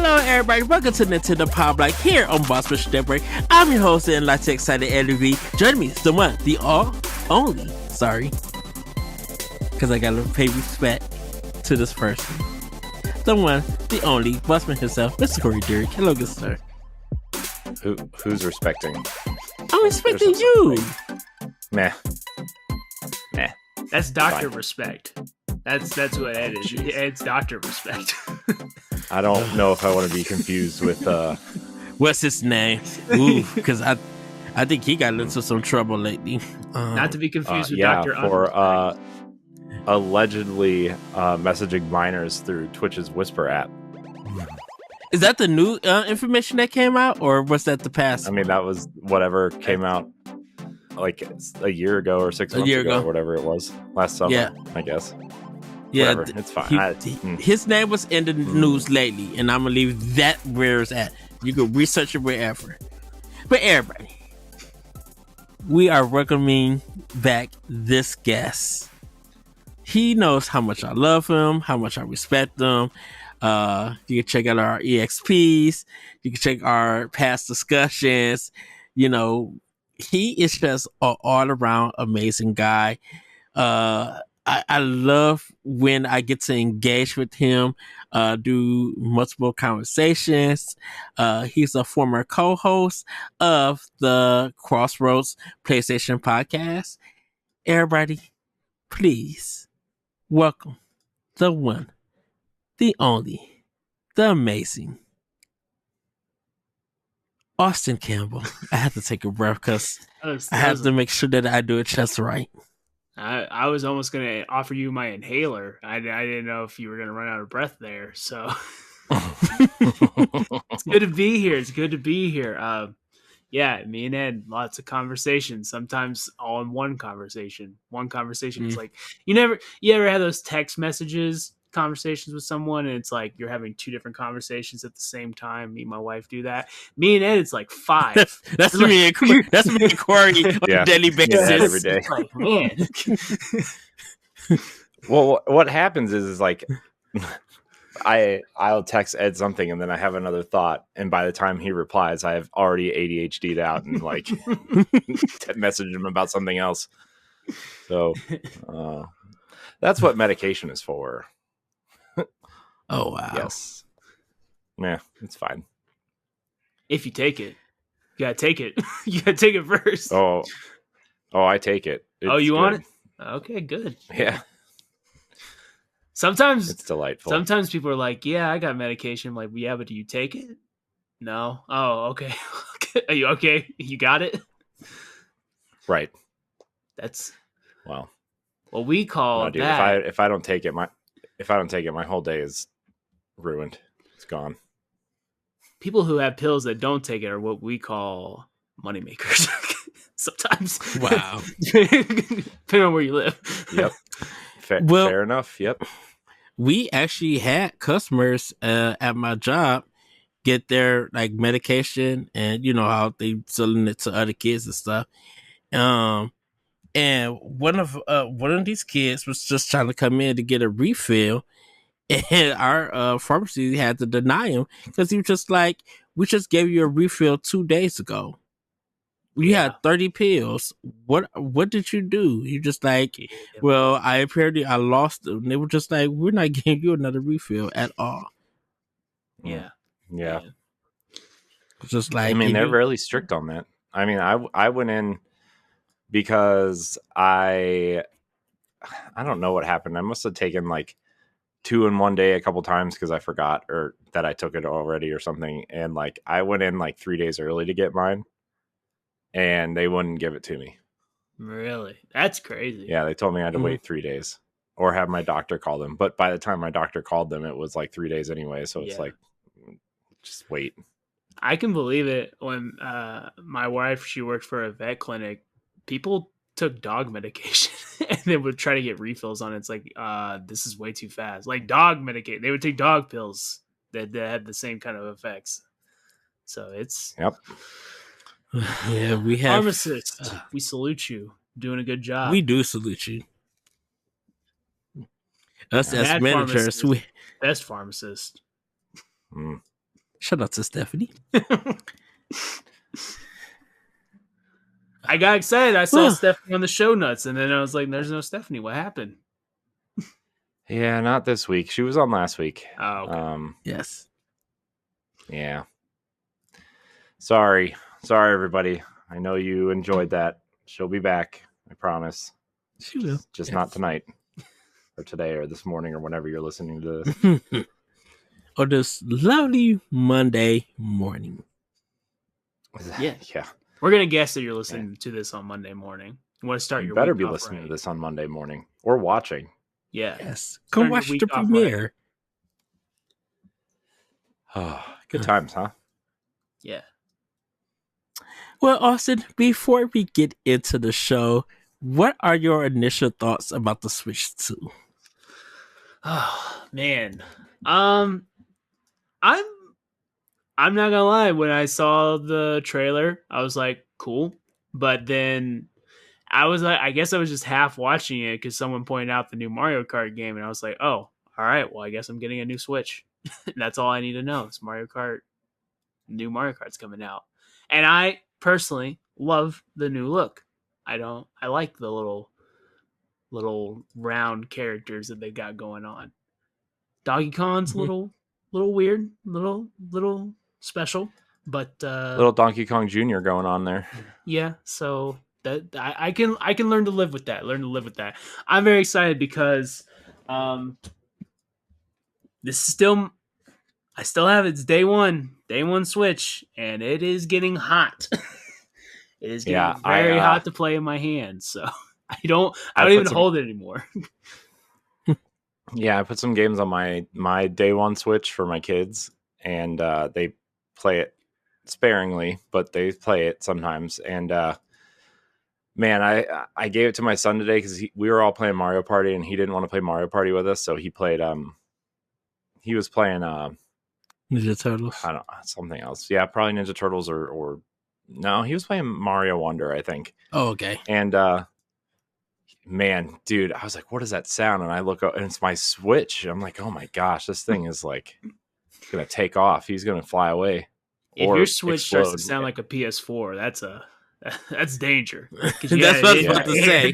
Hello, everybody. Welcome to Nintendo Pow Block here on Boss Mission Network. I'm your host and lots of excited Eddie V. Join me, the one, the only. Sorry, because I gotta pay respect to this person. The one, the only, Bossman himself, Mr. Corey Dirrig. Hello, good sir. Who's respecting? I'm respecting you. Meh. That's doctor respect. That's what Ed is. Ed's doctor respect. I don't know if I want to be confused with what's his name? Ooh, because I think he got into some trouble lately. Not to be confused with Dr. for allegedly messaging minors through Twitch's Whisper app. Is that the new information that came out, or was that the past? I mean, that was whatever came out like a year ago or 6 months ago, or whatever it was last summer. Yeah, I guess. Yeah, whatever. It's fine. His name was in the news lately, and I'm gonna leave that where it's at. You can research it wherever. But everybody, we are welcoming back this guest. He knows how much I love him, how much I respect him. You can check out our EXPs. You can check our past discussions. You know, he is just an all-around amazing guy. I love when I get to engage with him, do multiple conversations. He's a former co-host of the Crossroads PlayStation podcast. Everybody, please welcome the one, the only, the amazing Austin Campbell. I have to take a breath because I have to make sure that I do it just right. I was almost going to offer you my inhaler. I didn't know if you were going to run out of breath there. So it's good to be here. It's good to be here. Yeah, me and Ed, lots of conversations, sometimes all in one conversation. One conversation is like, you ever have those text messages conversations with someone and it's like you're having two different conversations at the same time. Me and my wife do that. Me and Ed, it's like 5. That's me and Corey. That's me and Corey on a daily basis. Yeah, every day. Like, man. Well, what happens is like I'll text Ed something and then I have another thought, and by the time he replies, I have already ADHD'd out and like messaged him about something else. So that's what medication is for. Oh wow! Yes. Yeah, it's fine. If you take it, you gotta take it. You gotta take it first. Oh, I take it. It's you good. want it? Okay, good. Yeah. Sometimes it's delightful. Sometimes people are like, "Yeah, I got medication." I'm like, "Yeah, but do you take it?" No. Oh, okay. Are you okay? You got it. Right. That's well. What we call dude, that. If I don't take it, my whole day is ruined. It's gone. People who have pills that don't take it are what we call moneymakers. Sometimes. Wow. Depending on where you live. Yep. Fair enough. Yep. We actually had customers at my job get their like medication, and you know how they selling it to other kids and stuff. And one of these kids was just trying to come in to get a refill, and our pharmacy had to deny him because he was just like, "We just gave you a refill 2 days ago. You had 30 pills. What did you do?" You just like, "Well, I lost them." And they were just like, "We're not giving you another refill at all." Yeah. Just like, I mean, they're really strict on that. I mean, I went in because I don't know what happened. I must have taken like 2 in one day a couple times because I forgot or that I took it already or something. And like I went in like 3 days early to get mine, and they wouldn't give it to me. Really? That's crazy. Yeah, they told me I had to wait 3 days or have my doctor call them. But by the time my doctor called them, it was like 3 days anyway. So it's like, just wait. I can believe it. When my wife, she worked for a vet clinic, people took dog medication and they would try to get refills on it. It's like, this is way too fast. Like dog medication. They would take dog pills that had the same kind of effects. So it's... Yep. Yeah, we have... Pharmacists, we salute you. Doing a good job. We do salute you. Us as managers. Best pharmacist. Shout out to Stephanie. I got excited. I saw Stephanie on the show notes, and then I was like, "There's no Stephanie. What happened?" Yeah, not this week. She was on last week. Oh, okay. Yes. Yeah. Sorry, everybody. I know you enjoyed that. She'll be back. I promise. She will. Just not tonight, or today, or this morning, or whenever you're listening to this. Or this lovely Monday morning. Yeah. Yeah. We're gonna guess that you're listening to this on Monday morning. You want to start You your better week be off listening right. to this on Monday morning or watching. Yeah. Yes. Starting Come your watch week the off premiere. Oh, good times, huh? Yeah. Well, Austin, before we get into the show, what are your initial thoughts about the Switch 2? Oh man. I'm not gonna lie, when I saw the trailer, I was like, cool. But then I was like, I guess I was just half watching it because someone pointed out the new Mario Kart game, and I was like, oh, all right, well, I guess I'm getting a new Switch. And that's all I need to know. It's Mario Kart. New Mario Kart's coming out. And I personally love the new look. I like the little round characters that they got going on. Donkey Kong's little weird, little special, but Little Donkey Kong Jr. going on there. yeah, so that I can learn to live with that. I'm very excited because this is still, I still have it's day one Switch, and it is getting hot. It is getting very hot to play in my hands, so I don't even hold it anymore. Yeah, I put some games on my day one Switch for my kids, and they play it sparingly, but they play it sometimes. And man, I gave it to my son today because we were all playing Mario Party, and he didn't want to play Mario Party with us, so he played he was playing Ninja Turtles. I don't know, something else. Yeah, probably Ninja Turtles or no, he was playing Mario Wonder, I think. Oh, okay. And man, dude, I was like, what is that sound? And I look up and it's my Switch. I'm like, oh my gosh, this thing is like gonna take off. He's gonna fly away. If your Switch starts to sound like a PS4, that's danger. That's what I was about to say.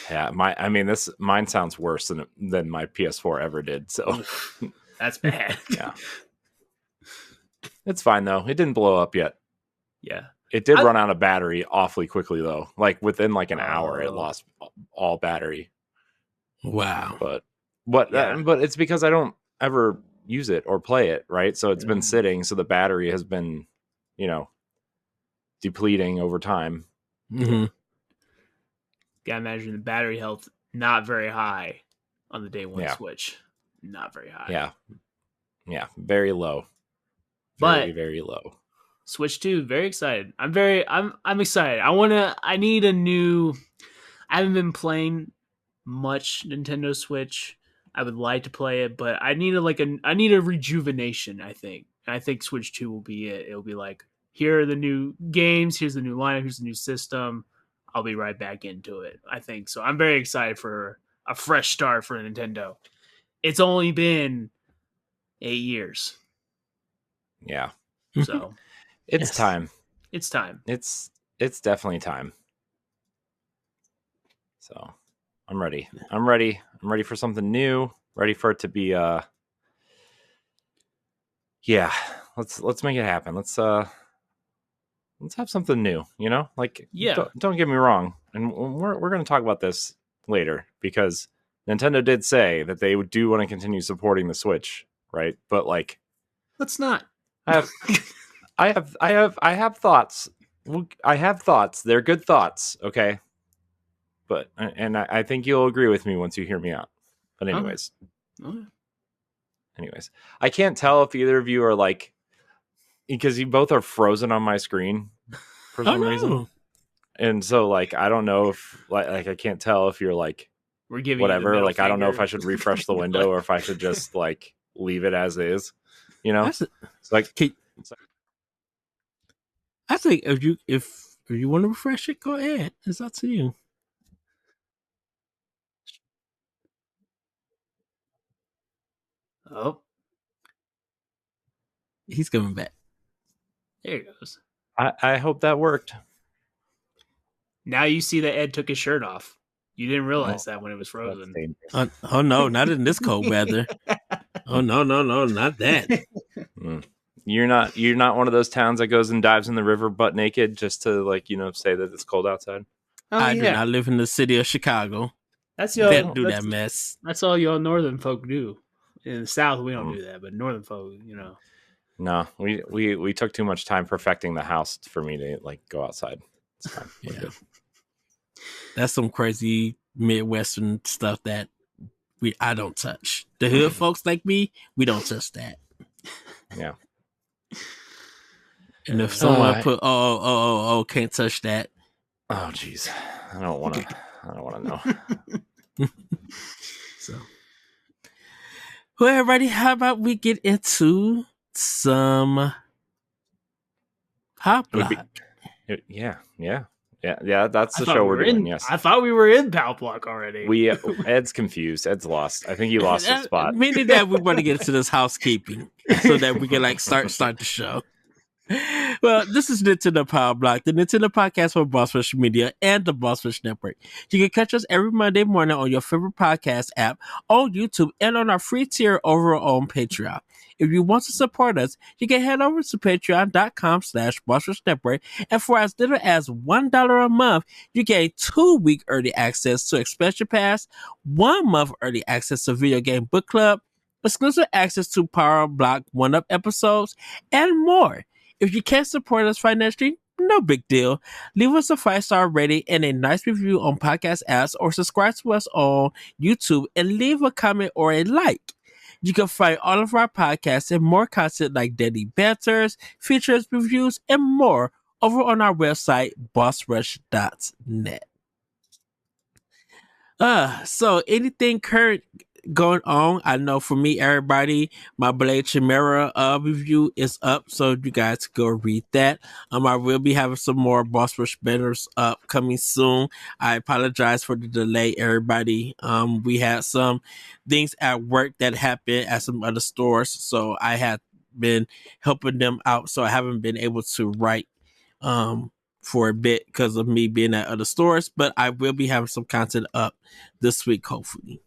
Yeah, mine sounds worse than my PS4 ever did. So that's bad. Yeah, it's fine though. It didn't blow up yet. Yeah. It did run out of battery awfully quickly though. Like within like an hour, it lost all battery. Wow. But it's because I don't ever use it or play it, right? So it's been sitting, so the battery has been, depleting over time. Mm-hmm. Gotta imagine the battery health not very high on the day one Yeah. Switch. Not very high. Yeah, very low. But very low. Switch 2, very excited. I'm excited. I haven't been playing much Nintendo Switch. I would like to play it, but I need a rejuvenation, I think. And I think Switch 2 will be it. It'll be like, here are the new games, here's the new lineup, here's the new system. I'll be right back into it, I think. So I'm very excited for a fresh start for Nintendo. It's only been 8 years. Yeah. So It's time. It's time. It's definitely time. So I'm ready. I'm ready for something new. Ready for it to be yeah. Let's make it happen. Let's have something new, Like, Yeah. don't get me wrong. And we're going to talk about this later because Nintendo did say that they do want to continue supporting the Switch, right? But like, let's not. I have thoughts. I have thoughts. They're good thoughts, okay? But and I think you'll agree with me once you hear me out. But anyways. Okay. Anyways, I can't tell if either of you are like, because you both are frozen on my screen for some reason. And so like I don't know if like I can't tell if you're like we're giving whatever, like I don't know if I should refresh the window or if I should just like leave it as is. It's like I think if you want to refresh it, go ahead. It's up to you. Oh. He's coming back. There he goes. I hope that worked. Now you see that Ed took his shirt off. You didn't realize that when it was frozen. Oh no, not in this cold weather. Oh no, not that. You're not one of those towns that goes and dives in the river butt naked just to say that it's cold outside. Oh, I do not live in the city of Chicago. That's They don't do that mess. That's all y'all northern folk do. In the South, we don't do that, but northern folk, No, we took too much time perfecting the house for me to go outside. It's fine. Yeah. That's some crazy Midwestern stuff that I don't touch. The hood folks like me, we don't touch that. Yeah. And if someone put can't touch that. Oh jeez. I don't want to know. So, well, everybody, how about we get into some Pow Block? Yeah. That's the show we're doing. Yes, I thought we were in Pow Block already. Ed's confused. Ed's lost. I think he lost his spot. Meaning that we want to get into this housekeeping so that we can start the show. Well, this is Nintendo Pow Block, the Nintendo podcast for Boss Rush Media and the Boss Rush Network. You can catch us every Monday morning on your favorite podcast app, on YouTube, and on our free tier over on Patreon. If you want to support us, you can head over to patreon.com/Boss Rush Network, and for as little as $1 a month, you get 2-week early access to Expansion Pass, 1 month early access to Video Game Book Club, exclusive access to Power Block 1-Up episodes, and more. If you can't support us financially, no big deal. Leave us a 5-star rating and a nice review on podcast apps, or subscribe to us on YouTube and leave a comment or a like. You can find all of our podcasts and more content like daily banters, features, reviews, and more over on our website, bossrush.net. So anything current going on? I know for me, everybody, my Blade Chimera review is up, so you guys go read that. I will be having some more Boss Rush banners up coming soon. I apologize for the delay, everybody. We had some things at work that happened at some other stores, so I have been helping them out, so I haven't been able to write for a bit because of me being at other stores, but I will be having some content up this week, hopefully.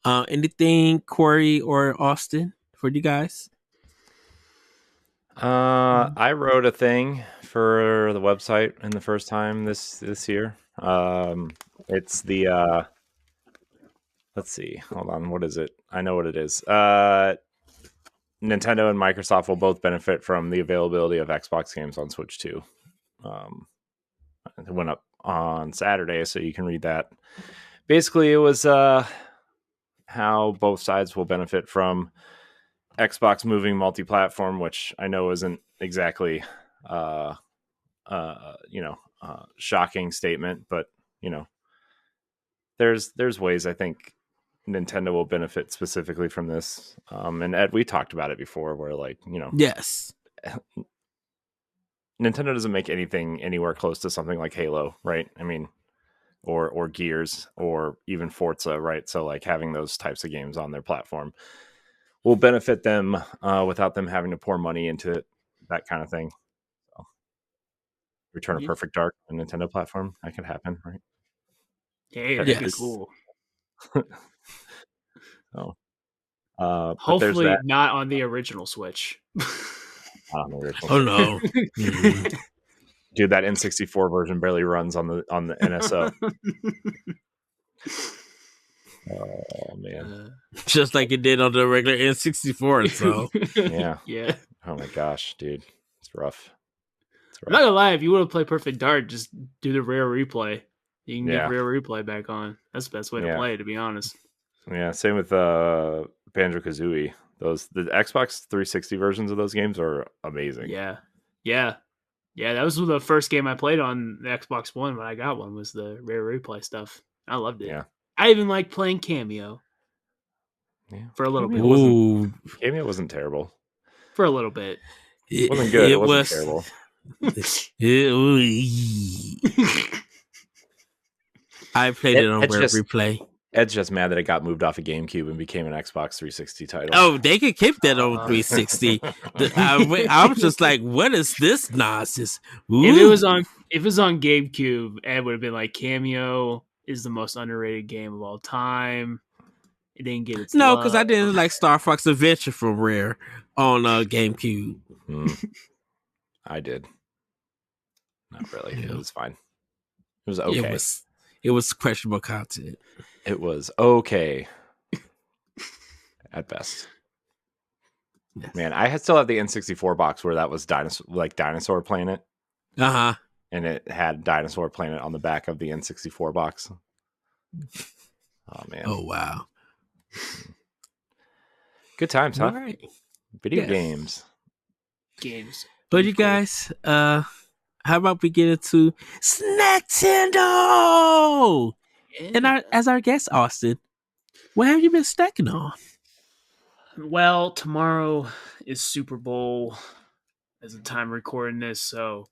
Anything, Corey or Austin, for you guys? I wrote a thing for the website in the first time this year. It's the let's see, hold on, what is it? I know what it is. Nintendo and Microsoft will both benefit from the availability of Xbox games on Switch 2. It went up on Saturday, so you can read that. Basically, it was how both sides will benefit from Xbox moving multi-platform, which I know isn't exactly shocking statement, but there's ways I think Nintendo will benefit specifically from this. And Ed, we talked about it before, where yes, Nintendo doesn't make anything anywhere close to something like Halo, right? I mean, or Gears, or even Forza, right? So having those types of games on their platform will benefit them without them having to pour money into that kind of thing. So, Return of Perfect Dark on Nintendo platform, that could happen, right? Hey, that'd be cool. So, hopefully not on the original Switch. On the original oh no. Dude, that N64 version barely runs on the NSO. Oh man, just like it did on the regular N64. So yeah. Oh my gosh, dude, it's rough. I'm not gonna lie, if you would have played Perfect Dark, just do the rare replay. You can get rare replay back on. That's the best way to play, to be honest. Yeah, same with Banjo-Kazooie. The Xbox 360 versions of those games are amazing. Yeah. That was the first game I played on the Xbox One when I got one, was the rare replay stuff. I loved it. Yeah. I even liked playing Cameo. Yeah. For a little bit. Cameo wasn't terrible. For a little bit. It wasn't good. It wasn't terrible. I played it on rare replay. Ed's just mad that it got moved off of GameCube and became an Xbox 360 title. Oh, they could keep that on 360. I was just like, what is this nonsense? If it Ooh. was on GameCube, Ed would have been like, Cameo is the most underrated game of all time. It didn't get its No, because I love. didn't like Star Fox Adventure from Rare on GameCube. I did. Not really. Yeah. It was fine. It was okay. It was questionable content. It was okay. At best. Yes. Man, I still have the N64 box where that was Dinosaur Planet. Uh-huh. And it had Dinosaur Planet on the back of the N64 box. Oh, man. Oh, wow. Good times, huh? All right. Video Yes. Games. But you guys, how about we get into Snacktendo? And as our guest, Austin, what have you been snacking on? Well, tomorrow is Super Bowl as the time recording this, so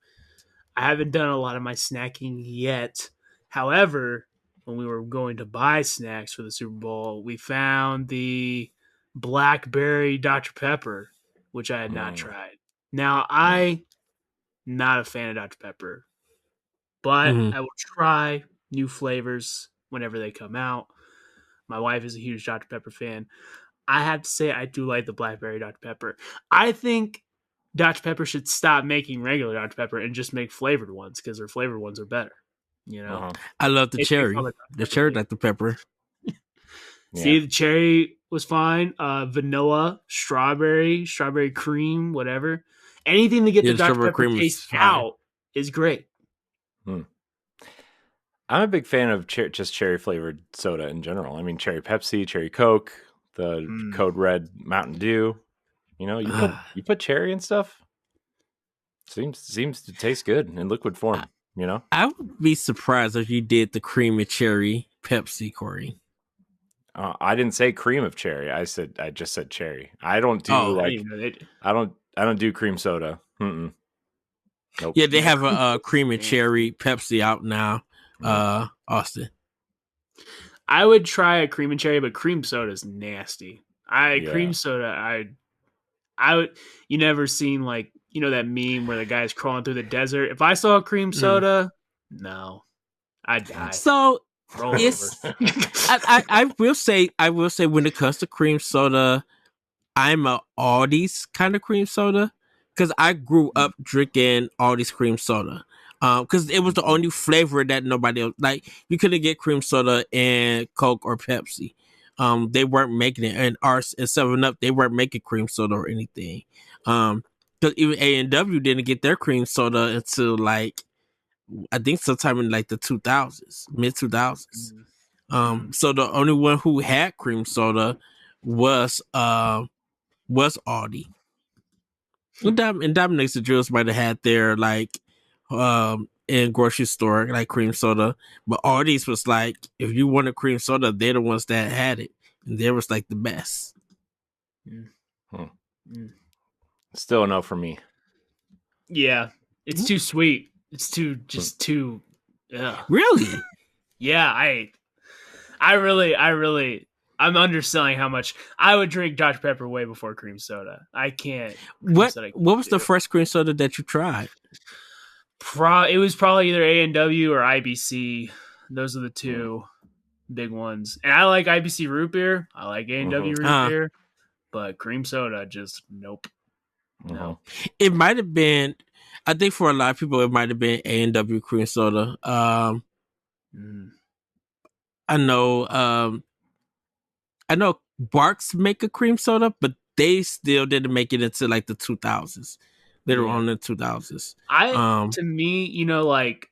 I haven't done a lot of my snacking yet. However, when we were going to buy snacks for the Super Bowl, we found the Blackberry Dr. Pepper, which I had not tried. Now, I'm not a fan of Dr. Pepper, but I will try new flavors whenever they come out. My wife is a huge Dr. Pepper fan. I have to say I do like the Blackberry Dr. Pepper. I think Dr. Pepper should stop making regular Dr. Pepper and just make flavored ones because their flavored ones are better. You know, I love the cherry. The cherry Dr. Pepper. See, the cherry was fine. Vanilla, strawberry cream, whatever. Anything to get the Dr. Pepper taste out is great. I'm a big fan of just cherry flavored soda in general. I mean, cherry Pepsi, cherry Coke, the Code Red Mountain Dew. You know, you put cherry and stuff. Seems to taste good in liquid form. You know, I would be surprised if you did the cream and cherry Pepsi, Corey. I didn't say cream of cherry. I just said cherry. I don't do I don't do cream soda. Nope. Yeah, they have a cream and cherry Pepsi out now. Austin, I would try a cream and cherry, but cream soda is nasty. Cream soda, I would. You never seen that meme where the guy's crawling through the desert? If I saw a cream soda, no, I'd die. So I will say when it comes to cream soda, I'm a Aldi's kind of cream soda because I grew up drinking Aldi's cream soda. Because it was the only flavor that nobody else you couldn't get cream soda and Coke or Pepsi. They weren't making it, and ours and 7-Up, they weren't making cream soda or anything. Because even A&W didn't get their cream soda until I think sometime in the 2000s, mid 2000s. So the only one who had cream soda was Aldi. And Dominic's and Drills might have had their in grocery store cream soda, but Aldi's was if you wanted cream soda, they're the ones that had it, and they was the best. Still a no for me. Yeah, it's too sweet. It's too Really? Yeah, I'm underselling how much I would drink Dr. Pepper way before cream soda. I can't. What was the first cream soda that you tried? It was probably either A&W or IBC. Those are the two big ones. And I like IBC root beer. I like A&W root beer. But cream soda, just nope. No. It might have been, I think for a lot of people, it might have been A&W cream soda. I know Barks make a cream soda, but they still didn't make it into the 2000s. Later on in the 2000s. To me, like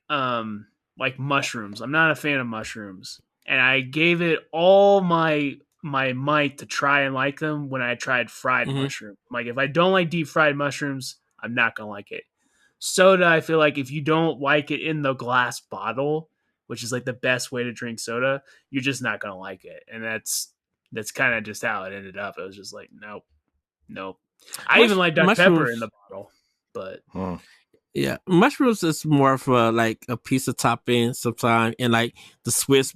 mushrooms. I'm not a fan of mushrooms. And I gave it all my might to try and like them when I tried fried mushroom. If I don't like deep fried mushrooms, I'm not gonna like it. Soda, I feel like if you don't like it in the glass bottle, which is the best way to drink soda, you're just not gonna like it. And that's kind of just how it ended up. It was just nope. I even like Dr. Pepper in the bottle. But Yeah, mushrooms is more of a like a piece of topping sometimes, and like the Swiss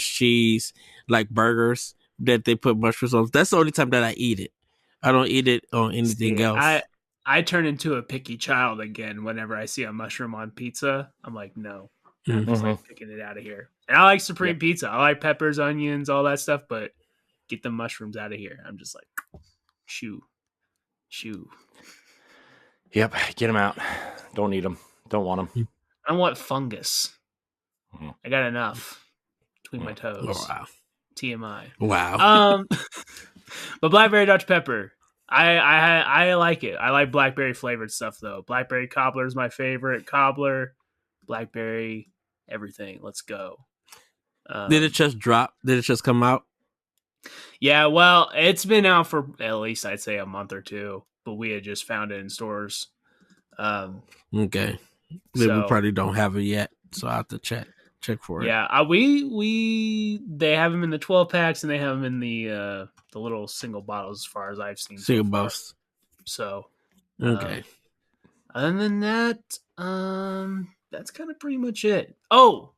cheese like burgers that they put mushrooms on. That's the only time that I eat it. I don't eat it on anything See, else. I turn into a picky child again whenever I see a mushroom on pizza. I'm like, no. I'm Mm. just like picking it out of here. And I like supreme pizza. I like peppers, onions, all that stuff, but get the mushrooms out of here. I'm just like, shoo. Yep, get them out. Don't need them. Don't want them. I don't want fungus. Mhm. I got enough between my toes. Oh, wow. TMI. Wow. But blackberry Dutch pepper, I like it. I like blackberry flavored stuff though. Blackberry cobbler is my favorite. Cobbler, blackberry, everything. Let's go. Did it just drop? Did it just come out? Yeah, well, it's been out for at least I'd say a month or two, but we had just found it in stores. Okay. Then we probably don't have it yet, so I have to check for it. Yeah, we they have them in the 12 packs and they have them in the little single bottles as far as I've seen. Single bottles. So okay. Other than that, that's kind of pretty much it. Oh,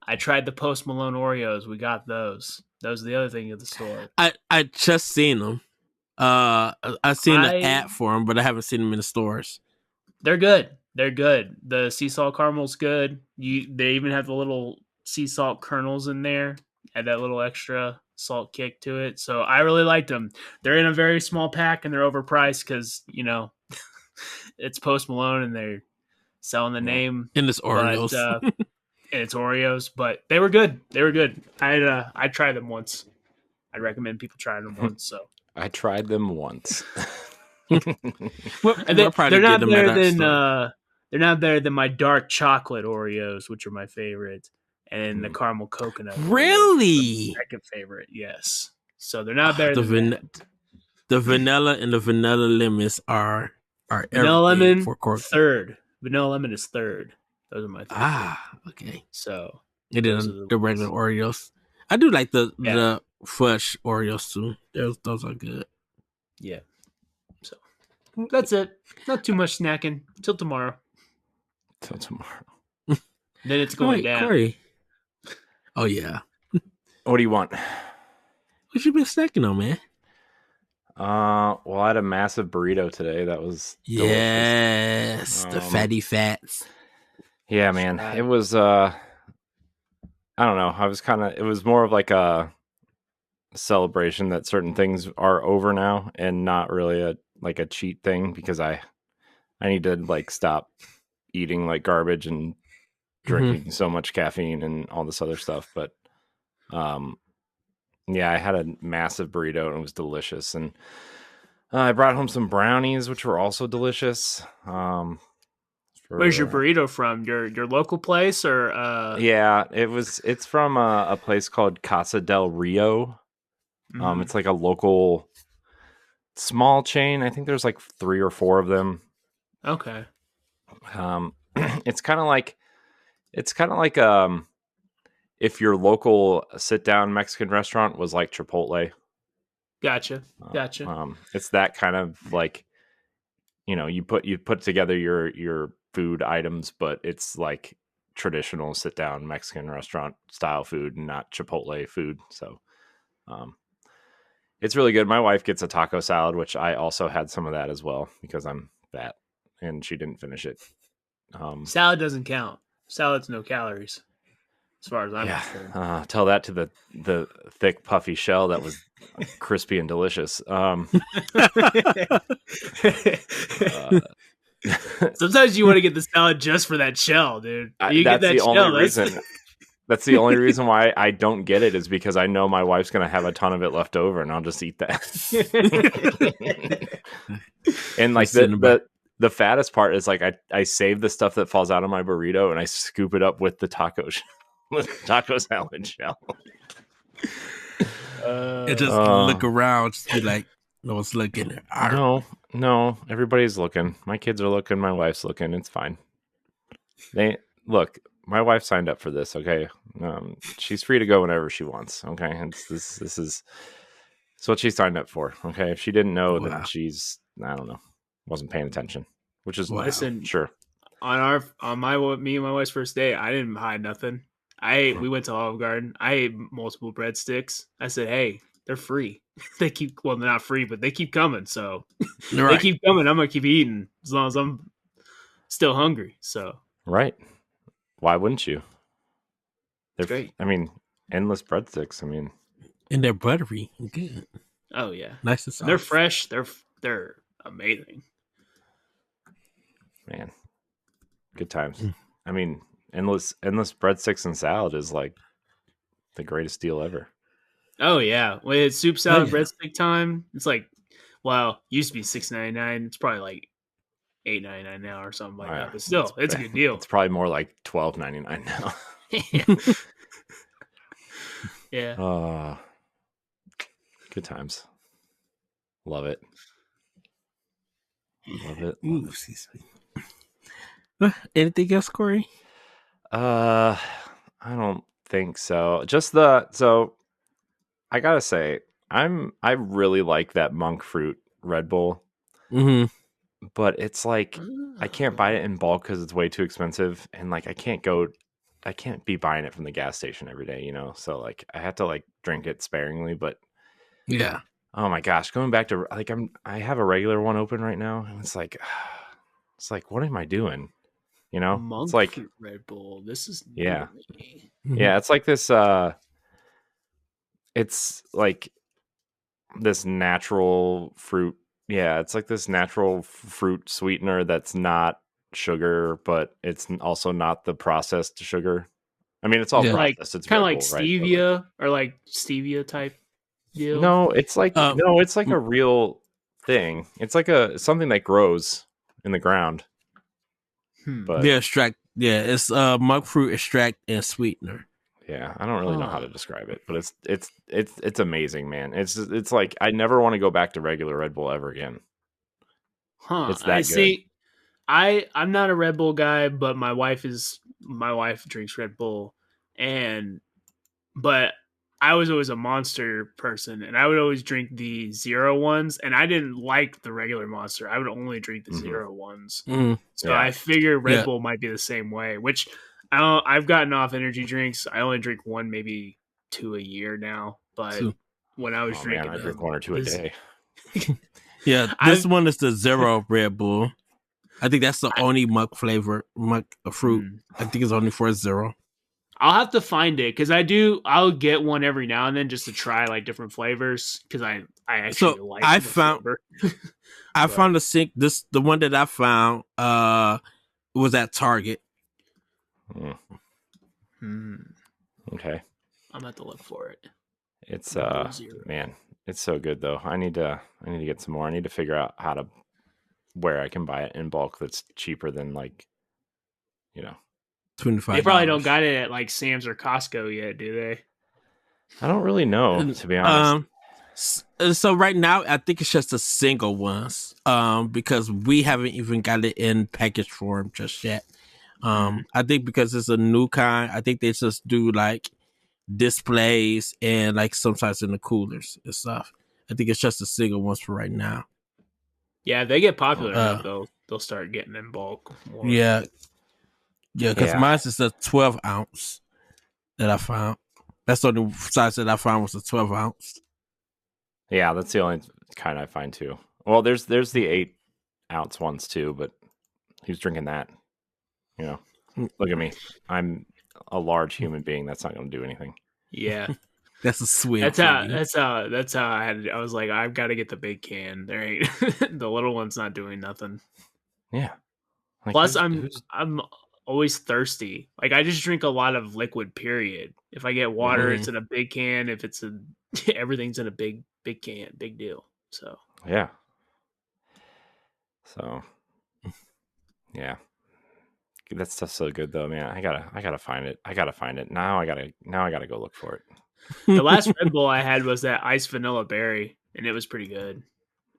I tried the Post Malone Oreos. We got those. Those are the other thing at the store. I just seen them. I seen the ad for them, but I haven't seen them in the stores. They're good. They're good. The sea salt caramel's good. They even have the little sea salt kernels in there. Add that little extra salt kick to it. So I really liked them. They're in a very small pack and they're overpriced because, it's Post Malone and they're selling the name. And it's Oreos. And it's Oreos, but they were good. They were good. I tried them once. I'd recommend people trying them once. So I tried them once. They're not better than my dark chocolate Oreos, which are my favorite, and the caramel coconut. Really? Second favorite, yes. So they're not better than that. The vanilla and the vanilla lemons are vanilla lemon for Corey. Third. Vanilla lemon is third. Those are my three. Okay. So it is the regular Oreos. I do like the fudge Oreos too. Those are good. Yeah. So that's it. Not too much snacking. Till tomorrow. Then it's going down. Corey. Oh yeah. What do you want? What you been snacking on, man? Well, I had a massive burrito today. That was delicious. The fatty fats. Yeah, man. It was I don't know. It was more of like a celebration that certain things are over now and not really a cheat thing because I need to like stop eating like garbage and drinking so much caffeine and all this other stuff. But yeah, I had a massive burrito and it was delicious. And I brought home some brownies, which were also delicious. Where's your burrito from? Your local place or? Yeah, it's from a place called Casa del Rio. It's like a local small chain. I think there's like 3 or 4 of them. Okay. It's kind of like if your local sit down Mexican restaurant was like Chipotle. Gotcha. It's that kind of like, you put together your food items, but it's like traditional sit down Mexican restaurant style food and not Chipotle food. So, it's really good. My wife gets a taco salad, which I also had some of that as well because I'm fat and she didn't finish it. Salad doesn't count. Salad's no calories, as far as I'm concerned. Tell that to the thick, puffy shell that was crispy and delicious. Sometimes you want to get the salad just for that shell, dude. That's the only reason why I don't get it is because I know my wife's going to have a ton of it left over and I'll just eat that. And like the fattest part is like I save the stuff that falls out of my burrito and I scoop it up with the taco salad shell. And just look around, just be like, no one's looking. No, everybody's looking. My kids are looking. My wife's looking. It's fine. Look. My wife signed up for this. Okay, she's free to go whenever she wants. Okay, this is what she signed up for. Okay, if she didn't know, then she's I don't know, wasn't paying attention. which is Wow. Listen, sure. on me and my wife's first date, I didn't hide nothing. We went to Olive Garden. I ate multiple breadsticks. I said, "Hey, they're free. They're not free, but they keep coming. So they Right. keep coming. I'm gonna keep eating as long as I'm still hungry." So Right. Why wouldn't you? They're great. I mean, endless breadsticks. I mean, And they're buttery. Good. Oh yeah, Nice and soft. they're fresh. They're amazing. man, good times. Mm. I mean, endless breadsticks and salad is like the greatest deal ever. Oh yeah, when it's soup salad yeah. breadstick time, it's like, well, used to be $6.99. It's probably like $8.99 now or something like that. But still, it's a good deal. It's probably more like $12.99 now. Yeah. Good times. Love it. Love it. Ooh, excuse me. Anything else, Corey? I don't think so. So I gotta say, I really like that monk fruit Red Bull, Mm-hmm. but it's like I can't buy it in bulk because it's way too expensive, and like I can't be buying it from the gas station every day, you know. So like I have to like drink it sparingly, but Yeah. oh my gosh, going back to like I have a regular one open right now, and it's like what am I doing? You know, Monk it's like fruit Red Bull. This is new yeah. to me. Mhm. Yeah, it's like this it's like this natural fruit. Yeah, it's like this natural fruit sweetener that's not sugar, but it's also not the processed sugar. I mean, it's all Yeah. Like processed. It's kind of Red like Bull, right? But, like, stevia or like stevia type deal. no, it's like no, it's like mm. a real thing. It's like something that grows in the ground. But Yeah, extract. Yeah, it's monk fruit extract and sweetener. yeah, I don't really know how Huh. to describe it, but it's amazing, man. It's like I never want to go back to regular Red Bull ever again. Huh. It's that I good. see. I'm not a Red Bull guy, but my wife drinks Red Bull, but I was always a Monster person, and I would always drink the zero ones, and I didn't like the regular Monster. I would only drink the Mhm. zero ones. Mm. So Yeah. I figure Red Yeah. Bull might be the same way. Which I've gotten off energy drinks. I only drink one, maybe two a year now. But Two. when I was Oh man, drinking, I drink one or two a this- day. Yeah, this one is the zero Red Bull. I think that's the only monk flavor, monk fruit. I think it's only for zero. I'll have to find it because I'll get one every now and then just to try like different flavors because I actually So, like I the found- flavor. I But- found the one that I found was at Target. Okay, I'm at to look for it. it's Red Bull Zero. man, it's so good though. I need to get some more. I need to figure out where I can buy it in bulk that's cheaper than like, you know. $25. They probably don't got it at like Sam's or Costco yet, do they? I don't really know, to be honest. So right now, I think it's just the single ones. Because we haven't even got it in package form just yet. I think because it's a new kind, I think they just do like displays and like sometimes in the coolers and stuff. I think it's just the single ones for right now. Yeah, if they get popular enough, they'll start getting in bulk more. Yeah, because Yeah. mine's is a 12 ounce that I found. That's the only size that I found was a 12 ounce. Yeah, that's the only kind I find too. Well, there's the 8-ounce ones too, but who's drinking that? You know, look at me. I'm a large human being. That's not going to do anything. Yeah. That's a swig. That's how I had it. I was like, I've got to get the big can. There ain't the little one's not doing nothing. Yeah. Like, Plus, I'm always thirsty. Like I just drink a lot of liquid. Period. If I get water, it's in a big can. If it's everything's in a big can. Big deal. So yeah. So yeah, that stuff's so good though, man. I gotta find it. Now I gotta go look for it. the last Red Bull I had was that iced vanilla berry, and it was pretty good.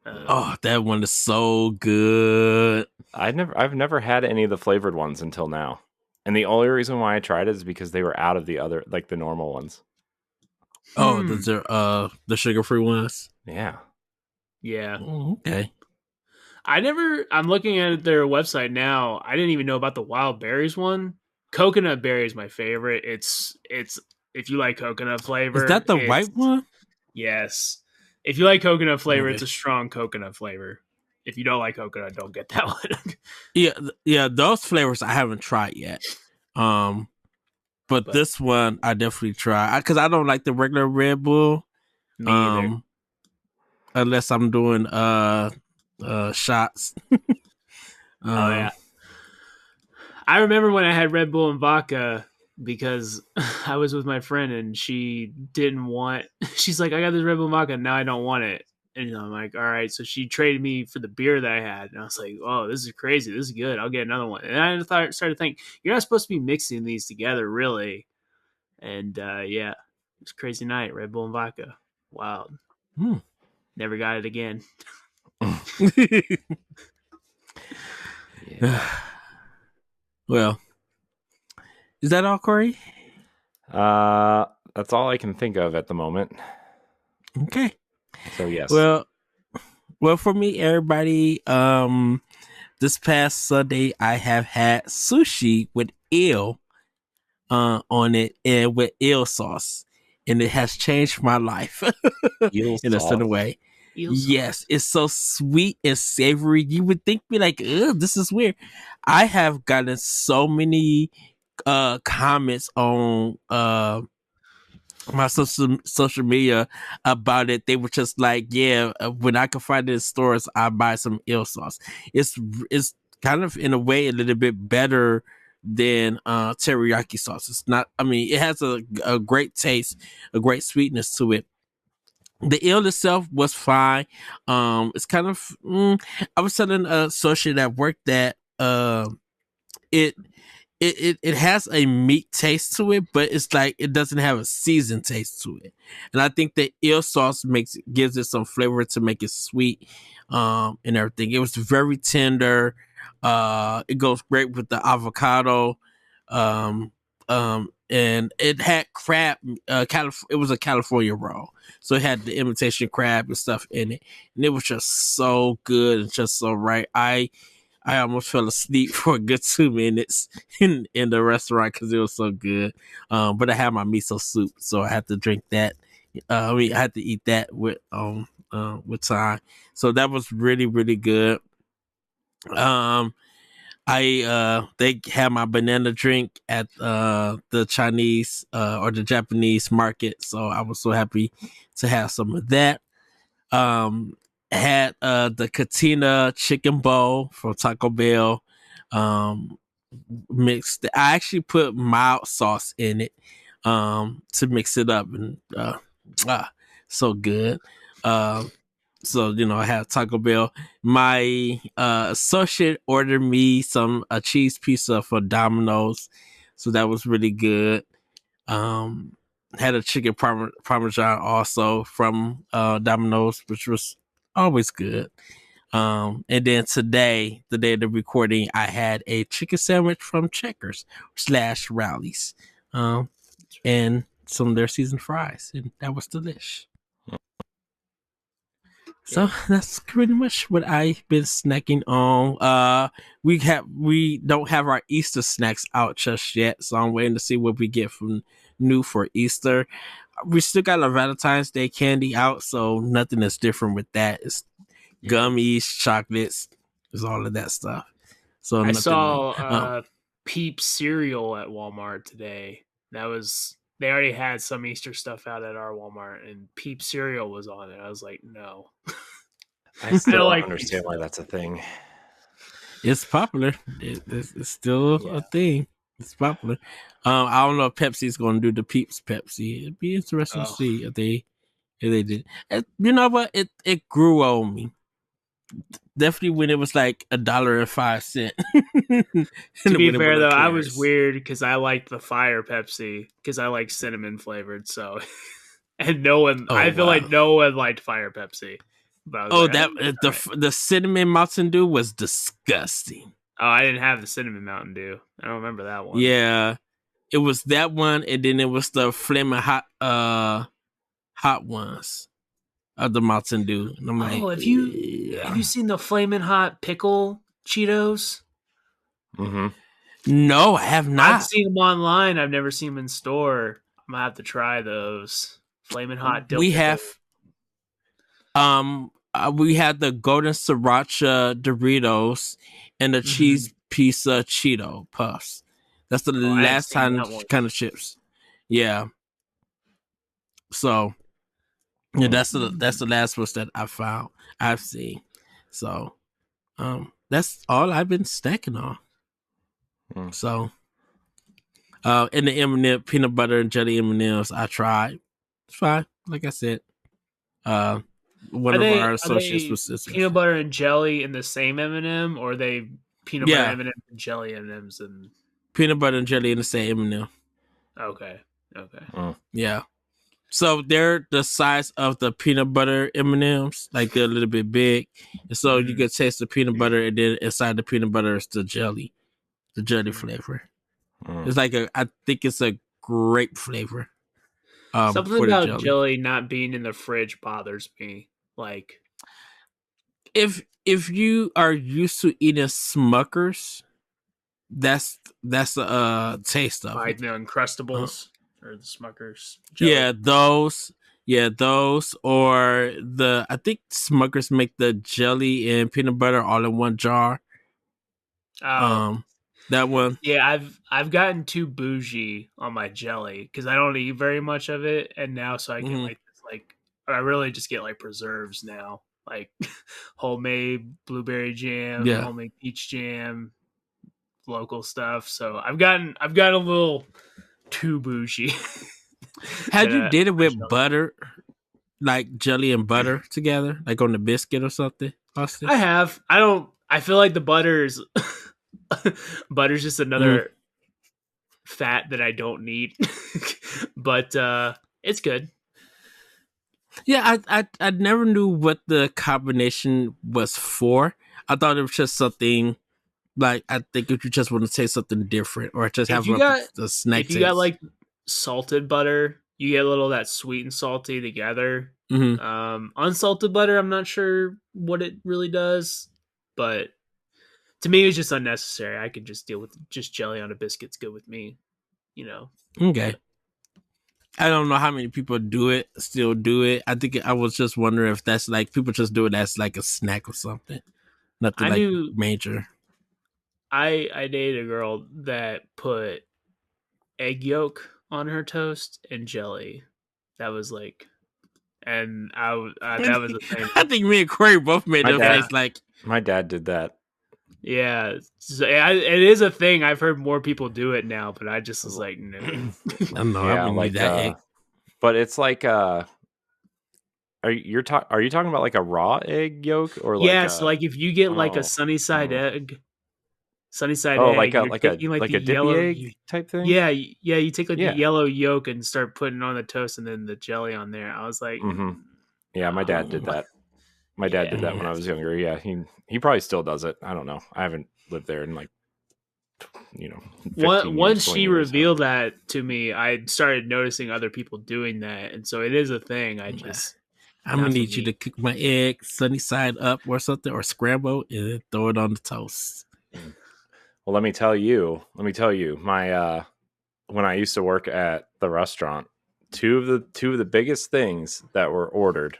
Oh, that one is so good. I've never had any of the flavored ones until now, and the only reason why I tried it is because they were out of the other, like the normal ones. Oh, the sugar free ones. Yeah. Yeah. Okay. I'm looking at their website now. I didn't even know about the wild berries one. Coconut berry is my favorite. It's if you like coconut flavor, Is that the it's white one? yes. If you like coconut flavor, Okay. it's a strong coconut flavor. If you don't like coconut, don't get that one. Yeah, those flavors I haven't tried yet. But this one I definitely try because I don't like the regular Red Bull. Me either. Unless I'm doing shots. Oh yeah. I remember when I had Red Bull and vodka because I was with my friend and she didn't want. She's like, I got this Red Bull and vodka, now I don't want it. And I'm like, all right. So she traded me for the beer that I had, and I was like, oh, this is crazy. This is good. I'll get another one. And I started to think, you're not supposed to be mixing these together, really. And yeah, it was a crazy night. Red Bull and vodka, wild. Never got it again. Yeah. Well, is that all, Corey? That's all I can think of at the moment. Okay. So yes. Well, for me, everybody, this past Sunday I have had sushi with eel on it and with eel sauce, and it has changed my life in a certain way. Yes, it's so sweet and savory. You would think me like, ugh, this is weird. I have gotten so many comments on my social media about it. They were just like, yeah, when I can find it in stores, I buy some eel sauce. It's kind of in a way a little bit better than teriyaki sauce. It's not, I mean, it has a great taste, a great sweetness to it. The eel itself was fine. It's kind of I was telling an associate at work that it has a meat taste to it, but it's like it doesn't have a seasoned taste to it. And I think the eel sauce gives it some flavor to make it sweet and everything. It was very tender. It goes great with the avocado. And it had crab. It was a California roll, so it had the imitation crab and stuff in it, and it was just so good and just so right. I almost fell asleep for a good 2 minutes in the restaurant because it was so good. But I had my miso soup, so I had to drink that. I had to eat that with time. So that was really, really good. They had my banana drink at the Chinese or the Japanese market, so I was so happy to have some of that. Had the Katina chicken bowl from Taco Bell mixed. I actually put mild sauce in it to mix it up, and so good. So, I had Taco Bell. My associate ordered me a cheese pizza for Domino's, so that was really good. Had a chicken parmesan also from Domino's, which was always good. And then today, the day of the recording, I had a chicken sandwich from Checkers / Rallies, and some of their seasoned fries, and that was delish. So that's pretty much what I've been snacking on. We don't have our Easter snacks out just yet, so I'm waiting to see what we get from new for Easter. We still got our Valentine's Day candy out, so nothing is different with that. It's gummies, chocolates, there's all of that stuff. So I saw Peep cereal at Walmart today. They already had some Easter stuff out at our Walmart, and Peep cereal was on it. I was like, no. I still don't understand why that's a thing. It's popular. It's still a thing. It's popular. I don't know if Pepsi's going to do the Peeps Pepsi. It'd be interesting to see if they did. You know what? It grew on me. Definitely when it was like $1.05. To be fair, though, I was weird because I liked the Fire Pepsi because I like cinnamon flavored. So, and no one, I feel like no one liked Fire Pepsi. The cinnamon Mountain Dew was disgusting. Oh, I didn't have the cinnamon Mountain Dew. I don't remember that one. Yeah, it was that one, and then it was the flaming hot ones. of the Mountain Dew. And I'm like, have you seen the Flamin' Hot Pickle Cheetos? Mm-hmm. No, I have not. I've seen them online. I've never seen them in store. I'm gonna have to try those. Flamin' Hot Dill We Pickle. have we had the golden sriracha Doritos and the cheese pizza Cheeto puffs. That's the last time kind of chips. Yeah. So yeah, that's the last ones that I've seen. So that's all I've been stacking on. So and the M&M peanut butter and jelly M&Ms I tried. It's fine. Like I said. One of our associates was peanut butter and jelly in the same M&M, or are they peanut butter M&M and jelly M&Ms and peanut butter and jelly in the same M&M. Okay. Yeah. So they're the size of the peanut butter M&Ms, like they're a little bit big, and so you can taste the peanut butter, and then inside the peanut butter is the jelly flavor. It's like I think it's a grape flavor. Something about jelly not being in the fridge bothers me. Like, if you are used to eating Smuckers, that's the taste of like it. the Uncrustables or the Smuckers. Jelly. Yeah, those or I think Smuckers make the jelly and peanut butter all in one jar. That one. Yeah, I've gotten too bougie on my jelly because I don't eat very much of it, and now so I get I really just get like preserves now, like homemade blueberry jam, homemade peach jam, local stuff. So I've gotten a little too bougie. Had you did it with butter, like jelly and butter together, like on the biscuit or something, Austin? I have. I feel like the butter's just another fat that I don't need, but it's good. Yeah, I never knew what the combination was for. I thought it was just something like, I think if you just want to taste something different or just have the snack taste. If you got like salted butter, you get a little of that sweet and salty together. Unsalted butter, I'm not sure what it really does, but to me it's just unnecessary. I could just deal with just jelly on a biscuit's good with me, you know. Okay. I don't know how many people still do it. I think I was just wondering if that's like people just do it as like a snack or something. Nothing major. I dated a girl that put egg yolk on her toast and jelly. That was like, and that was the thing. I think me and Corey both made that face like. My dad did that. Yeah, so it is a thing. I've heard more people do it now, but I just was like, no. I know. Yeah, I wouldn't like that egg. But it's like, are you talking about like a raw egg yolk or like? So like if you get like a sunny side egg, like a dippy yellow egg type thing. Yeah. You take like the yellow yolk and start putting it on the toast, and then the jelly on there. I was like, yeah, my dad did that. My dad did that when I was younger. Yeah, he probably still does it. I don't know. I haven't lived there in like, once she revealed that to me, I started noticing other people doing that, and so it is a thing. I'm gonna need you to cook my egg sunny side up or something, or scramble and then throw it on the toast. Well, let me tell you, my when I used to work at the restaurant, two of the biggest things that were ordered,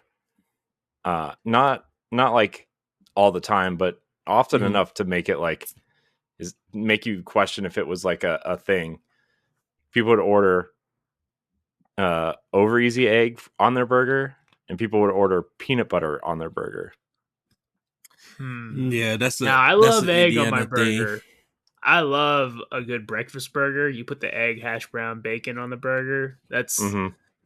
not like all the time, but often enough to make it like make you question if it was like a thing. People would order over easy egg on their burger, and people would order peanut butter on their burger. Yeah, I love egg on my burger. Thing. I love a good breakfast burger. You put the egg, hash brown, bacon on the burger. That's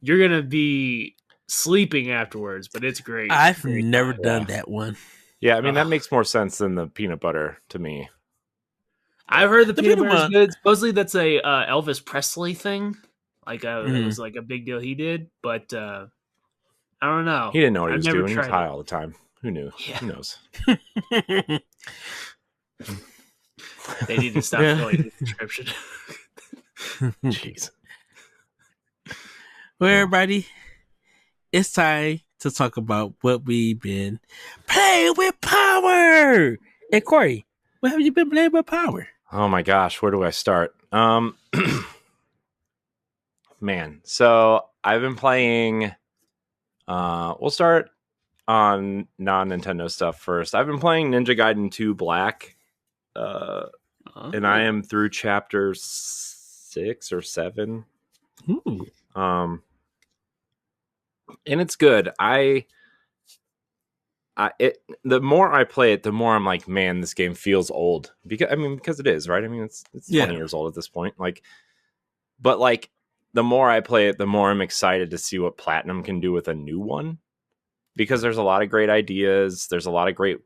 you're gonna be sleeping afterwards, but it's great. I've never done that one. Yeah, I mean that makes more sense than the peanut butter to me. I've heard the peanut butter is good. Supposedly that's a Elvis Presley thing. Like it was like a big deal he did, but I don't know. He didn't know what he was doing. He was high all the time. Who knew? Yeah. Who knows? They need to stop filling the description. Jeez. Well, everybody, it's time to talk about what we've been playing with Power. And Corey, what have you been playing with Power? Oh my gosh, where do I start? Man, so I've been playing. We'll start on non-Nintendo stuff first. I've been playing Ninja Gaiden 2 Black, and I am through chapter 6 or 7. Ooh. And it's good. The more I play it, the more I'm like, man, this game feels old. Because it is, right? I mean, it's 20 years old at this point. But the more I play it, the more I'm excited to see what Platinum can do with a new one. Because there's a lot of great ideas. There's a lot of great,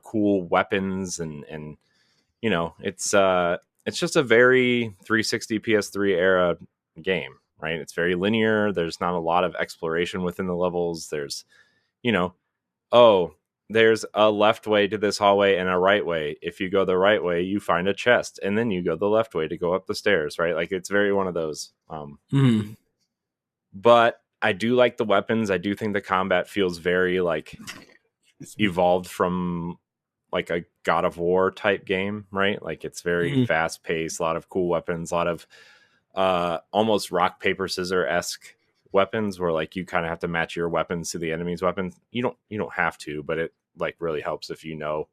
cool weapons, and it's just a very 360 PS3 era game, right? It's very linear. There's not a lot of exploration within the levels. There's, there's a left way to this hallway and a right way. If you go the right way, you find a chest, and then you go the left way to go up the stairs, right? Like, it's very one of those. But I do like the weapons. I do think the combat feels very evolved from a God of War type game, right? Like, it's very fast paced, a lot of cool weapons, a lot of almost rock paper scissor-esque weapons where you kind of have to match your weapons to the enemy's weapons. You don't have to, but it really helps if you know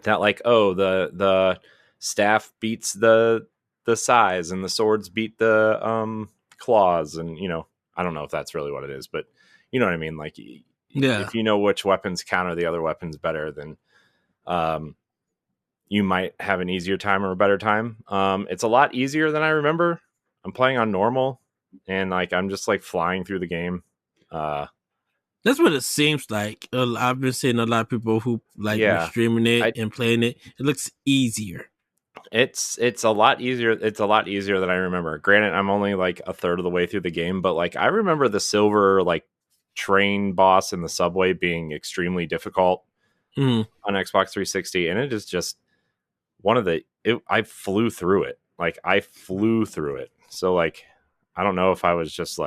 that the staff beats the size and the swords beat the claws, and I don't know if that's really what it is, but you know what I mean. If you know which weapons counter the other weapons better, then you might have an easier time or a better time. It's a lot easier than I remember. I'm playing on normal, and I'm just flying through the game. That's what it seems like. I've been seeing a lot of people who were streaming it and playing it. It looks easier. It's a lot easier. It's a lot easier than I remember. Granted, I'm only a third of the way through the game, but I remember the silver train boss in the subway being extremely difficult on Xbox 360, and it is just one of the. I flew through it. I flew through it. So I don't know if I was just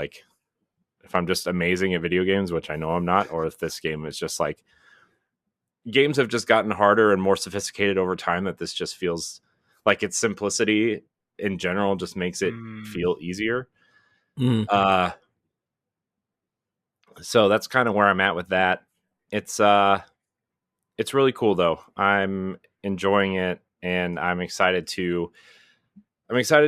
if I'm just amazing at video games, which I know I'm not, or if this game is just games have just gotten harder and more sophisticated over time, that this just feels like its simplicity in general just makes it feel easier. So that's kind of where I'm at with that. It's really cool though. I'm enjoying it, and I'm excited to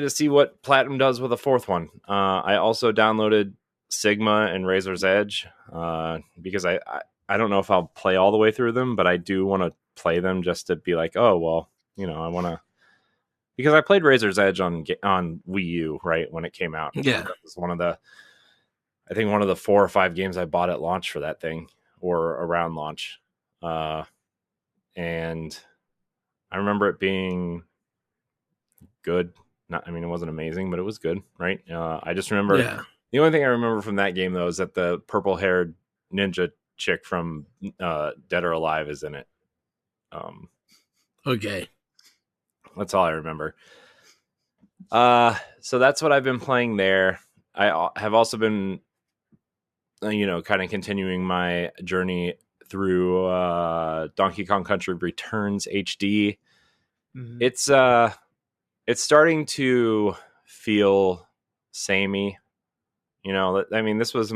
see what Platinum does with a fourth one. I also downloaded Sigma and Razor's Edge because I don't know if I'll play all the way through them, but I do want to play them just to be I want to, because I played Razor's Edge on Wii U, right, when it came out. Yeah, that was one of the 4 or 5 games I bought at launch for that thing, or around launch, and I remember it being good. It wasn't amazing, but it was good, right? I just remember the only thing I remember from that game though is that the purple-haired ninja chick from Dead or Alive is in it. Okay. That's all I remember. So that's what I've been playing there. I have also been, kind of continuing my journey through Donkey Kong Country Returns HD. It's starting to feel samey. This was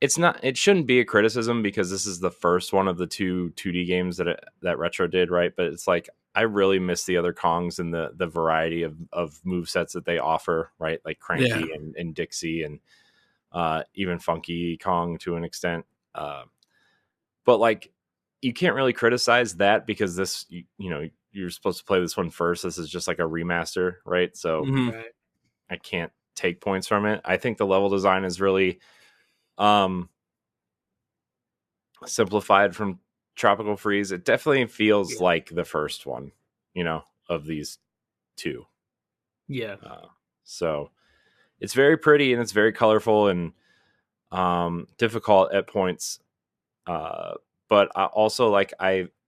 it shouldn't be a criticism because this is the first one of the 2 2D games that Retro did, right? But it's I really miss the other Kongs and the variety of movesets that they offer, right? Like Cranky and Dixie, and even Funky Kong to an extent. But you can't really criticize that because this, you're supposed to play this one first. This is just a remaster, right? So I can't take points from it. I think the level design is really simplified from Tropical Freeze. It definitely feels like the first one, of these 2. Yeah. So it's very pretty and it's very colorful and difficult at points. But I also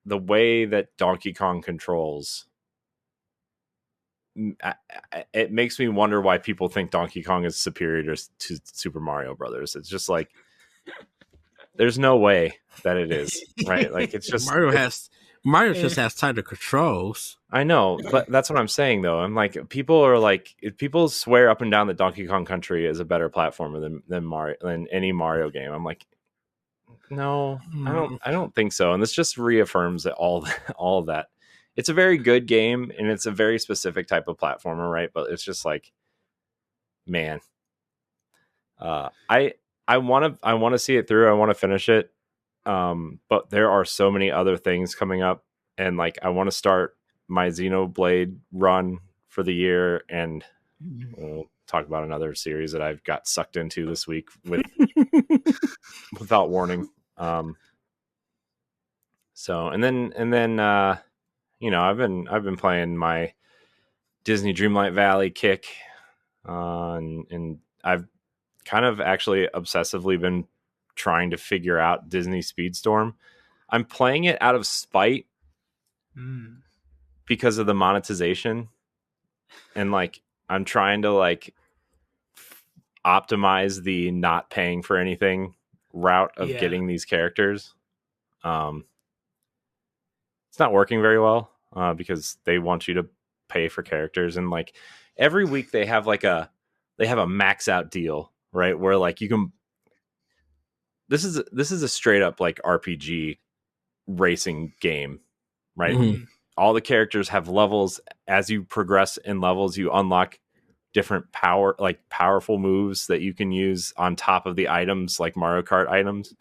the way that Donkey Kong controls it makes me wonder why people think Donkey Kong is superior to Super Mario Brothers. It's just like there's no way that it is, right? Like it's just Mario just has tighter controls. I know, but that's what I'm saying though. I'm like people are like if people swear up and down that Donkey Kong Country is a better platformer than Mario than any Mario game. I'm like no, I don't think so. And this just reaffirms that all of that. It's a very good game and it's a very specific type of platformer, right? But it's just like man. I want to see it through. I want to finish it. But there are so many other things coming up and like I want to start my Xenoblade run for the year and we'll talk about another series that I've got sucked into this week without warning. So and then you know, I've been playing my Disney Dreamlight Valley kick and I've kind of actually obsessively been trying to figure out Disney Speedstorm. I'm playing it out of spite because of the monetization and like I'm trying to like optimize the not paying for anything route of getting these characters. It's not working very well because they want you to pay for characters and like every week they have a max out deal, right? Where like you can this is a straight up like RPG racing game, right? Mhm. All the characters have levels. As you progress in levels, you unlock different powerful moves that you can use on top of the items like Mario Kart items.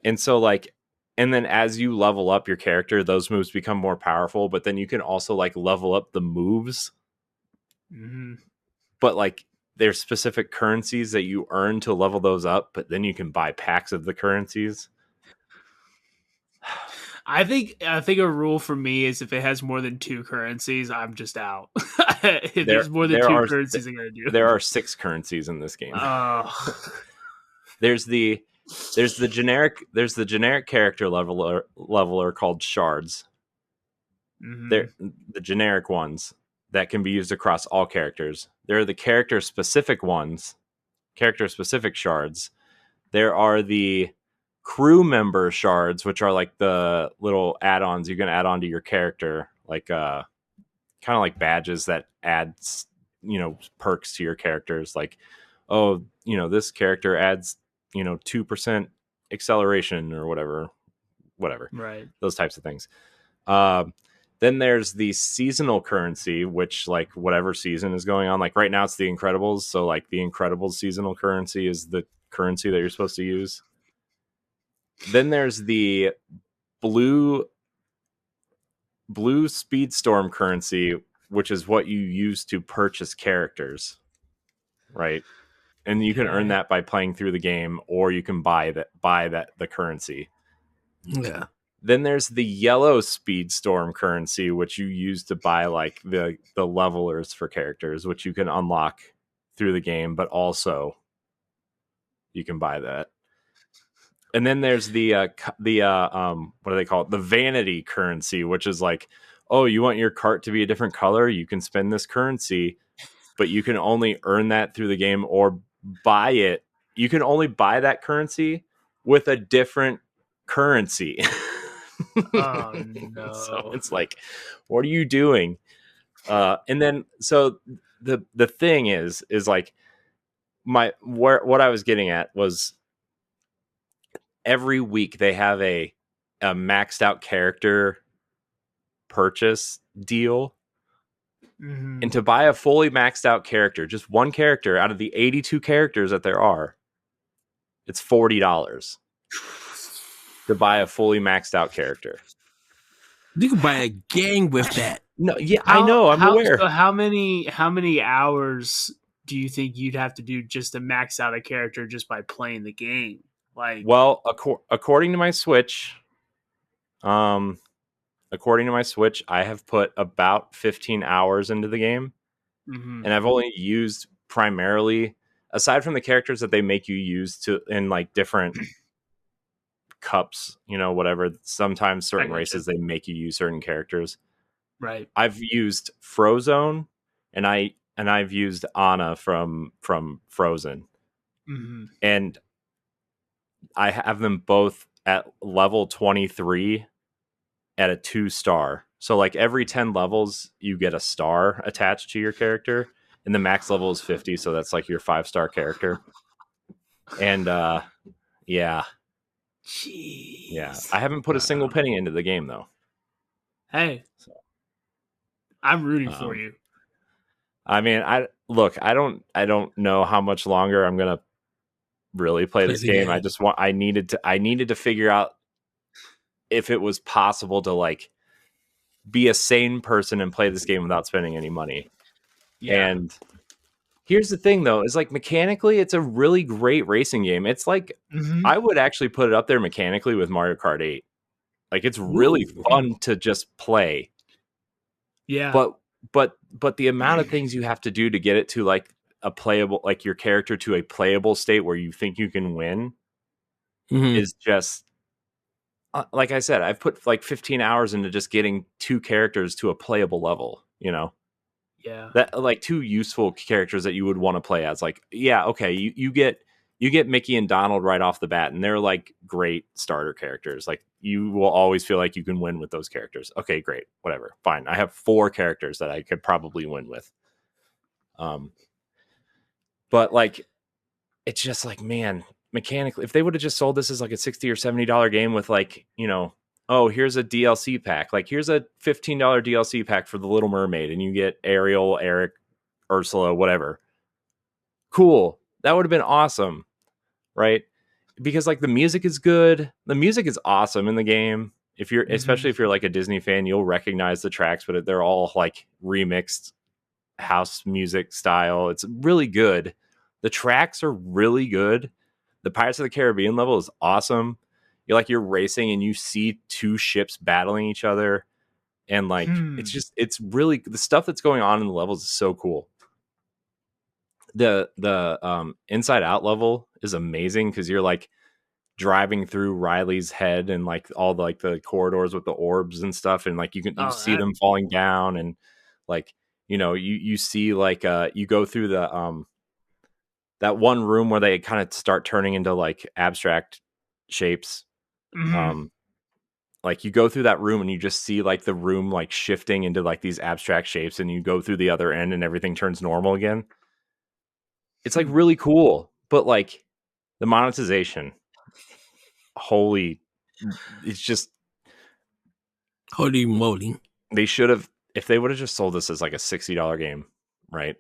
And so like and then as you level up your character, those moves become more powerful, but then you can also like level up the moves. But like there's specific currencies that you earn to level those up, but then you can buy packs of the currencies. I think a rule for me is if it has more than 2 currencies, I'm just out. If there's more than 2 currencies, I'm gonna do. There are 6 currencies in this game. There's the generic character leveler called shards. They're the generic ones that can be used across all characters. There are the character specific shards. There are the crew member shards, which are like the little add-ons you can add on to your character, like kind of like badges that adds, you know, perks to your characters. Like, oh, you know, this character adds, you know, 2% acceleration or whatever, Right. those types of things. Then there's the seasonal currency, which like whatever season is going on. Like right now it's the Incredibles. So like the Incredibles seasonal currency is the currency that you're supposed to use. Then there's the blue Speedstorm currency, which is what you use to purchase characters, right? And you can earn that by playing through the game, or you can buy the currency. Yeah. Then there's the yellow Speedstorm currency, which you use to buy like the levelers for characters, which you can unlock through the game, but also you can buy that. And then there's the what do they call it? The vanity currency, which is like, oh, you want your cart to be a different color? You can spend this currency, but you can only earn that through the game or buy it. You can only buy that currency with a different currency. Oh no! So it's like, what are you doing? And then so the thing is like what I was getting at was every week they have a maxed out character purchase deal. And to buy a fully maxed out character, just one character out of the 82 characters that there are, it's $40 to buy a fully maxed out character. You can buy a gang with that. No, yeah, I know. I'm aware. So how many hours do you think you'd have to do just to max out a character just by playing the game? Like, well, according to my Switch, I have put about 15 hours into the game, and I've only used primarily, aside from the characters that they make you use to in like different cups, you know, whatever. Sometimes certain races they make you use certain characters. Right. I've used Frozone, and I've used Anna from Frozen, Mm-hmm. and I have them both at level 23 at a 2-star. So like every 10 levels, you get a star attached to your character, and the max level is 50, so that's like your 5-star character. And yeah, Jeez. I haven't put a single Wow. penny into the game though. Hey, So, I'm rooting for um, you. I mean, I don't know how much longer I'm gonna really play Play this the game. game. I needed to figure out if it was possible to like be a sane person and play this game without spending any money. Yeah. And here's the thing though, is like mechanically it's a really great racing game. It's like Mm-hmm. I would actually put it up there mechanically with Mario Kart 8. Like it's really Ooh. fun to just play. Yeah. But the amount of things you have to do to get it to like a playable, like your character to a playable state where you think you can win Mhm. is just like I said, I've put like 15 hours into just getting 2 characters to a playable level, you know. Yeah. That like 2 useful characters that you would want to play as. Like, yeah, okay, you get Mickey and Donald right off the bat, and they're like great starter characters. Like you will always feel like you can win with those characters. Okay, great, whatever, fine. I have 4 characters that I could probably win with. But like it's just like, man, mechanically, if they would have just sold this as like a $60 or $70 game with like, you know, oh, here's a DLC pack, like here's a $15 DLC pack for the Little Mermaid, and you get Ariel, Eric, Ursula, whatever. Cool, that would have been awesome, right? Because like the music is good, the music is awesome in the game. If you're, especially if you're like a Disney fan, you'll recognize the tracks, but they're all like remixed house music style. It's really good. The tracks are really good. The Pirates of the Caribbean level is awesome. You're racing and you see 2 ships battling each other, and like it's really, the stuff that's going on in the levels is so cool. The Inside Out level is amazing because you're like driving through Riley's head and like all the like the corridors with the orbs and stuff, and like you see them falling down, and like you see like you go through the that one room where they kind of start turning into like abstract shapes. Like you go through that room and you just see like the room like shifting into like these abstract shapes, and you go through the other end and everything turns normal again. It's like really cool, but like the monetization, holy, it's just, Holy moly. they should have, if they would have just sold this as like a $60 game, right?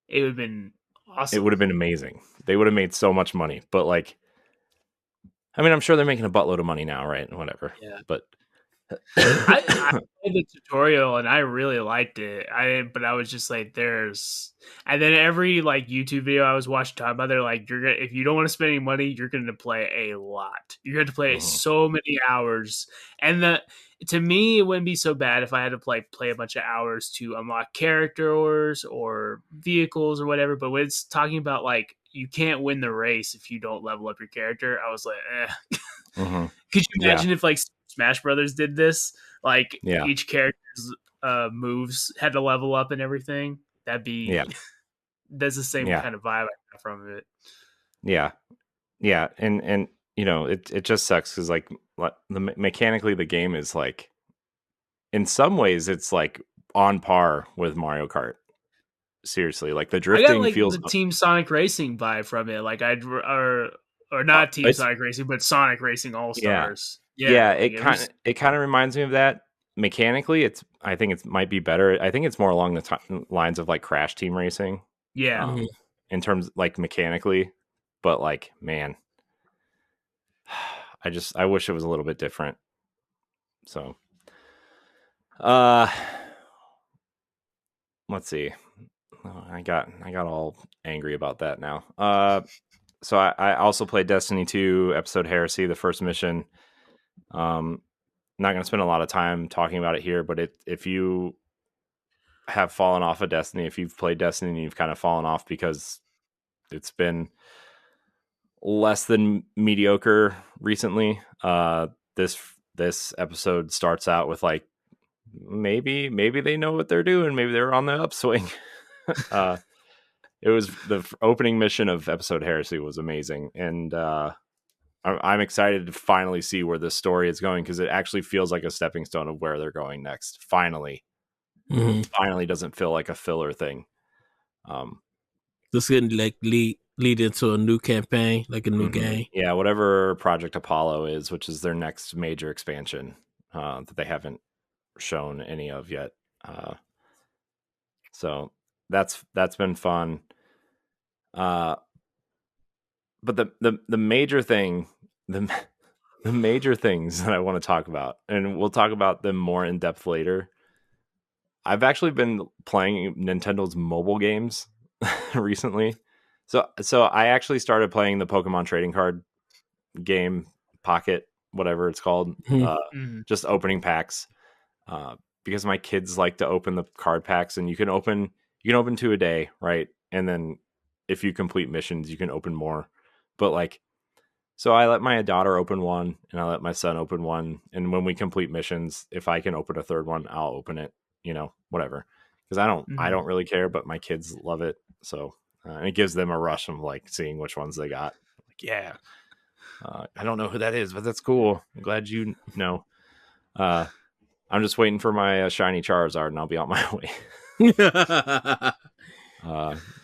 It would have been awesome. It would have been amazing. They would have made so much money. But like, I mean, I'm sure they're making a buttload of money now, right? Whatever. Yeah. But I played the tutorial and I really liked it. But I was just like, and then every like YouTube video I was watching talking about, they're like, if you don't want to spend any money, you're going to play a lot. You're going to play so many hours, and to me, it wouldn't be so bad if I had to play a bunch of hours to unlock characters or vehicles or whatever. But when it's talking about like you can't win the race if you don't level up your character, I was like, Could you imagine if like Smash Brothers did this? Like each character's moves had to level up and everything. That'd be that's the same kind of vibe I got from it. Yeah, and it just sucks because like mechanically the game is like, in some ways it's like on par with Mario Kart. Seriously, like the drifting I got like feels the Team Sonic Racing vibe from it. Like or not Team Sonic Racing, but Sonic Racing All Stars. Yeah, it kind of reminds me of that. Mechanically, I think it might be better. I think it's more along the lines of like Crash Team Racing. Yeah. In terms like mechanically, but like, man, I wish it was a little bit different. So, let's see. Oh, I got all angry about that now. So I also played Destiny 2 Episode Heresy, the first mission. Not going to spend a lot of time talking about it here, but if you have fallen off of Destiny, if you've played Destiny and you've kind of fallen off because it's been less than mediocre recently, this episode starts out with like maybe they know what they're doing. Maybe they're on the upswing. It was the opening mission of episode Heresy was amazing, and I'm excited to finally see where this story is going, because it actually feels like a stepping stone of where they're going next. Finally, finally doesn't feel like a filler thing. This could like lead into a new campaign, like a new game. Yeah, whatever Project Apollo is, which is their next major expansion that they haven't shown any of yet. So that's been fun. But the major thing, the major things that I want to talk about, and we'll talk about them more in depth later. I've actually been playing Nintendo's mobile games recently. So I actually started playing the Pokemon trading card game, Pocket, whatever it's called, just opening packs, because my kids like to open the card packs, and you can open 2 a day, right? And then if you complete missions, you can open more. But like, so I let my daughter open one, and I let my son open one, and when we complete missions, if I can open a third one, I'll open it, whatever, because I don't really care, but my kids love it. So and it gives them a rush of like seeing which ones they got. Like, yeah, I don't know who that is, but that's cool. I'm glad you know. I'm just waiting for my shiny Charizard, and I'll be on my way.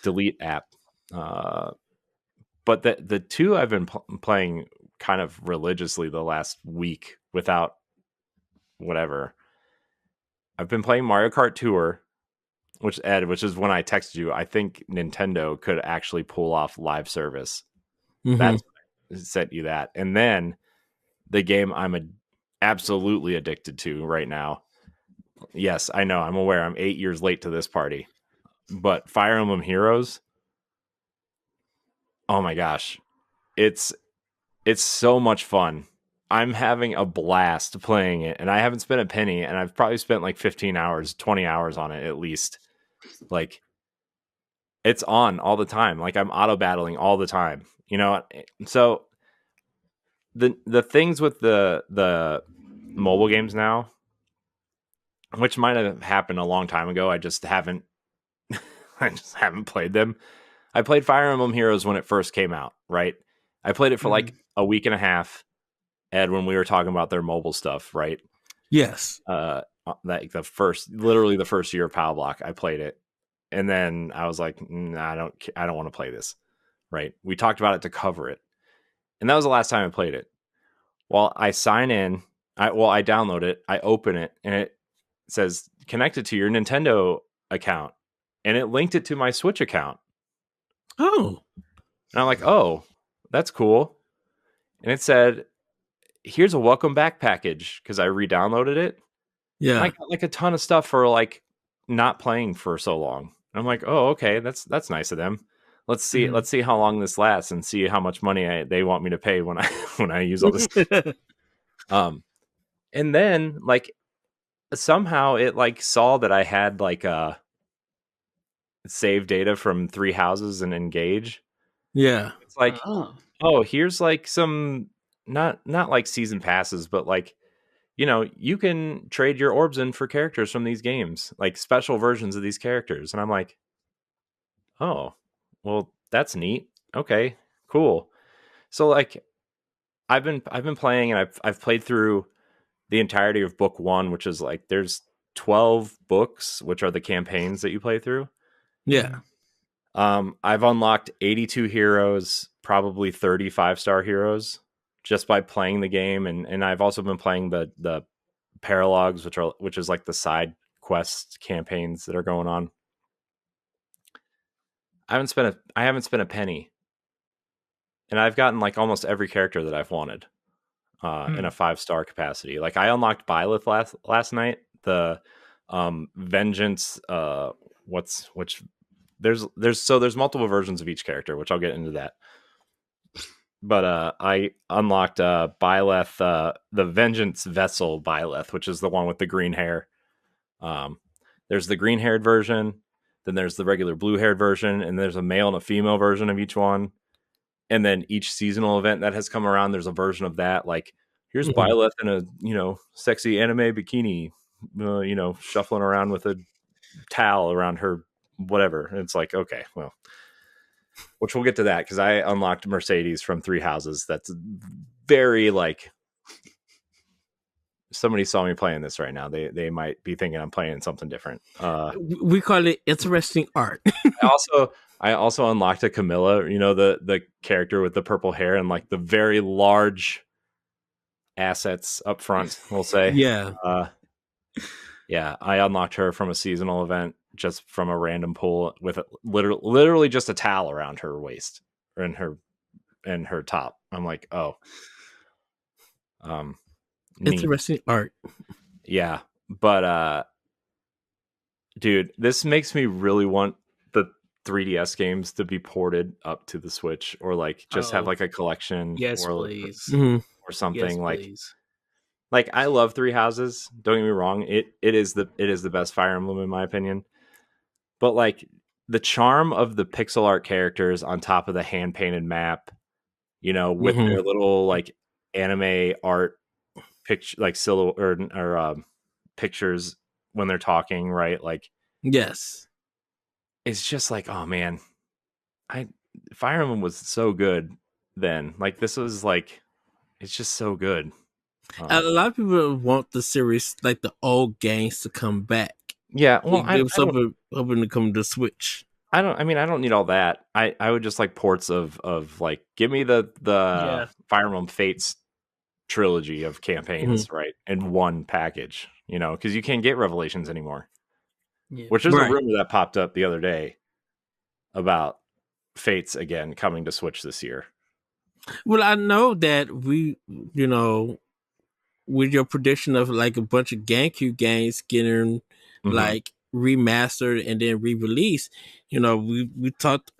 Delete app. But the two I've been playing kind of religiously the last week without whatever. I've been playing Mario Kart Tour, which is when I texted you. I think Nintendo could actually pull off live service. That's sent you that. And then the game I'm absolutely addicted to right now. Yes, I know. I'm aware. I'm 8 years late to this party. But Fire Emblem Heroes, oh my gosh. It's so much fun. I'm having a blast playing it, and I haven't spent a penny, and I've probably spent like 15 hours, 20 hours on it at least. Like, it's on all the time. Like, I'm auto battling all the time, So the things with the mobile games now, which might have happened a long time ago, I just haven't played them. I played Fire Emblem Heroes when it first came out, right? I played it for like a week and a half, Ed, when we were talking about their mobile stuff, right? Yes. Like literally the first year of Pow Block, I played it, and then I was like, I don't want to play this, right? We talked about it to cover it, and that was the last time I played it. Well, I sign in, I download it, I open it, and it says connected to your Nintendo account, and it linked it to my Switch account. Oh, and I'm like, oh, that's cool. And it said, here's a welcome back package, because I re-downloaded it. Yeah. And I got like a ton of stuff for like not playing for so long. And I'm like, oh, okay, that's nice of them. Let's see how long this lasts, and see how much money they want me to pay when I use all this. And then like somehow it like saw that I had like save data from 3 houses and engage. Yeah. It's like, oh, here's like some not like season passes, but like, you can trade your orbs in for characters from these games, like special versions of these characters. And I'm like, oh, well, that's neat. Okay, cool. So like, I've been playing, and I've played through the entirety of book 1, which is like, there's 12 books, which are the campaigns that you play through. Yeah. I've unlocked 82 heroes, probably 30 5-star heroes, just by playing the game, and I've also been playing the paralogs, which is like the side quest campaigns that are going on. I haven't spent a penny, and I've gotten like almost every character that I've wanted in a 5-star capacity. Like, I unlocked Byleth last night. The Vengeance. There's multiple versions of each character, which I'll get into that. But I unlocked Byleth, the Vengeance Vessel Byleth, which is the one with the green hair. There's the green-haired version, then there's the regular blue-haired version, and there's a male and a female version of each one. And then each seasonal event that has come around, there's a version of that. Like, here's Byleth in a sexy anime bikini, shuffling around with a towel around her, whatever. And it's like, okay, well, which we'll get to that because I unlocked Mercedes from Three Houses. That's very like, somebody saw me playing this right now. They might be thinking I'm playing something different. We call it interesting art. I also unlocked a Camilla, the character with the purple hair and like the very large assets up front, we'll say. Yeah. Yeah, I unlocked her from a seasonal event, just from a random pool with literally just a towel around her waist and her top. I'm like, oh, neat. Interesting art. Yeah, but dude, this makes me really want the 3DS games to be ported up to the Switch, or like just have like a collection. Yes, or, please. or something. Yes, like please. Like, I love Three Houses. Don't get me wrong. It is the best Fire Emblem in my opinion. But like the charm of the pixel art characters on top of the hand painted map, with their little like anime art picture, like silhouette or pictures when they're talking, right? Like, yes, it's just like, oh man, Fire Emblem was so good then. Like, this was like, it's just so good. A lot of people want the series, like the old games, to come back. Yeah, well, I was hoping to come to Switch. I don't need all that. I would just like ports of like, give me the Fire Emblem Fates trilogy of campaigns, right, in one package, because you can't get Revelations anymore. Yeah. Which is a rumor that popped up the other day about Fates again coming to Switch this year. Well, I know that with your prediction of like a bunch of GameCube games getting like remastered and then re-released, we talked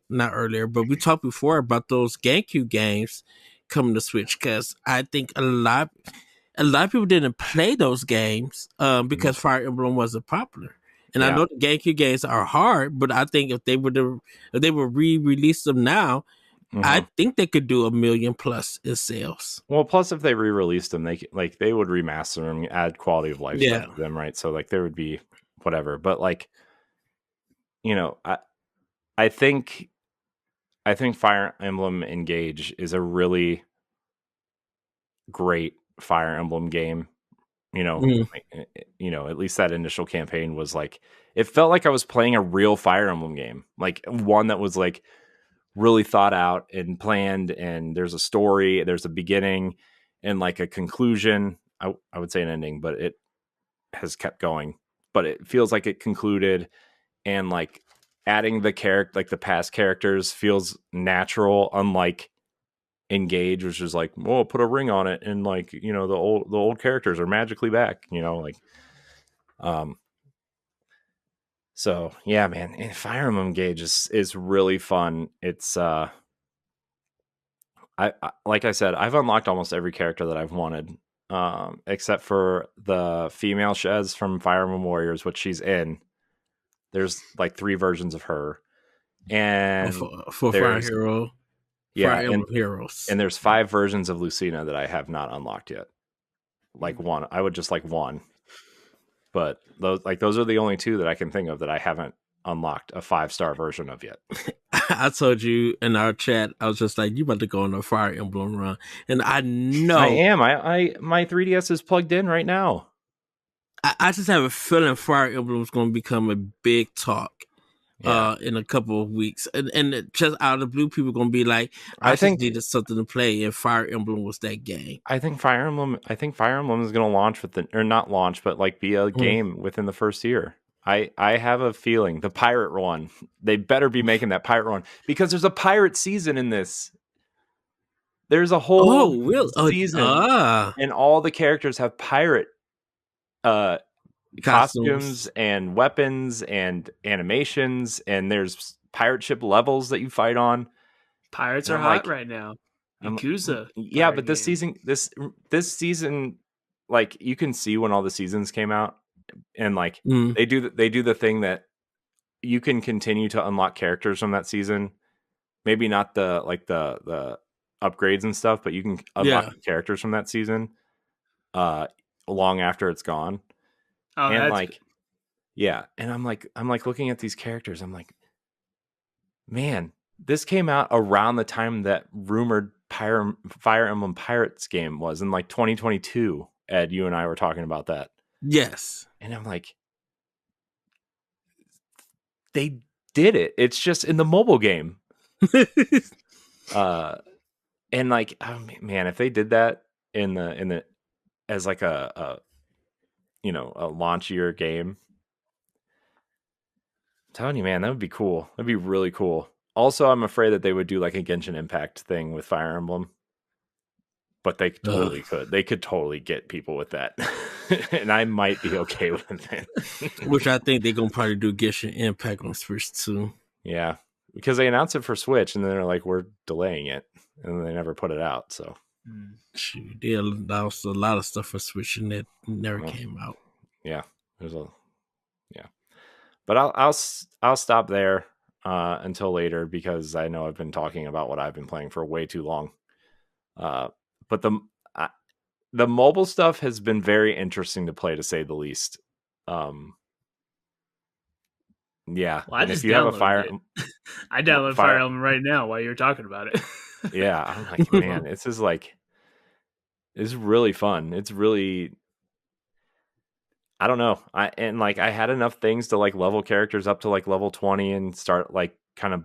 not earlier, but we talked before about those GameCube games coming to Switch, because I think a lot of people didn't play those games because Fire Emblem wasn't popular. And I know the GameCube games are hard, but I think if they would re-release them now, I think they could do 1 million plus in sales. Well, plus if they re-released them, they would remaster them, add quality of life stuff to them, right? So like there would be whatever. But like, I think Fire Emblem Engage is a really great Fire Emblem game. At least that initial campaign was like, it felt like I was playing a real Fire Emblem game, like one that was like really thought out and planned, and there's a story, there's a beginning and like a conclusion. I would say an ending, but it has kept going, but it feels like it concluded, and like adding the the past characters feels natural, unlike Engage, which is like, well, put a ring on it and like, the old characters are magically back, so yeah, man, and Fire Emblem Engage is really fun. It's I like I said, I've unlocked almost every character that I've wanted, except for the female Shez from Fire Emblem Warriors, which she's in. There's like 3 versions of her, and for Fire Hero. Yeah, Fire Emblem Heroes. And there's 5 versions of Lucina that I have not unlocked yet. Like one, I would just like one. But those are the only 2 that I can think of that I haven't unlocked a 5-star version of yet. I told you in our chat, I was just like, you about to go on a Fire Emblem run. And I know I am. My 3DS is plugged in right now. I just have a feeling Fire Emblem is going to become a big talk. In a couple of weeks, and just out of the blue, people are gonna be like, I think needed something to play, and Fire Emblem was that game. I think Fire Emblem is gonna launch not launch, but like be a game within the first year. I have a feeling the pirate one, they better be making that pirate one, because there's a pirate season in this. There's a whole season, and all the characters have pirate costumes and weapons and animations, and there's pirate ship levels that you fight on. Pirates are hot right now. Yakuza. Yeah, but this season, like, you can see when all the seasons came out, and like they do the thing that you can continue to unlock characters from that season. Maybe not the upgrades and stuff, but you can unlock characters from that season long after it's gone. Oh, And that's like, yeah, and I'm like looking at these characters. I'm like, man, this came out around the time that rumored Fire Emblem Pirates game was in like 2022. Ed, you and I were talking about that. Yes. And I'm like, they did it. It's just in the mobile game. And like, oh, man, if they did that in the as like a launchier game, I'm telling you, man, that would be cool. That'd be really cool. Also, I'm afraid that they would do like a Genshin Impact thing with Fire Emblem, but they totally could. They could totally get people with that, and I might be okay with it. Which I think they're gonna probably do Genshin Impact on Switch too. Yeah, because they announced it for Switch, and then they're like, "We're delaying it," and they never put it out. So, shoot, they announced a lot of stuff for Switch, and that never came out. Yeah, but I'll stop there until later because I know I've been talking about what I've been playing for way too long. But the mobile stuff has been very interesting to play, to say the least. Yeah. Well, I just if you have a I downloaded Fire Emblem right now while you're talking about it. Yeah, I'm like, man, this is really fun. It's really, I don't know. I had enough things to like level characters up to like level 20 and start like and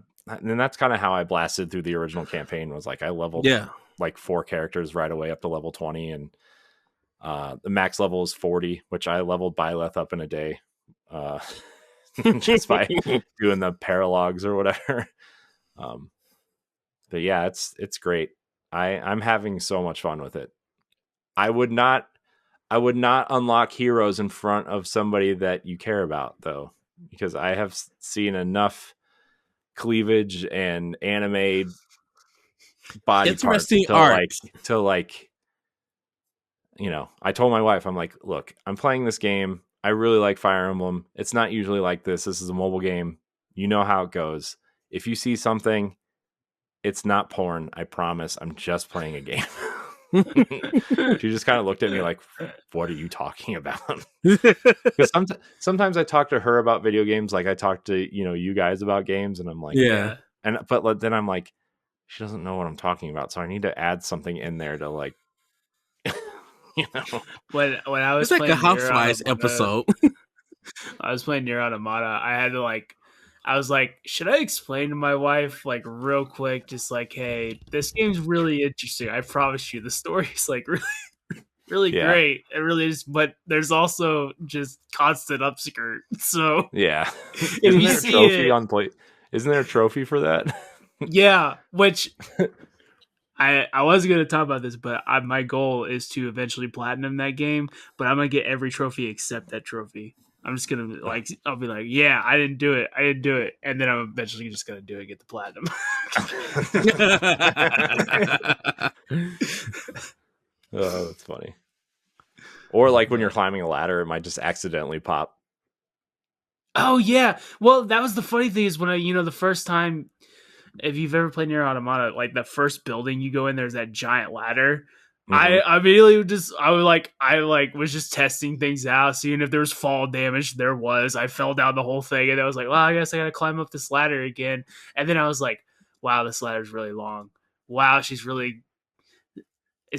that's kind of how I blasted through the original campaign, was like I leveled like 4 characters right away up to level 20, and the max level is 40, which I leveled Byleth up in a day. Just by doing the paralogs or whatever. But yeah, it's great. I'm having so much fun with it. I would not unlock heroes in front of somebody that you care about, though, because I have seen enough cleavage and anime body parts to like, I told my wife, I'm like, look, I'm playing this game. I really like Fire Emblem. It's not usually like this. This is a mobile game. You know how it goes. If you see something, it's not porn. I promise. I'm just playing a game. She just kind of looked at me like, what are you talking about? Because sometimes I talk to her about video games, like I talk to you guys about games, and I'm like, but then I'm like, she doesn't know what I'm talking about, so I need to add something in there to like, when I was it's like a Housewives episode. I was playing Nier Automata. I was like, should I explain to my wife, like, real quick, just like, hey, this game's really interesting. I promise you, the story's like really great. It really is, but there's also just constant upskirt. So yeah, if you see trophy on play, isn't there a trophy for that? Yeah, which I wasn't going to talk about this, but my goal is to eventually platinum that game. But I'm going to get every trophy except that trophy. I'm just going to I'll be like, yeah, I didn't do it. And then I'm eventually just going to do it, get the platinum. Oh, that's funny. Or like when you're climbing a ladder, it might just accidentally pop. Oh yeah. Well, that was the funny thing, is when the first time, if you've ever played Nier Automata, like the first building you go in, there's that giant ladder. I immediately was just testing things out, seeing if there was fall damage. There was. I fell down the whole thing, and I was like, well, I guess I gotta climb up this ladder again. And then I was like, wow, this ladder's really long. Wow, is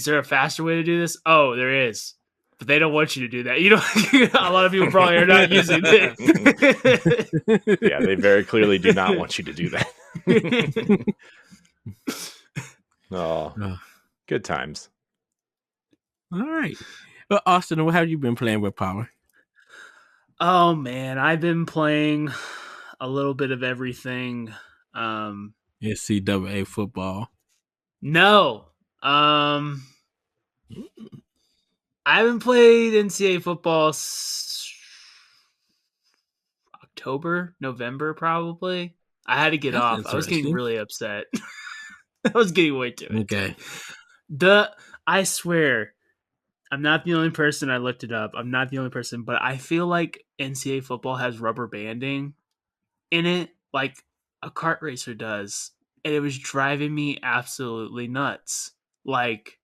there a faster way to do this? Oh, there is. But they don't want you to do that. A lot of people probably are not using it. Yeah, they very clearly do not want you to do that. Oh, good times. All right. Well, Austin, what have you been playing with Power? Oh man, I've been playing a little bit of everything. NCAA football. No. I haven't played NCAA football November, probably. I had to get off. I was getting really upset. I was getting way too into it. I swear, I'm not the only person. I looked it up. I'm not the only person, but I feel like NCAA football has rubber banding in it, like a kart racer does. And it was driving me absolutely nuts. Like,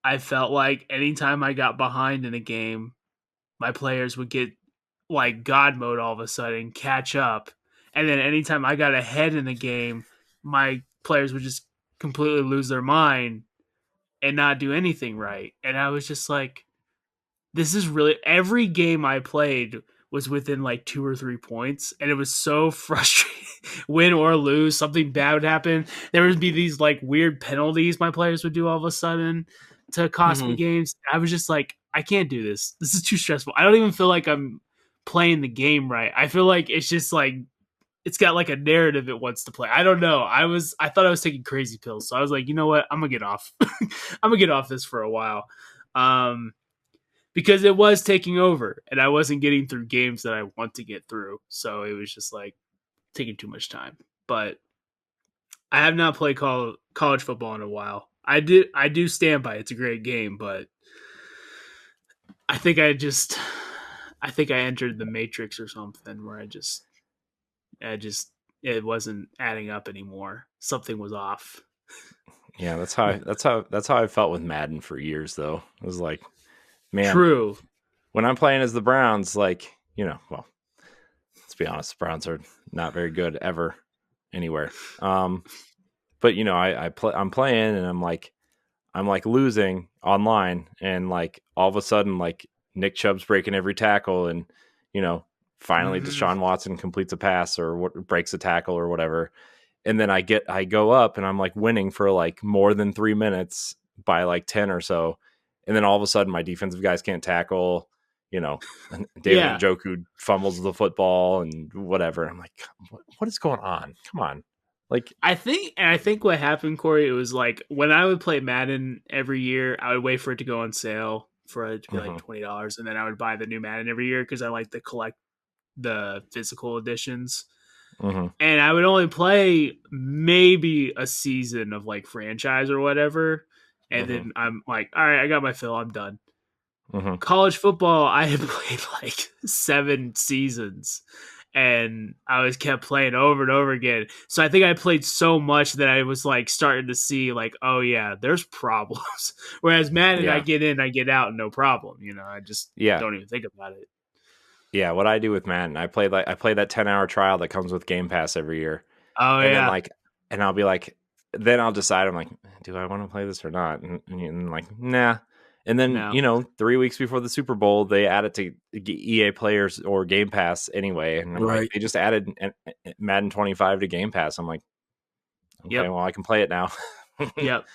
I felt like anytime I got behind in a game, my players would get like God mode all of a sudden, catch up, and then anytime I got ahead in the game, my players would just completely lose their mind and not do anything right. And I was just like, this is really every game I played was within like 2 or 3 points, and it was so frustrating. Win or lose, something bad would happen. There would be these like weird penalties my players would do all of a sudden to cost me games. I was just like, I can't do this. This is too stressful. I don't even feel like I'm playing the game right. I feel like it's just like it's got like a narrative it wants to play. I don't know. I thought I was taking crazy pills, so I was like, you know what? I'm gonna get off. I'm gonna get off this for a while. Because it was taking over and I wasn't getting through games that I want to get through. So it was just like taking too much time. But I have not played college football in a while. I do stand by it. It's a great game, but I think I entered the Matrix or something where it wasn't adding up anymore. Something was off. Yeah, that's how I felt with Madden for years though. It was like, man, true. When I'm playing as the Browns, like, well, let's be honest, the Browns are not very good ever anywhere. But I'm playing and I'm like losing online, and like all of a sudden, like Nick Chubb's breaking every tackle, and finally Deshaun Watson completes a pass or breaks a tackle or whatever, and then I go up and I'm like winning for like more than 3 minutes by like 10 or so. And then all of a sudden, my defensive guys can't tackle. David Njoku fumbles the football and whatever. I'm like, what is going on? Come on. Like, I think what happened, Corey, it was like when I would play Madden every year, I would wait for it to go on sale for it to be like $20, and then I would buy the new Madden every year because I like to collect the physical editions. And I would only play maybe a season of like franchise or whatever. And then I'm like, all right, I got my fill. I'm done. College football, I had played like 7 seasons, and I was kept playing over and over again. So I think I played so much that I was like starting to see like, oh yeah, there's problems. Whereas Madden, I get in, I get out, no problem. I just don't even think about it. Yeah, what I do with Madden, I play that 10-hour trial that comes with Game Pass every year. Oh, and then and I'll be like, then I'll decide, I'm like, do I want to play this or not? And like, nah. And then, 3 weeks before the Super Bowl, they add it to EA Players or Game Pass anyway. And I'm like, they just added Madden 25 to Game Pass. I'm like, okay, well, I can play it now. Yep.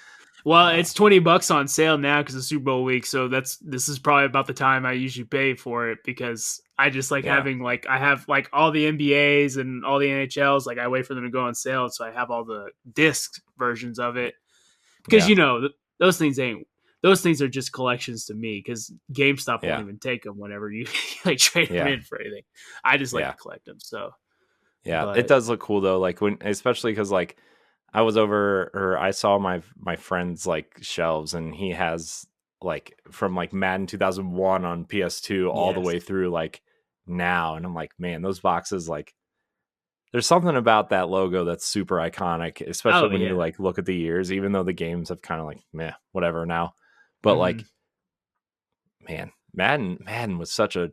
Well, it's $20 on sale now because of Super Bowl week. So this is probably about the time I usually pay for it, because I just like having like, I have like all the NBAs and all the NHLs. Like I wait for them to go on sale. So I have all the disc versions of it, because those things are just collections to me, because GameStop won't even take them whenever you like trade them in for anything. I just like to collect them. So it does look cool though. Like especially because like I was over, or I saw my friend's like shelves, and he has like from like Madden 2001 on PS2 all the way through like now, and I'm like, man, those boxes, like there's something about that logo that's super iconic, especially when you like look at the years, even though the games have kind of like meh, whatever now. But like, man, Madden was that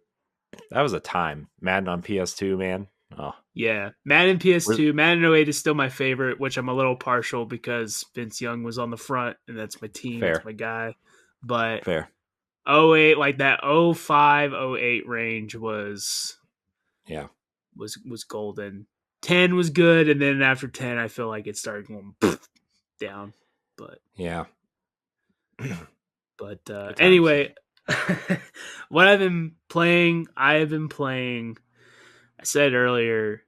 was a time. Madden on PS2, man. Oh yeah, Madden PS2, Madden 08 is still my favorite, which I'm a little partial because Vince Young was on the front, and that's my team, that's my guy. But 08, like that 05, 08 range was golden. 10 was good, and then after 10, I feel like it started going down. But anyway, what I've been playing, I said earlier,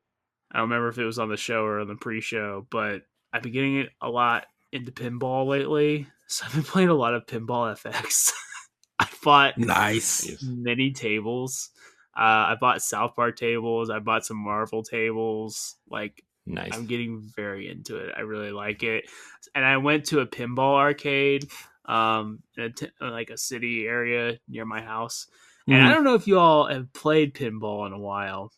I don't remember if it was on the show or on the pre-show, but I've been getting it a lot into pinball lately. So I've been playing a lot of Pinball FX. I bought many tables. I bought South Park tables. I bought some Marvel tables. Like, nice. I'm getting very into it. I really like it. And I went to a pinball arcade, like a city area near my house. And I don't know if you all have played pinball in a while.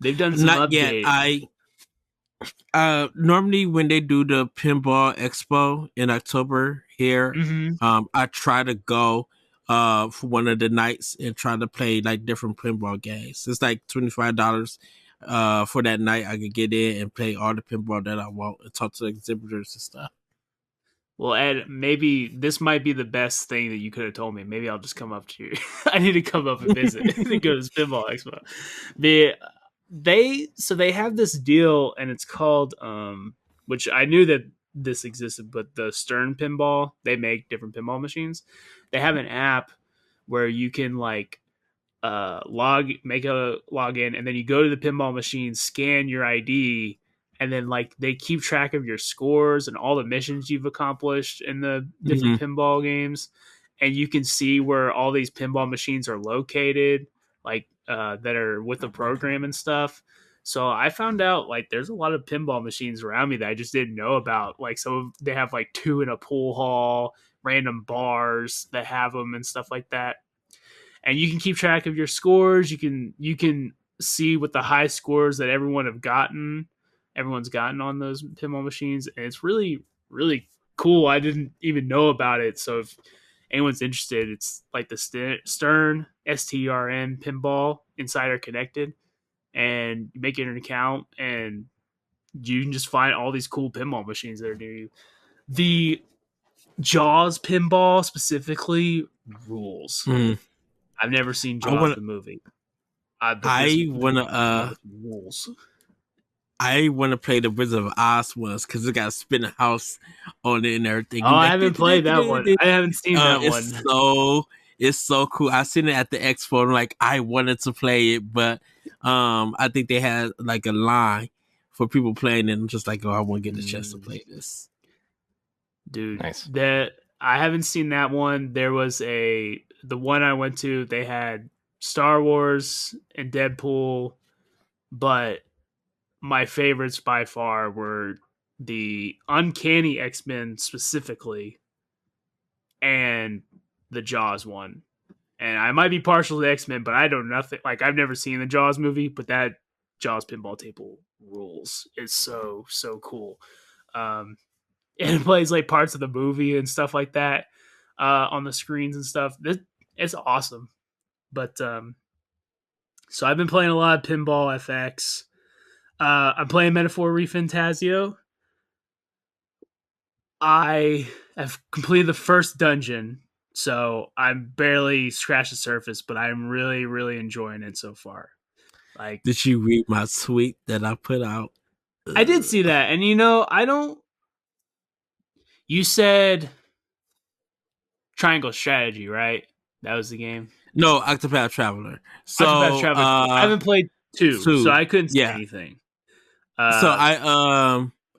They've done some Not updates. Yet. Normally when they do the Pinball Expo in October here, I try to go. for one of the nights and try to play like different pinball games. It's like $25 for that night. I could get in and play all the pinball that I want and talk to the exhibitors and stuff. Well, Ed, maybe this might be the best thing that you could have told me. Maybe I'll just come up to you. I need to come up and visit to go to this pinball expo. They have this deal, and it's called which I knew that this existed, but the Stern Pinball, they make different pinball machines. They have an app where you can like log in, and then you go to the pinball machine, scan your ID, and then like they keep track of your scores and all the missions you've accomplished in the different pinball games, and you can see where all these pinball machines are located, like that are with the program and stuff. So I found out like there's a lot of pinball machines around me that I just didn't know about. Like they have like 2 in a pool hall, random bars that have them and stuff like that. And you can keep track of your scores. You can see what the high scores that everyone's gotten on those pinball machines, and it's really, really cool. I didn't even know about it. So if anyone's interested, it's like the Stern STRN Pinball Insider Connected, and you make an account, and you can just find all these cool pinball machines that are near you. The Jaws pinball specifically rules. I've never seen Jaws the movie. I want to play the Wizard of Oz ones because it got a spinning house on it and everything. Oh, I haven't played that one. I haven't seen that one. It's so cool. I seen it at the expo and like I wanted to play it, but I think they had like a line for people playing it. I'm just like, I want to get a chance to play this. Dude, nice. I haven't seen that one. There was the one I went to, they had Star Wars and Deadpool, but my favorites by far were the Uncanny X-Men specifically and the Jaws one. And I might be partial to X-Men, but I don't nothing. Like, I've never seen the Jaws movie, but that Jaws pinball table rules. It's so, so cool. And it plays like parts of the movie and stuff like that on the screens and stuff. It's awesome. But so I've been playing a lot of Pinball FX. I'm playing Metaphor ReFantazio. I have completed the first dungeon, so I'm barely scratched the surface, but I'm really, really enjoying it so far. Like, did you read my tweet that I put out? I did see that, and you said Triangle Strategy, right? That was the game. No, Octopath Traveler. So Octopath Traveler. I haven't played two, so I couldn't say anything. So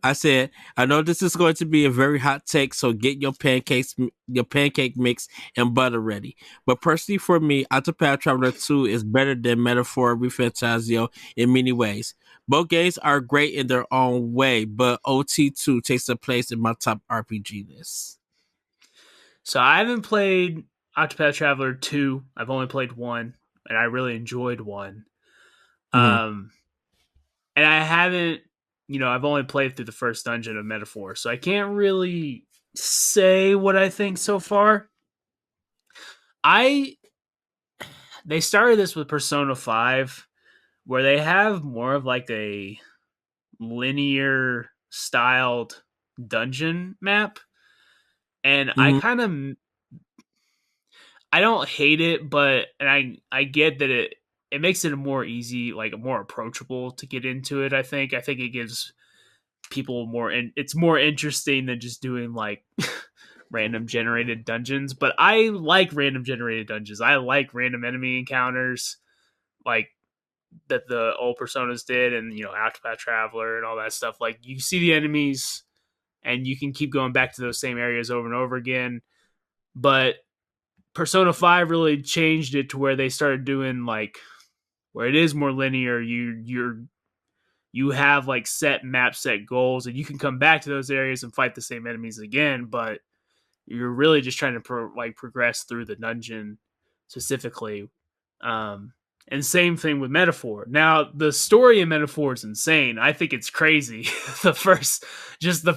I said, I know this is going to be a very hot take, so get your pancake mix and butter ready. But personally, for me, Octopath Traveler 2 is better than Metaphor ReFantazio in many ways. Both games are great in their own way, but OT2 takes a place in my top RPG list. So I haven't played Octopath Traveler 2. I've only played 1, and I really enjoyed 1. And I haven't, I've only played through the first dungeon of Metaphor, so I can't really say what I think so far. They started this with Persona 5, where they have more of like a linear styled dungeon map. And I don't hate it, but I get that it makes it more easy, like more approachable to get into it. I think it gives people it's more interesting than just doing like random generated dungeons. But I like random generated dungeons. I like random enemy encounters, like that the old Personas did, and Octopath Traveler and all that stuff. Like, you see the enemies and you can keep going back to those same areas over and over again. But Persona 5 really changed it to where they started doing like where it is more linear. You have like set goals, and you can come back to those areas and fight the same enemies again, but you're really just trying to progress through the dungeon specifically. And same thing with Metaphor. Now, the story in Metaphor is insane. I think it's crazy. the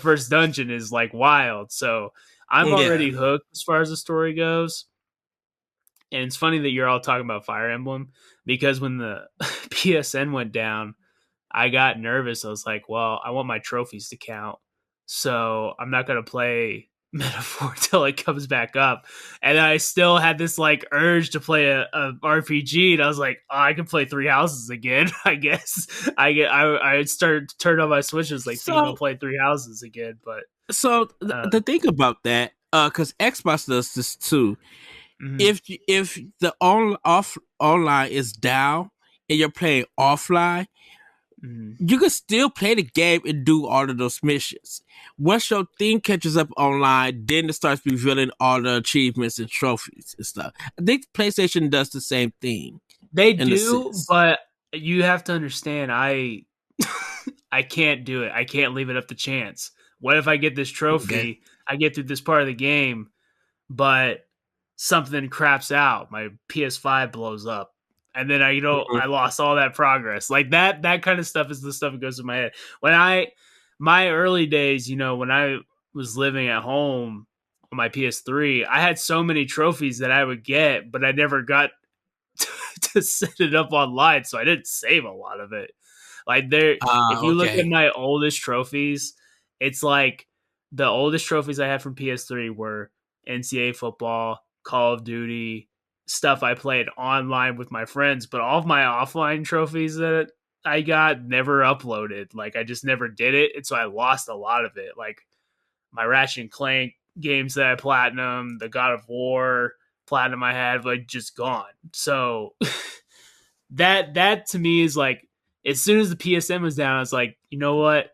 first dungeon is like wild. So I'm already hooked as far as the story goes. And it's funny that you're all talking about Fire Emblem because when the PSN went down, I got nervous. I was like, well, I want my trophies to count. So I'm not going to play Metaphor till it comes back up. And I still had this like urge to play a RPG. And I was like, oh, I can play Three Houses again. I guess I started to turn on my Switch. It's like, thinking about playing Three Houses again. But the thing about that, because Xbox does this too. mm-hmm. If the online is down and you're playing offline, you can still play the game and do all of those missions. Once your thing catches up online, then it starts revealing all the achievements and trophies and stuff. I think PlayStation does the same thing. They do, but you have to understand, I can't do it. I can't leave it up to chance. What if I get this trophy? Okay. I get through this part of the game, but something craps out. My PS5 blows up. And then I lost all that progress. Like that kind of stuff is the stuff that goes in my head. My early days, when I was living at home on my PS3, I had so many trophies that I would get, but I never got to set it up online, so I didn't save a lot of it. Like if you look at my oldest trophies, it's like the oldest trophies I had from PS3 were NCAA football, Call of Duty, stuff I played online with my friends, but all of my offline trophies that I got never uploaded. Like I just never did it. And so I lost a lot of it. Like my Ratchet and Clank games that I platinum, the God of War platinum I had, like just gone. So that to me is like, as soon as the PSN was down, I was like, you know what?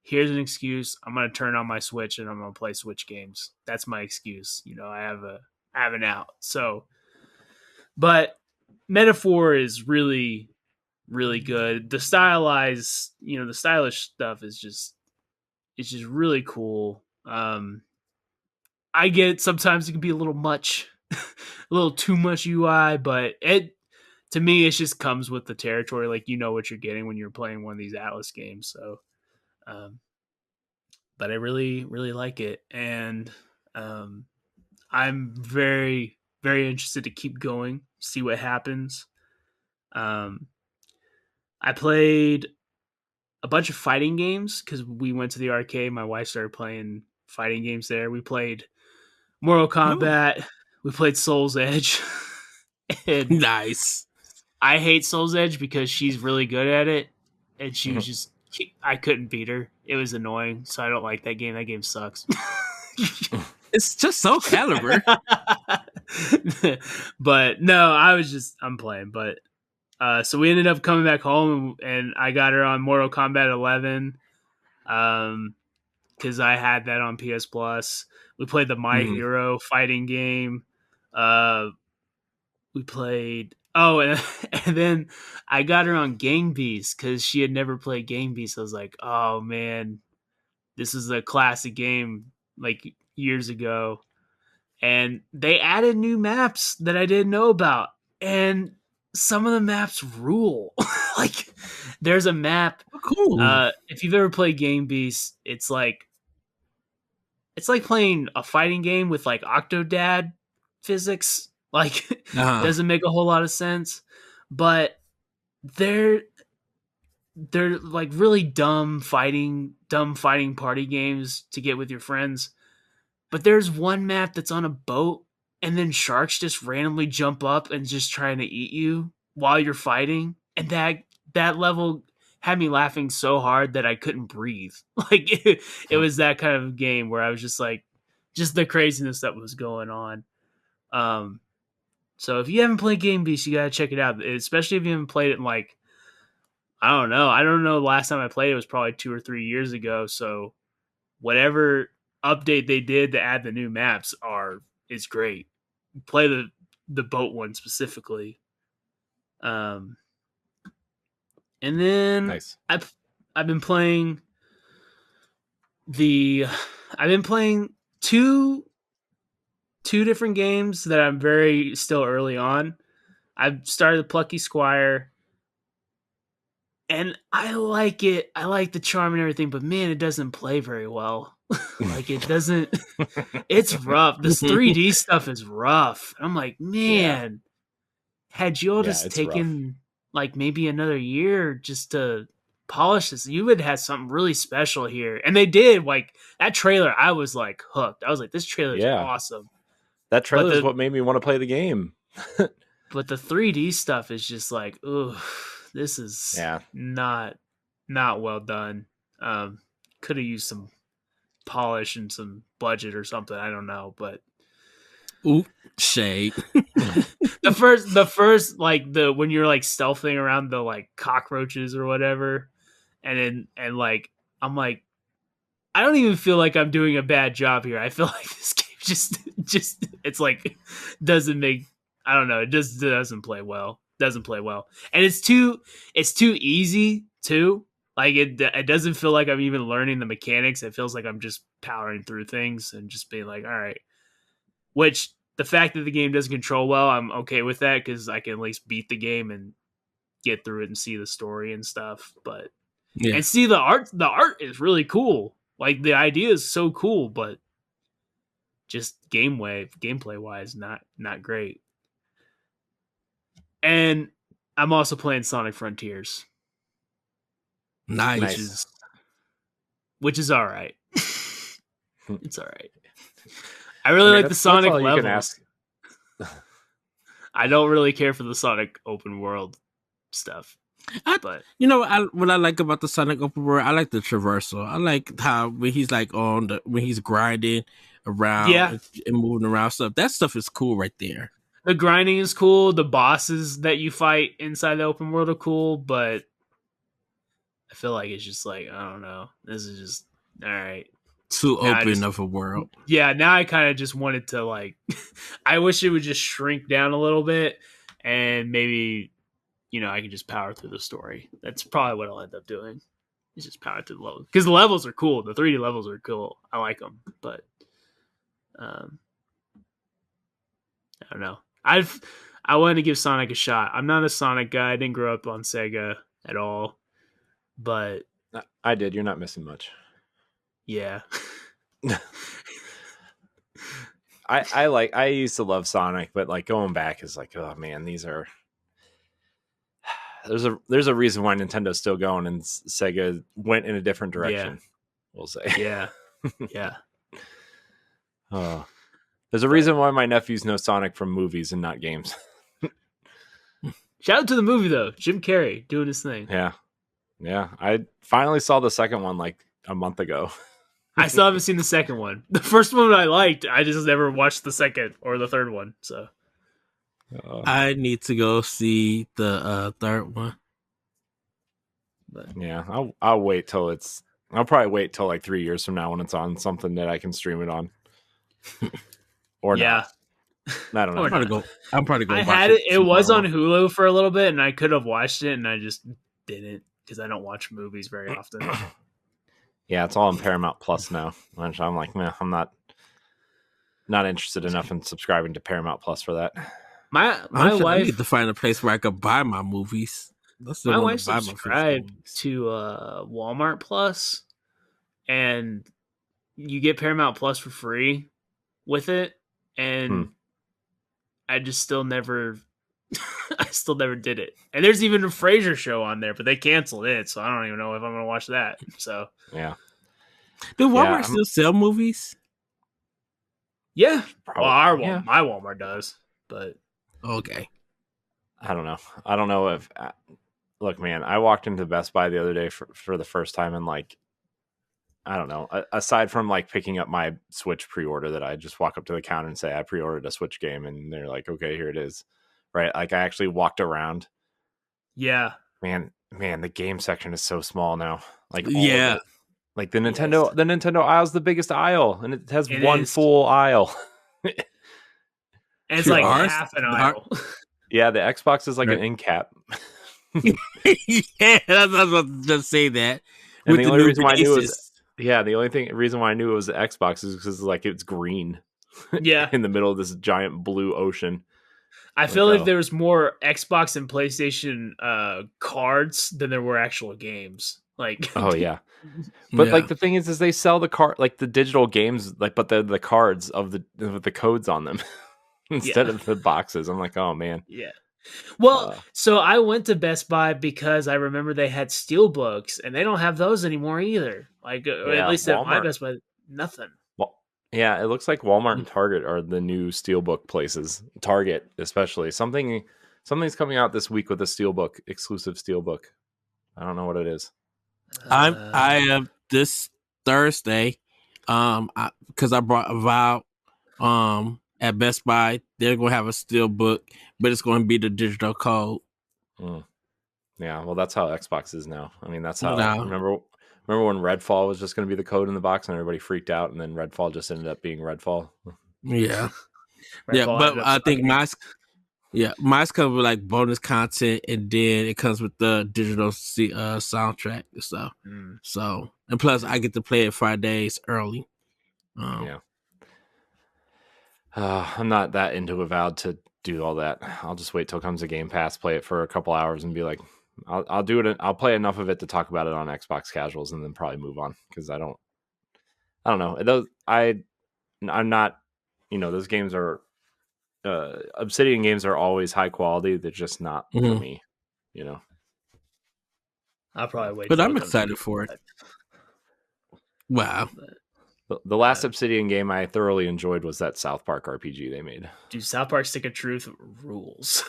Here's an excuse. I'm going to turn on my Switch and I'm going to play Switch games. That's my excuse. I have an out. So, but Metaphor is really, really good. The stylized, the stylish stuff is just really cool. I get sometimes it can be a little much, a little too much UI, but to me, it just comes with the territory. Like, what you're getting when you're playing one of these Atlas games. So, but I really, really like it. And I'm very, very interested to keep going, see what happens. I played a bunch of fighting games because we went to the arcade. My wife started playing fighting games there. We played Mortal Kombat. We played Soul's Edge. Nice. I hate Soul's Edge because she's really good at it. And she was just... I couldn't beat her. It was annoying, so I don't like that game. That game sucks. It's just Soul Calibur. But no, I'm playing. But so we ended up coming back home, and I got her on Mortal Kombat 11 because I had that on PS Plus. We played the My Hero fighting game. We played... Oh, and then I got her on Gang Beasts because she had never played Gang Beasts. I was like, oh, man, this is a classic game like years ago. And they added new maps that I didn't know about. And some of the maps rule. Like, there's a map. Cool. If you've ever played Gang Beasts, it's like playing a fighting game with like Octodad physics. Like, doesn't make a whole lot of sense, but they're like really dumb fighting party games to get with your friends. But there's one map that's on a boat, and then sharks just randomly jump up and just trying to eat you while you're fighting, and that level had me laughing so hard that I couldn't breathe. Like it was that kind of game where I was just like, just the craziness that was going on. So if you haven't played Game Beast, you gotta check it out. Especially if you haven't played it in like, I don't know. The last time I played it was probably 2 or 3 years ago. So whatever update they did to add the new maps is great. Play the boat one specifically. And then nice. I've been playing two different games that I'm very still early on. I've started the Plucky Squire, and I like it. I like the charm and everything, but man, it doesn't play very well. Like it doesn't. It's rough. This 3D stuff is rough. I'm like, man, had you all Yeah, just it's taken like maybe another year just to polish this, you would have something really special here. And they did. Like that trailer, I was like hooked. I was like, this trailer is Yeah. awesome. That trailer is what made me want to play the game. But the 3D stuff is just like, ooh, this is not well done. Could have used some polish and some budget or something. I don't know, but ooh, shade. the first like when you're like stealthing around the like cockroaches or whatever, and like I'm like, I don't even feel like I'm doing a bad job here. I feel like this game just it's like doesn't make, I don't know, it just doesn't play well. And it's too easy too. Like it doesn't feel like I'm even learning the mechanics. It feels like I'm just powering through things and just being like, all right. Which the fact that the game doesn't control well, I'm okay with that because I can at least beat the game and get through it and see the story and stuff. But and see the art is really cool. Like the idea is so cool, but just gameplay wise, not great. And I'm also playing Sonic Frontiers. Nice. Which is all right. It's all right. I really like the Sonic levels. I don't really care for the Sonic open world stuff. But what I like about the Sonic open world, I like the traversal. I like how when he's like when he's grinding around and moving around stuff. That stuff is cool right there. The grinding is cool. The bosses that you fight inside the open world are cool, but I feel like it's just like, I don't know. This is just all right. Too open of a world. Yeah, now I kind of just wanted to like I wish it would just shrink down a little bit and maybe I can just power through the story. That's probably what I'll end up doing. Is just power through the levels. Because the levels are cool. The 3D levels are cool. I like them. But I don't know. I wanted to give Sonic a shot. I'm not a Sonic guy. I didn't grow up on Sega at all. But I did. You're not missing much. Yeah. I used to love Sonic, but like going back is like, oh man, there's a reason why Nintendo's still going and Sega went in a different direction. We'll say. Yeah. There's a reason why my nephews know Sonic from movies and not games. Shout out to the movie though. Jim Carrey doing his thing. Yeah. I finally saw the second one like a month ago. I still haven't seen the second one. The first one I liked. I just never watched the second or the third one. So I need to go see the third one. But yeah, I'll wait till I'll probably wait till like 3 years from now when it's on something that I can stream it on. Or not. I don't know. I'm probably going. I had it. It was on Hulu for a little bit, and I could have watched it, and I just didn't because I don't watch movies very often. Yeah, it's all on Paramount Plus now. Which I'm like, man, I'm not interested enough in subscribing to Paramount Plus for that. My wife, I need to find a place where I could buy my movies. My wife subscribed to Walmart Plus, and you get Paramount Plus for free with it, and I just still never did it. And there's even a Frasier show on there, but they canceled it, so I don't even know if I'm going to watch that. So yeah, do Walmart still sell movies? Yeah, well, my Walmart does, but okay. I don't know if. Look, man, I walked into Best Buy the other day for the first time, and like, I don't know. Aside from like picking up my Switch pre-order, that I just walk up to the counter and say I pre-ordered a Switch game, and they're like, "Okay, here it is." Right? Like, I actually walked around. Yeah, man, the game section is so small now. Like, like the Nintendo aisle's the biggest aisle, and it has one full aisle. And it's like half an aisle. Yeah, the Xbox is like an end cap. Yeah, I was about to just say that. And the only reason why I knew reason why I knew it was the Xbox is because like it's green. Yeah, in the middle of this giant blue ocean. I feel like there was more Xbox and PlayStation cards than there were actual games. Like, Oh yeah. But Yeah. like the thing is they sell the card like the digital games like but the cards of the codes on them instead yeah, of the boxes. I'm like, oh man. yeah. Well, Uh, so I went to Best Buy because I remember they had steel books, and they don't have those anymore either. Like, at yeah, least at my Walmart. Best Buy, nothing. Well, yeah, it looks like Walmart and Target are the new steelbook places. Target, especially. Something's coming out this week with a steelbook, exclusive steelbook. I don't know what it is. I am this Thursday, because I brought a vial, at Best Buy. They're gonna have a steel book, but it's gonna be the digital code. Mm. Yeah, well, that's how Xbox is now. I mean, that's how. No. Remember when Redfall was just going to be the code in the box, and everybody freaked out, and then Redfall just ended up being Redfall. Yeah, Right, yeah, well, but that's I think fucking- mine's comes with like bonus content, and then it comes with the digital soundtrack and stuff. Mm. So, and plus, I get to play it 5 days early. Yeah. I'm not that into Avowed to do all that. I'll just wait till it comes to Game Pass, play it for a couple hours, and be like, I'll do it. I'll play enough of it to talk about it on Xbox Casuals, and then probably move on because I don't know. I'm not. Those games are Obsidian games are always high quality. They're just not for Mhm. me. I'll probably wait. But till I'm it comes excited to- for it. Wow. The last Obsidian game I thoroughly enjoyed was that South Park RPG they made. Dude, South Park Stick of Truth rules.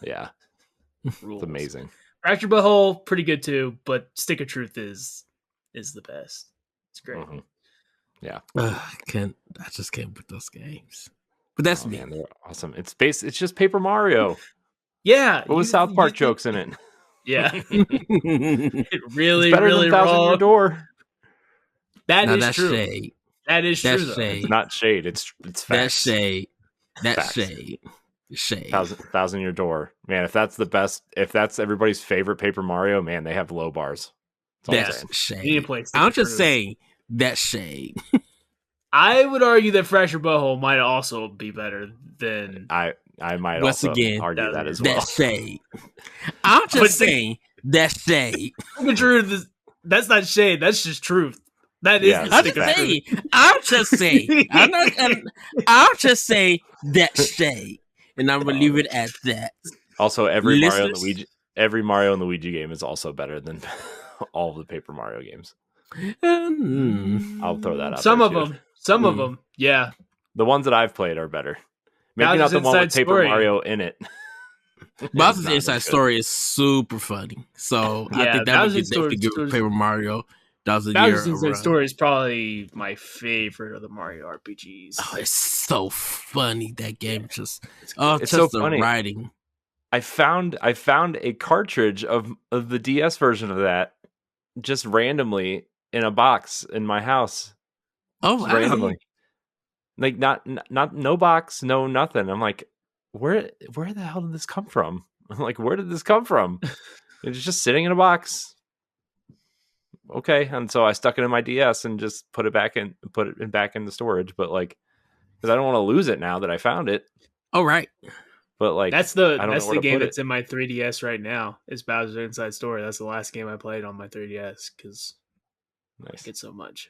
Yeah, Rules. it's amazing. Fracture Butthole, pretty good too, but Stick of Truth is the best. It's great. Mhm. Yeah. I just can't with those games. But that's me. Man, they're awesome. It's just Paper Mario. Yeah. What was South Park jokes in it? Yeah. It really, It's better really than Thousand Year raw. Door. That Now is that's true. shade. That is That's true, though. shade. It's not shade. It's That's facts. shade. That's Facts. shade. Shade. Thousand Year Door. Man, if that's the best, if that's everybody's favorite Paper Mario, man, they have low bars. That's all I'm saying. That's You need shade. to play Stick I'm of just Truth. saying that's shade. I would argue that Fracture Butthole might also be better than. I might Once also again, argue that as well. That's shade. I'm But just saying that's shade. Stick of Truth that's not shade. That's just truth. That is Yeah, the I'm Stick just of saying. Truth. I'm just saying. I'm just saying that's shade, and I'm gonna leave it at that. Also, every Listeners- Mario and Luigi game is also better than all of the Paper Mario games. I'll throw that out Some there, of too. them. Some of Mm. them. Yeah. The ones that I've played are better. Maybe Bowser's not the one with Inside Paper Story. Mario in it. Bowser's Not Inside as good. Story is super funny, so I Yeah, think that would Bowser's definitely give Story- Paper Mario. That was a Bowser's year. Inside Story is probably my favorite of the Mario RPGs. Oh, it's so funny that game. Just It's It's just so the funny. writing. I found a cartridge of the DS version of that just randomly in a box in my house. Oh, Just wow. randomly. Like not no box, no nothing. I'm like, where the hell did this come from? I'm like, where did this come from? It's just sitting in a box. Okay, and so I stuck it in my DS and just put it back in the storage. But like, because I don't want to lose it now that I found it. All right. But like, That's I don't know the where to game put that's in my 3DS right now. Is Bowser's Inside Story. That's the last game I played on my 3DS because I nice, get so much.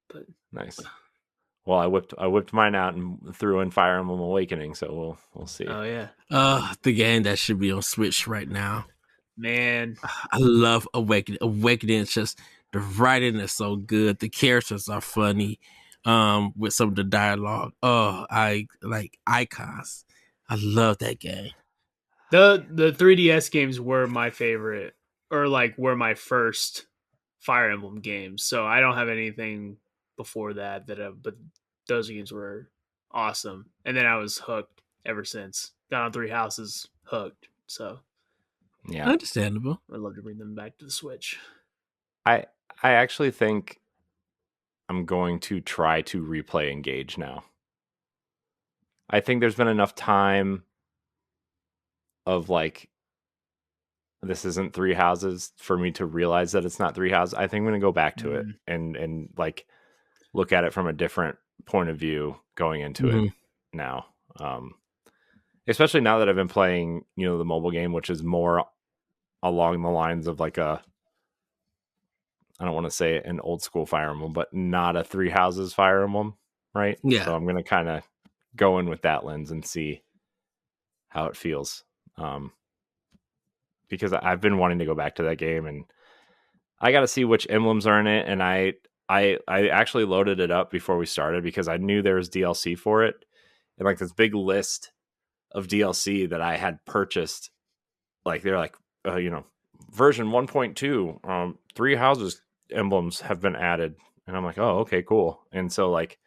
But nice. Well, I whipped mine out and threw in Fire Emblem Awakening. So we'll see. oh yeah, The game that should be on Switch right now. man, I love Awakening. Awakening is just the writing is so good. The characters are funny. With some of the dialogue. Oh, I like icons. I love that game. the 3DS games were my favorite, or like were my first Fire Emblem games. So I don't have anything before that but those games were awesome. And then I was hooked ever since. Got on Three Houses, hooked. So Yeah, Understandable. I'd love to bring them back to the Switch. I actually think I'm going to try to replay Engage now. I think there's been enough time of like, this isn't Three Houses for me to realize that it's not Three Houses. I think I'm going to go back to it and like look at it from a different point of view going into it now. Especially now that I've been playing, the mobile game, which is more along the lines of like a I don't want to say an old school Fire Emblem, but not a Three Houses Fire Emblem, right? Yeah. So I'm gonna kind of go in with that lens and see how it feels. Because I've been wanting to go back to that game, and I got to see which emblems are in it. And I actually loaded it up before we started because I knew there was DLC for it, and like this big list of DLC that I had purchased. Like they're like, version 1.2, Three Houses emblems have been added, and I'm like, oh, okay, cool. And so like,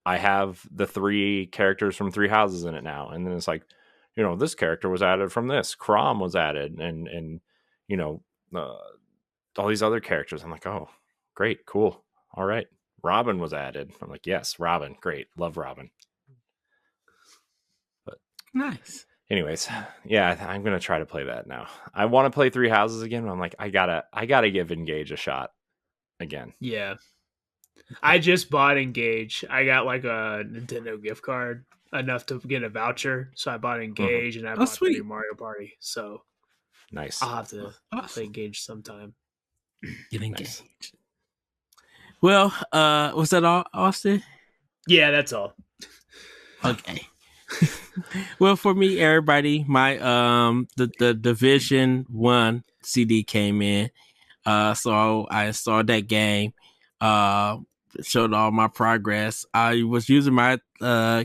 I have the 3 characters from Three Houses in it now, and then it's like, this character was added from this. Crom was added, and all these other characters. I'm like, oh, great, cool, all right. Robin was added. I'm like, yes, Robin, great, love Robin. But nice. Anyways, yeah, I'm gonna try to play that now. I want to play Three Houses again, but I'm like, I gotta give Engage a shot again. Yeah. I just bought Engage. I got like a Nintendo gift card enough to get a voucher, so I bought Engage and I bought the new Mario Party. So nice. I'll have to play Engage sometime. Get engaged. Nice. Well, was that all, Austin? Yeah, that's all. Okay. Well, for me, everybody, my the Division 1 CD came in. So I installed that game. Showed all my progress. I was using my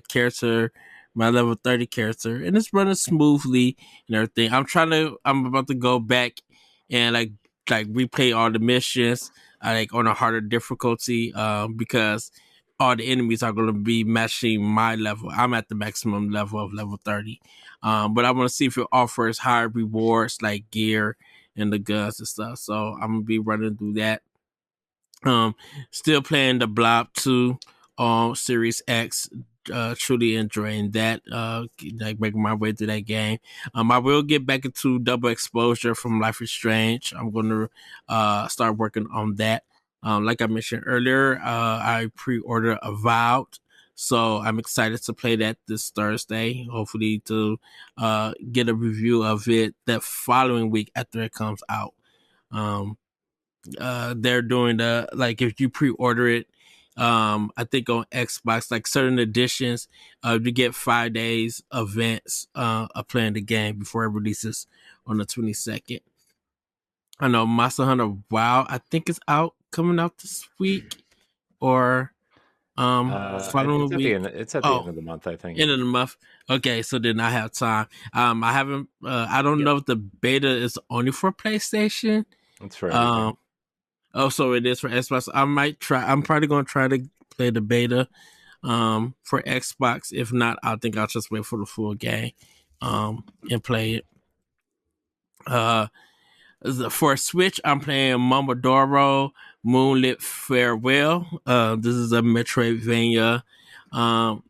character, my level 30 character, and it's running smoothly and everything. I'm about to go back and like replay all the missions, like on a harder difficulty, because all the enemies are going to be matching my level. I'm at the maximum level of level 30. But I want to see if it offers higher rewards like gear and the guns and stuff. So I'm going to be running through that. Still playing the Blob 2 on Series X. Truly enjoying that. Like making my way through that game. I will get back into Double Exposure from Life is Strange. I'm going to start working on that. Like I mentioned earlier, I pre-ordered Avowed, so I'm excited to play that this Thursday. Hopefully to get a review of it that following week after it comes out. They're doing if you pre-order it, I think on Xbox, like certain editions, you get 5 days events of playing the game before it releases on the 22nd. I know Monster Hunter WoW, I think it's coming out this week or following week. It's at the end of the month, I think. End of the month. Okay, so then I have time. I haven't. I don't know if the beta is only for PlayStation. It's for everything. So it is for Xbox. I might try. I'm probably going to try to play the beta for Xbox. If not, I think I'll just wait for the full game and play it. For Switch, I'm playing Momodoro Moonlit Farewell. This is a Metroidvania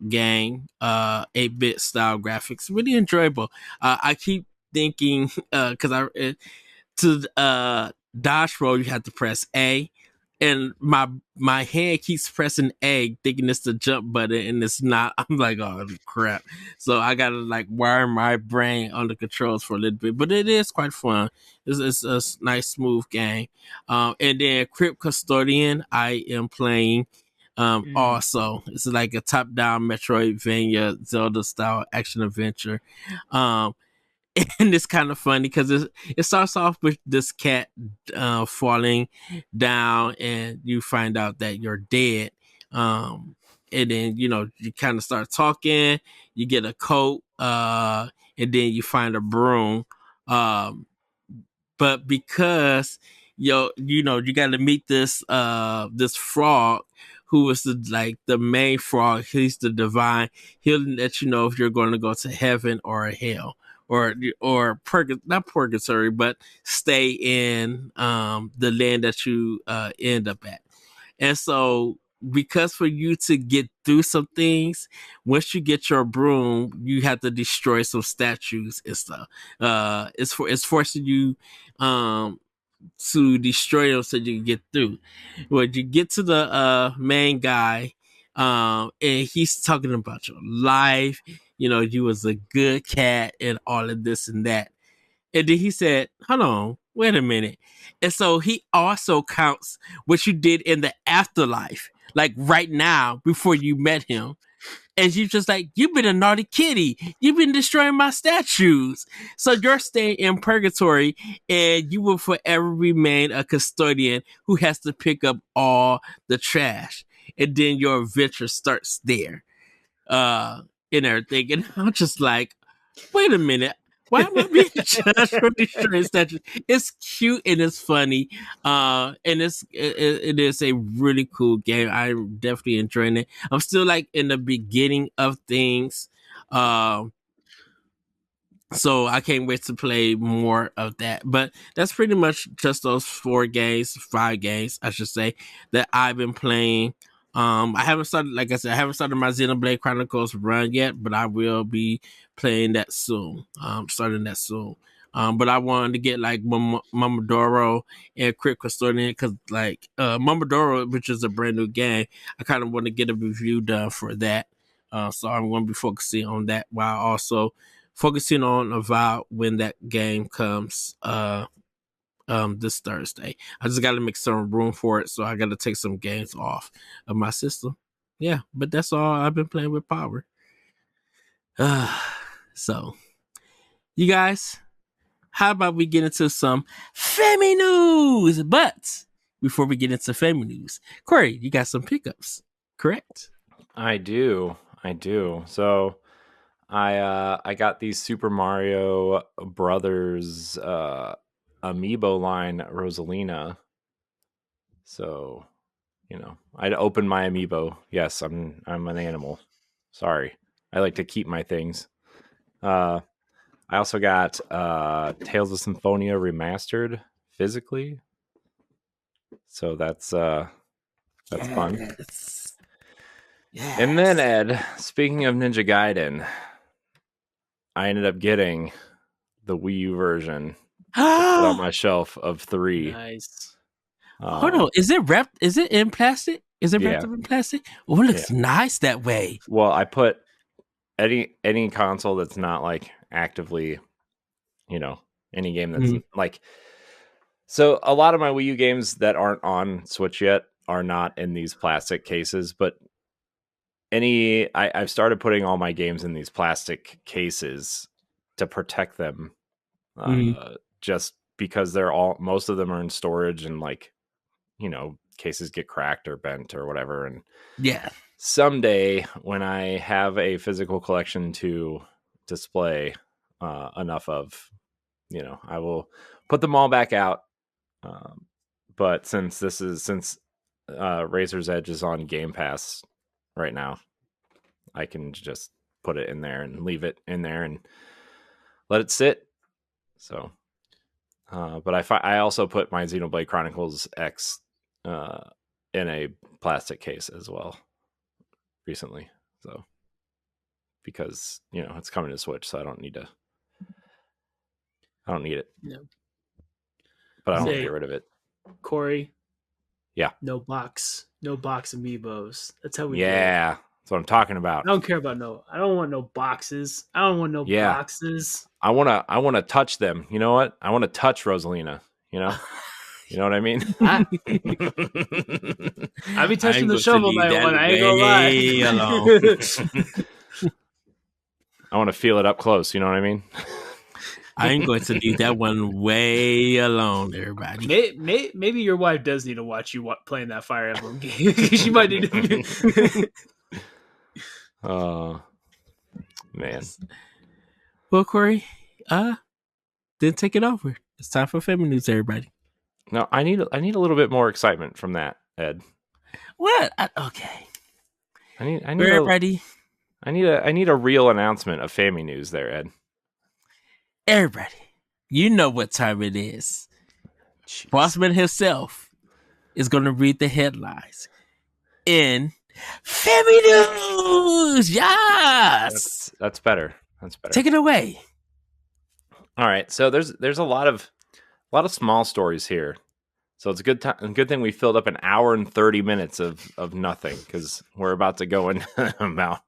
game, 8-bit style graphics. Really enjoyable. I keep thinking because to dodge roll, you have to press A, and my hand keeps pressing A, thinking it's the jump button, and it's not. I'm like, oh crap! So I gotta like wire my brain on the controls for a little bit, but it is quite fun. It's a nice, smooth game. And then Crypt Custodian, I am playing. Also, it's like a top-down Metroidvania Zelda style action adventure. And it's kind of funny because it starts off with this cat falling down, and you find out that you're dead. And then you kind of start talking. You get a coat, and then you find a broom. But because you got to meet this frog who is the main frog. He's the divine. He'll let you know if you're going to go to heaven or hell. Or not purgatory, but stay in the land that you end up at. And so, because for you to get through some things, once you get your broom, you have to destroy some statues and stuff. It's forcing you to destroy them so you can get through. When you get to the main guy, and he's talking about your life. You was a good cat and all of this and that. And then he said, hold on, wait a minute. And so he also counts what you did in the afterlife, like right now before you met him. And you're just like, you've been a naughty kitty. You've been destroying my statues. So you're staying in purgatory and you will forever remain a custodian who has to pick up all the trash. And then your adventure starts there. And everything. And I'm just like, wait a minute. Why am I being judged for destroying statues? It's cute and it's funny. And it is a really cool game. I'm definitely enjoying it. I'm still like in the beginning of things. So I can't wait to play more of that. But that's pretty much just those 5 games, I should say, that I've been playing. I haven't started, like I said, I haven't started my Xenoblade Chronicles run yet, but I will be playing that soon. Starting that soon. But I wanted to get like Momodoro and Crypt Custodian because like Momodoro, which is a brand new game, I kind of want to get a review done for that. So I'm going to be focusing on that while also focusing on Avowed when that game comes this Thursday. I just got to make some room for it, so I got to take some games off of my system. Yeah, but that's all I've been playing with Power. So, you guys, how about we get into some Femi news? But before we get into Femi news, Corey, you got some pickups, correct? I do. So I got these Super Mario Brothers amiibo line Rosalina. So, I'd open my amiibo. Yes, I'm an animal. Sorry. I like to keep my things. I also got Tales of Symphonia remastered physically. So that's fun. Yes. And then Ed, speaking of Ninja Gaiden, I ended up getting the Wii U version put on my shelf of 3. Nice. Hold on, is it wrapped? Is it in plastic? Is it wrapped Yeah. up in plastic? Oh, it looks nice that way. Well, I put any console that's not like actively, any game that's like. So a lot of my Wii U games that aren't on Switch yet are not in these plastic cases, but I've started putting all my games in these plastic cases to protect them, just because most of them are in storage and like, cases get cracked or bent or whatever. And someday when I have a physical collection to display enough of, I will put them all back out. But since Razor's Edge is on Game Pass right now, I can just put it in there and leave it in there and let it sit. So, but I also put my Xenoblade Chronicles X in a plastic case as well recently. So, because it's coming to Switch, so I don't need it. No. But I don't want to get rid of it. Corey. Yeah. No box amiibos. That's how we do it. Yeah. That's what I'm talking about. I don't care about I don't want no boxes. I don't want no boxes. I want to touch them. You know what? I want to touch Rosalina, You know what I mean? I be touching the Shovel Knight one. I ain't gonna lie. I want to feel it up close. You know what I mean? I ain't going to leave that one way alone, everybody. Maybe your wife does need to watch you playing that Fire Emblem game. She might need to. Oh, man. Well, Corey, then take it over. It's time for Femi News, everybody. No, I need a little bit more excitement from that, Ed. What? Okay. I need everybody. I need a real announcement of Femi News there, Ed. Everybody, you know what time it is. Jeez. Bossman himself is going to read the headlines in Femi News. Yes, that's better. Take it away. All right, so there's a lot of small stories here, so it's a good thing we filled up an hour and 30 minutes of nothing, because we're about to go in about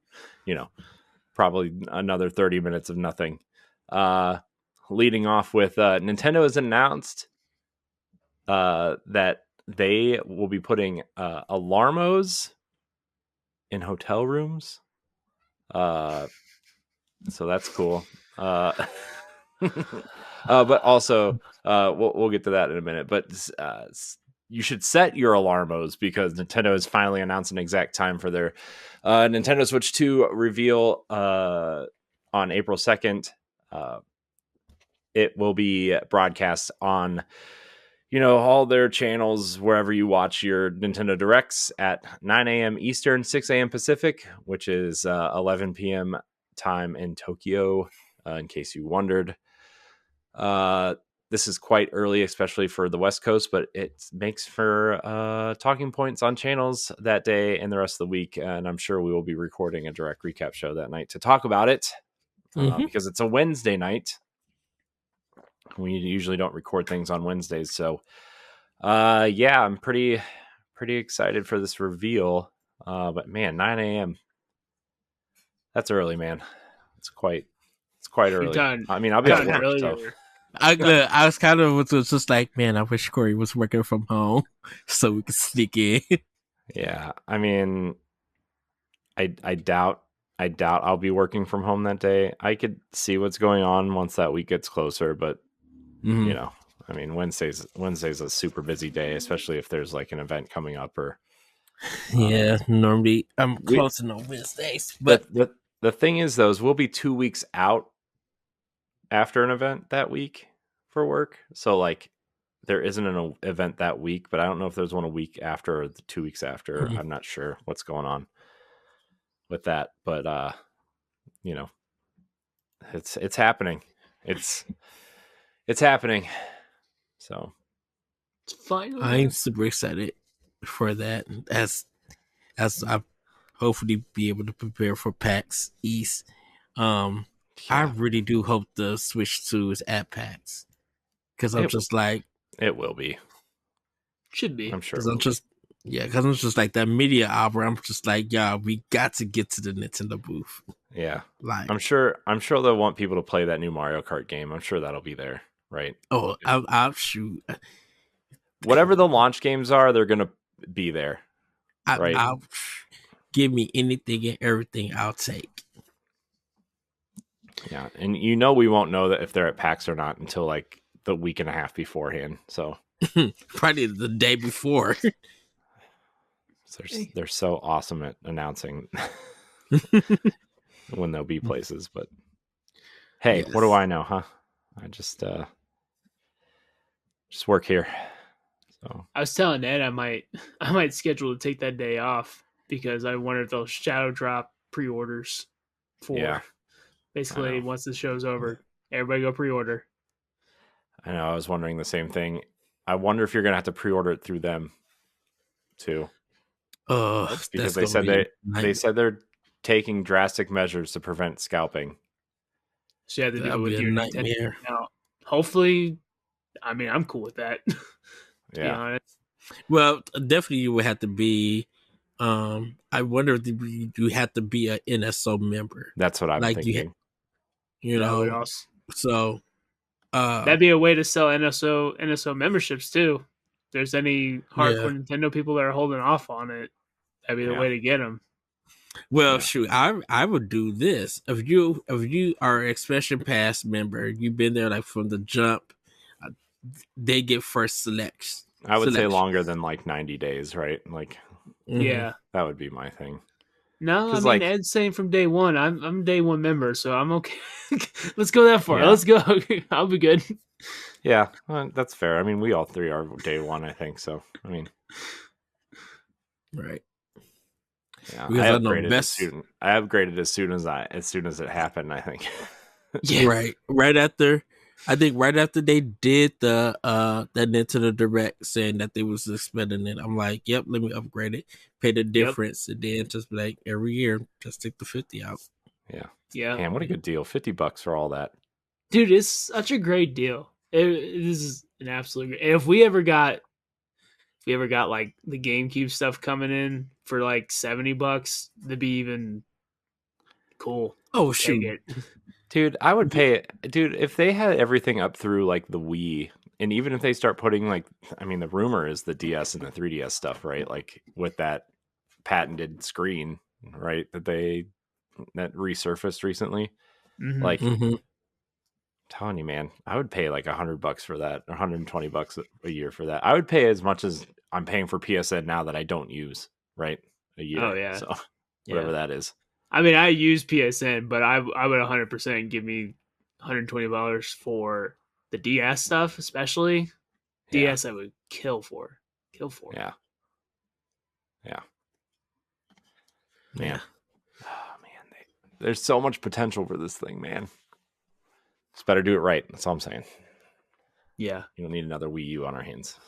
probably another 30 minutes of nothing. Leading off with Nintendo has announced that they will be putting alarmos in hotel rooms. So that's cool. But also, we'll get to that in a minute. But you should set your alarmos because Nintendo has finally announced an exact time for their Nintendo Switch 2 reveal on April 2nd. It will be broadcast on, all their channels wherever you watch your Nintendo Directs at 9 a.m. Eastern, 6 a.m. Pacific, which is 11 p.m. time in Tokyo, in case you wondered. This is quite early, especially for the West Coast, but it makes for talking points on channels that day and the rest of the week. And I'm sure we will be recording a direct recap show that night to talk about it because it's a Wednesday night. We usually don't record things on Wednesdays. So, I'm pretty excited for this reveal. But man, 9 a.m. That's early, man. It's quite early. I mean, I'll be at work. So. I was kind of just like, man, I wish Corey was working from home so we could sneak in. Yeah, I mean, I doubt I'll be working from home that day. I could see what's going on once that week gets closer, but I mean, Wednesday's a super busy day, especially if there's like an event coming up or. Normally I'm closing on Wednesdays, but the thing is, we'll be 2 weeks out after an event that week for work. So like there isn't an event that week, but I don't know if there's one a week after or the 2 weeks after. I'm not sure what's going on with that, but it's happening. It's happening. So it's fine. I'm super excited for that as I hopefully be able to prepare for PAX East. I really do hope the Switch 2 is at PAX because I'm just like it will be, should be. I'm sure. Because I'm just like that media hour. I'm just like, we got to get to the Nintendo booth. Yeah, like I'm sure they'll want people to play that new Mario Kart game. I'm sure that'll be there, right? Oh, I'll shoot. Whatever the launch games are, they're gonna be there. Right? I'll give me anything and everything. I'll take. Yeah, and we won't know that if they're at PAX or not until like the week and a half beforehand. So probably the day before. So they're so awesome at announcing when they'll be places. But hey, What do I know, huh? I just work here. So I was telling Ed I might schedule to take that day off because I wonder if they'll shadow drop pre-orders for basically once the show's over. Everybody go pre-order. I know. I was wondering the same thing. I wonder if you're gonna have to pre-order it through them too. Because they said they're taking drastic measures to prevent scalping. So you have to deal with your Nintendo now. Hopefully, I mean, I'm cool with that. To be honest. Well, definitely you would have to be. I wonder if you have to be an NSO member. That's what I'm thinking. So that'd be a way to sell NSO memberships too. If there's any hardcore Nintendo people that are holding off on it, that'd be the way to get them. Well, shoot, I would do this. If you are an Expansion Pass member, you've been there like from the jump, they get first selection. I would say longer than like 90 days, right? Like, that would be my thing. No, I mean, Ed's saying from day one. I'm a day one member, so I'm okay. Let's go that far. Yeah. Let's go. I'll be good. Yeah, that's fair. I mean, we all three are day one, I think. So, I mean, right. Yeah, I upgraded as soon as it happened, I think. Yeah, right. Right after they did the Nintendo Direct saying that they was expanding it, I'm like, yep, let me upgrade it, pay the difference, and then just like every year, just take the 50 out. Yeah. Man, what a good deal! $50 for all that, dude. It's such a great deal. This is an absolute. If we ever got like the GameCube stuff coming in for like $70, that'd be even cool. Oh shoot. Dude, I would pay it. Dude, if they had everything up through like the Wii and even if they start putting like, I mean, the rumor is the DS and the 3DS stuff, right? Like with that patented screen, right? That resurfaced recently. Mhm. Like, Mm-hmm. telling you, man, I would pay like $100 for that, or $120 a year for that. I would pay as much as I'm paying for PSN now that I don't use, right? A year. Oh, yeah. So Yeah. whatever that is. I mean, I use PSN, but I would 100% give me $120 for the DS stuff, especially. Yeah. DS I would kill for. Yeah. Yeah. Yeah. Man. Oh, man. There's so much potential for this thing, man. Just better do it right. That's all I'm saying. Yeah. You don't need another Wii U on our hands.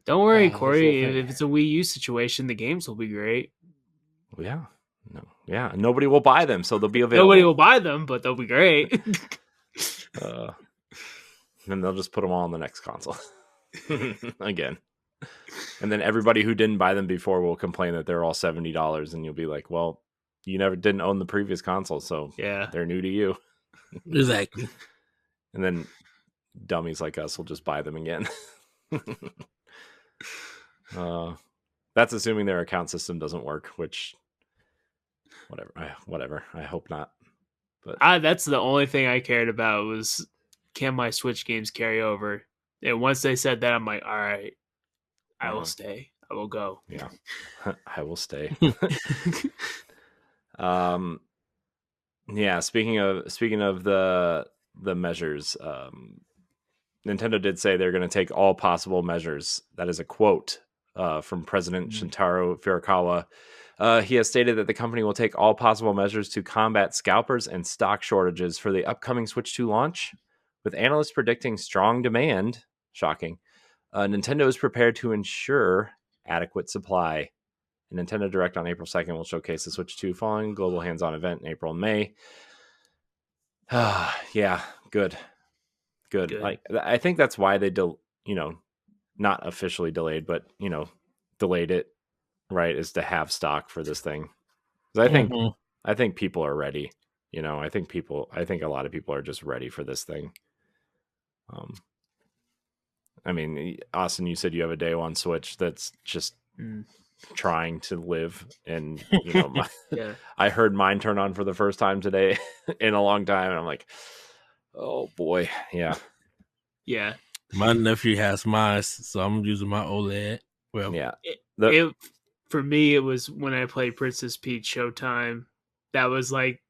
Don't worry, this Corey. whole thing. If it's a Wii U situation, the games will be great. Well, yeah. No. Yeah. Nobody will buy them, so they'll be available. Nobody will buy them, but they'll be great. Then they'll just put them all on the next console again. And then everybody who didn't buy them before will complain that they're all $70, and you'll be like, well, you never didn't own the previous console, so Yeah. they're new to you. Exactly. And then dummies like us will just buy them again. That's assuming their account system doesn't work, which whatever. I hope not. But That's the only thing I cared about was, can my Switch games carry over? And once they said that, I'm like, all right, I will stay. I will go. Yeah. I will stay. Yeah, speaking of the measures, Nintendo did say they're going to take all possible measures. That is a quote from President Shintaro Furukawa. He has stated that the company will take all possible measures to combat scalpers and stock shortages for the upcoming Switch 2 launch. With analysts predicting strong demand, shocking, Nintendo is prepared to ensure adequate supply. A Nintendo Direct on April 2nd will showcase the Switch 2 following global hands-on event in April and May. Yeah, good. Like, I think that's why they not officially delayed, but delayed it, right, is to have stock for this thing. 'Cause I think people are ready. I think a lot of people are just ready for this thing. I mean, Austin, you said you have a day one Switch that's just trying to live, and I heard mine turn on for the first time today in a long time, and I'm like, oh boy, yeah. My nephew has mine, so I'm using my OLED. Well, yeah. For me, it was when I played Princess Peach Showtime. That was like,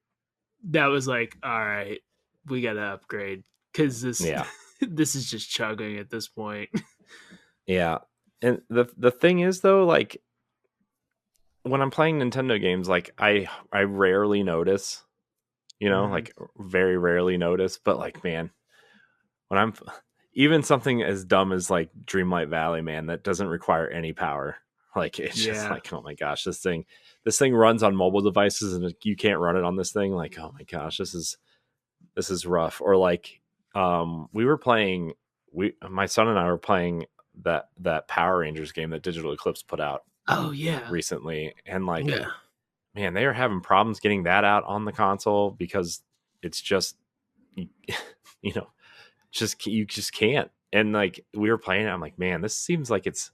all right, we gotta upgrade because this this is just chugging at this point. Yeah, and the thing is though, like, when I'm playing Nintendo games, like I rarely notice, like very rarely notice, but like, man, when I'm even something as dumb as like Dreamlight Valley, man, that doesn't require any power. Like, it's just like, oh my gosh, this thing runs on mobile devices and you can't run it on this thing. Like, oh my gosh, this is rough. Or like, my son and I were playing that Power Rangers game that Digital Eclipse put out. Oh yeah, recently, and like, man, they are having problems getting that out on the console because it's just, you just can't. And like, we were playing it, I'm like, man, this seems like it's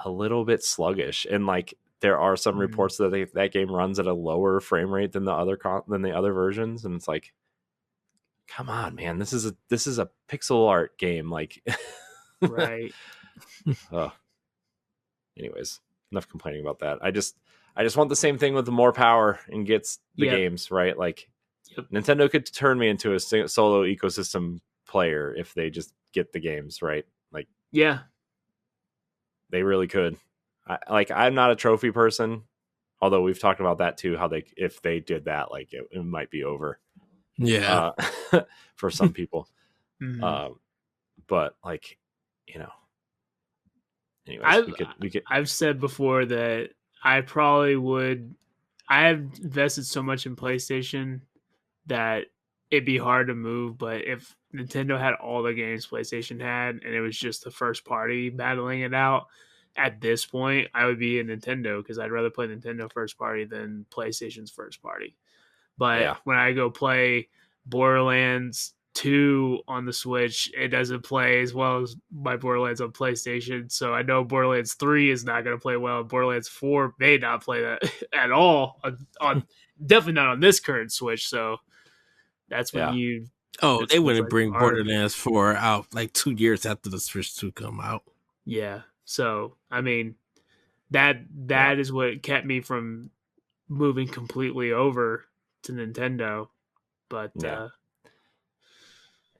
a little bit sluggish. And like, there are some reports that that game runs at a lower frame rate than the other versions, and it's like, come on, man, this is a pixel art game, like, right. Anyways, enough complaining about that. I just want the same thing with the more power and gets the games, right? Like, Nintendo could turn me into a solo ecosystem player if they just get the games, right? Like, they really could. I'm not a trophy person, although we've talked about that too, how if they did that, like, it might be over. Yeah. For some people. But like, anyways, we could. I've said before that I have invested so much in PlayStation that it'd be hard to move, but if Nintendo had all the games PlayStation had and it was just the first party battling it out, at this point I would be a Nintendo, because I'd rather play Nintendo first party than PlayStation's first party. But when I go play Borderlands 2 on the Switch, it doesn't play as well as my Borderlands on PlayStation. So I know Borderlands 3 is not going to play well. Borderlands 4 may not play that at all on definitely not on this current Switch. So that's when you. Oh, it's they wouldn't like bring hard. Borderlands 4 out like 2 years after the Switch 2 come out. Yeah. So I mean, that is what kept me from moving completely over to Nintendo. But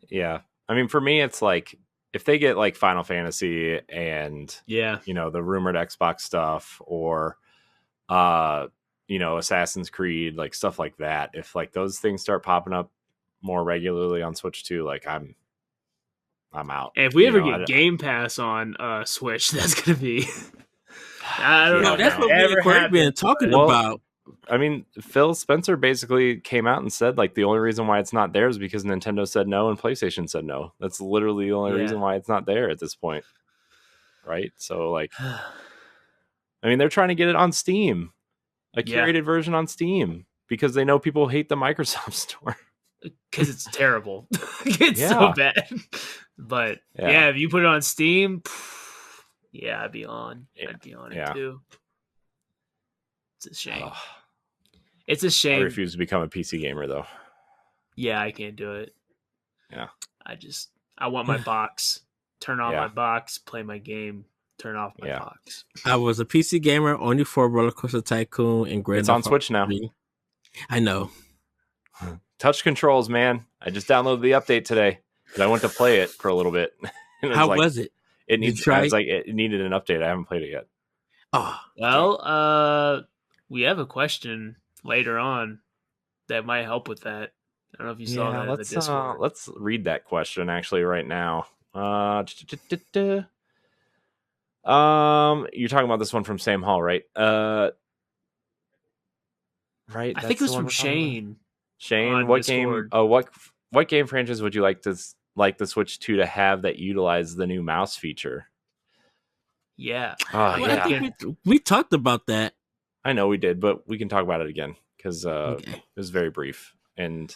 yeah. I mean, for me, it's like if they get like Final Fantasy and the rumored Xbox stuff, or Assassin's Creed, like stuff like that. If like those things start popping up more regularly on Switch 2, like I'm out. And if we ever get Game Pass on Switch, that's gonna be. I don't know. That's what we have been talking about. I mean, Phil Spencer basically came out and said like the only reason why it's not there is because Nintendo said no and PlayStation said no. That's literally the only reason why it's not there at this point, right? So like, I mean, they're trying to get it on Steam, a curated version on Steam, because they know people hate the Microsoft Store. Because it's terrible. It's so bad. But if you put it on Steam, I'd be on. I'd be on it too. It's a shame. It's a shame. I refuse to become a PC gamer though. Yeah, I can't do it. Yeah. I want my box. Turn on my box, play my game, turn off my box. I was a PC gamer only for Roller Coaster Tycoon and Grand Theft It's on Switch now. I know. Touch controls, man. I just downloaded the update today because I went to play it for a little bit. How was it? It needs. I was like, it needed an update. I haven't played it yet. Oh well, we have a question later on that might help with that. I don't know if you saw that in the Discord. Let's read that question actually right now. You're talking about this one from Sam Hall, right? Right. I think it was from Shane. Shane, what Discord. game? Oh, what game franchise would you like the Switch 2 to have that utilize the new mouse feature? Yeah. I think we talked about that. I know we did, but we can talk about it again because it was very brief and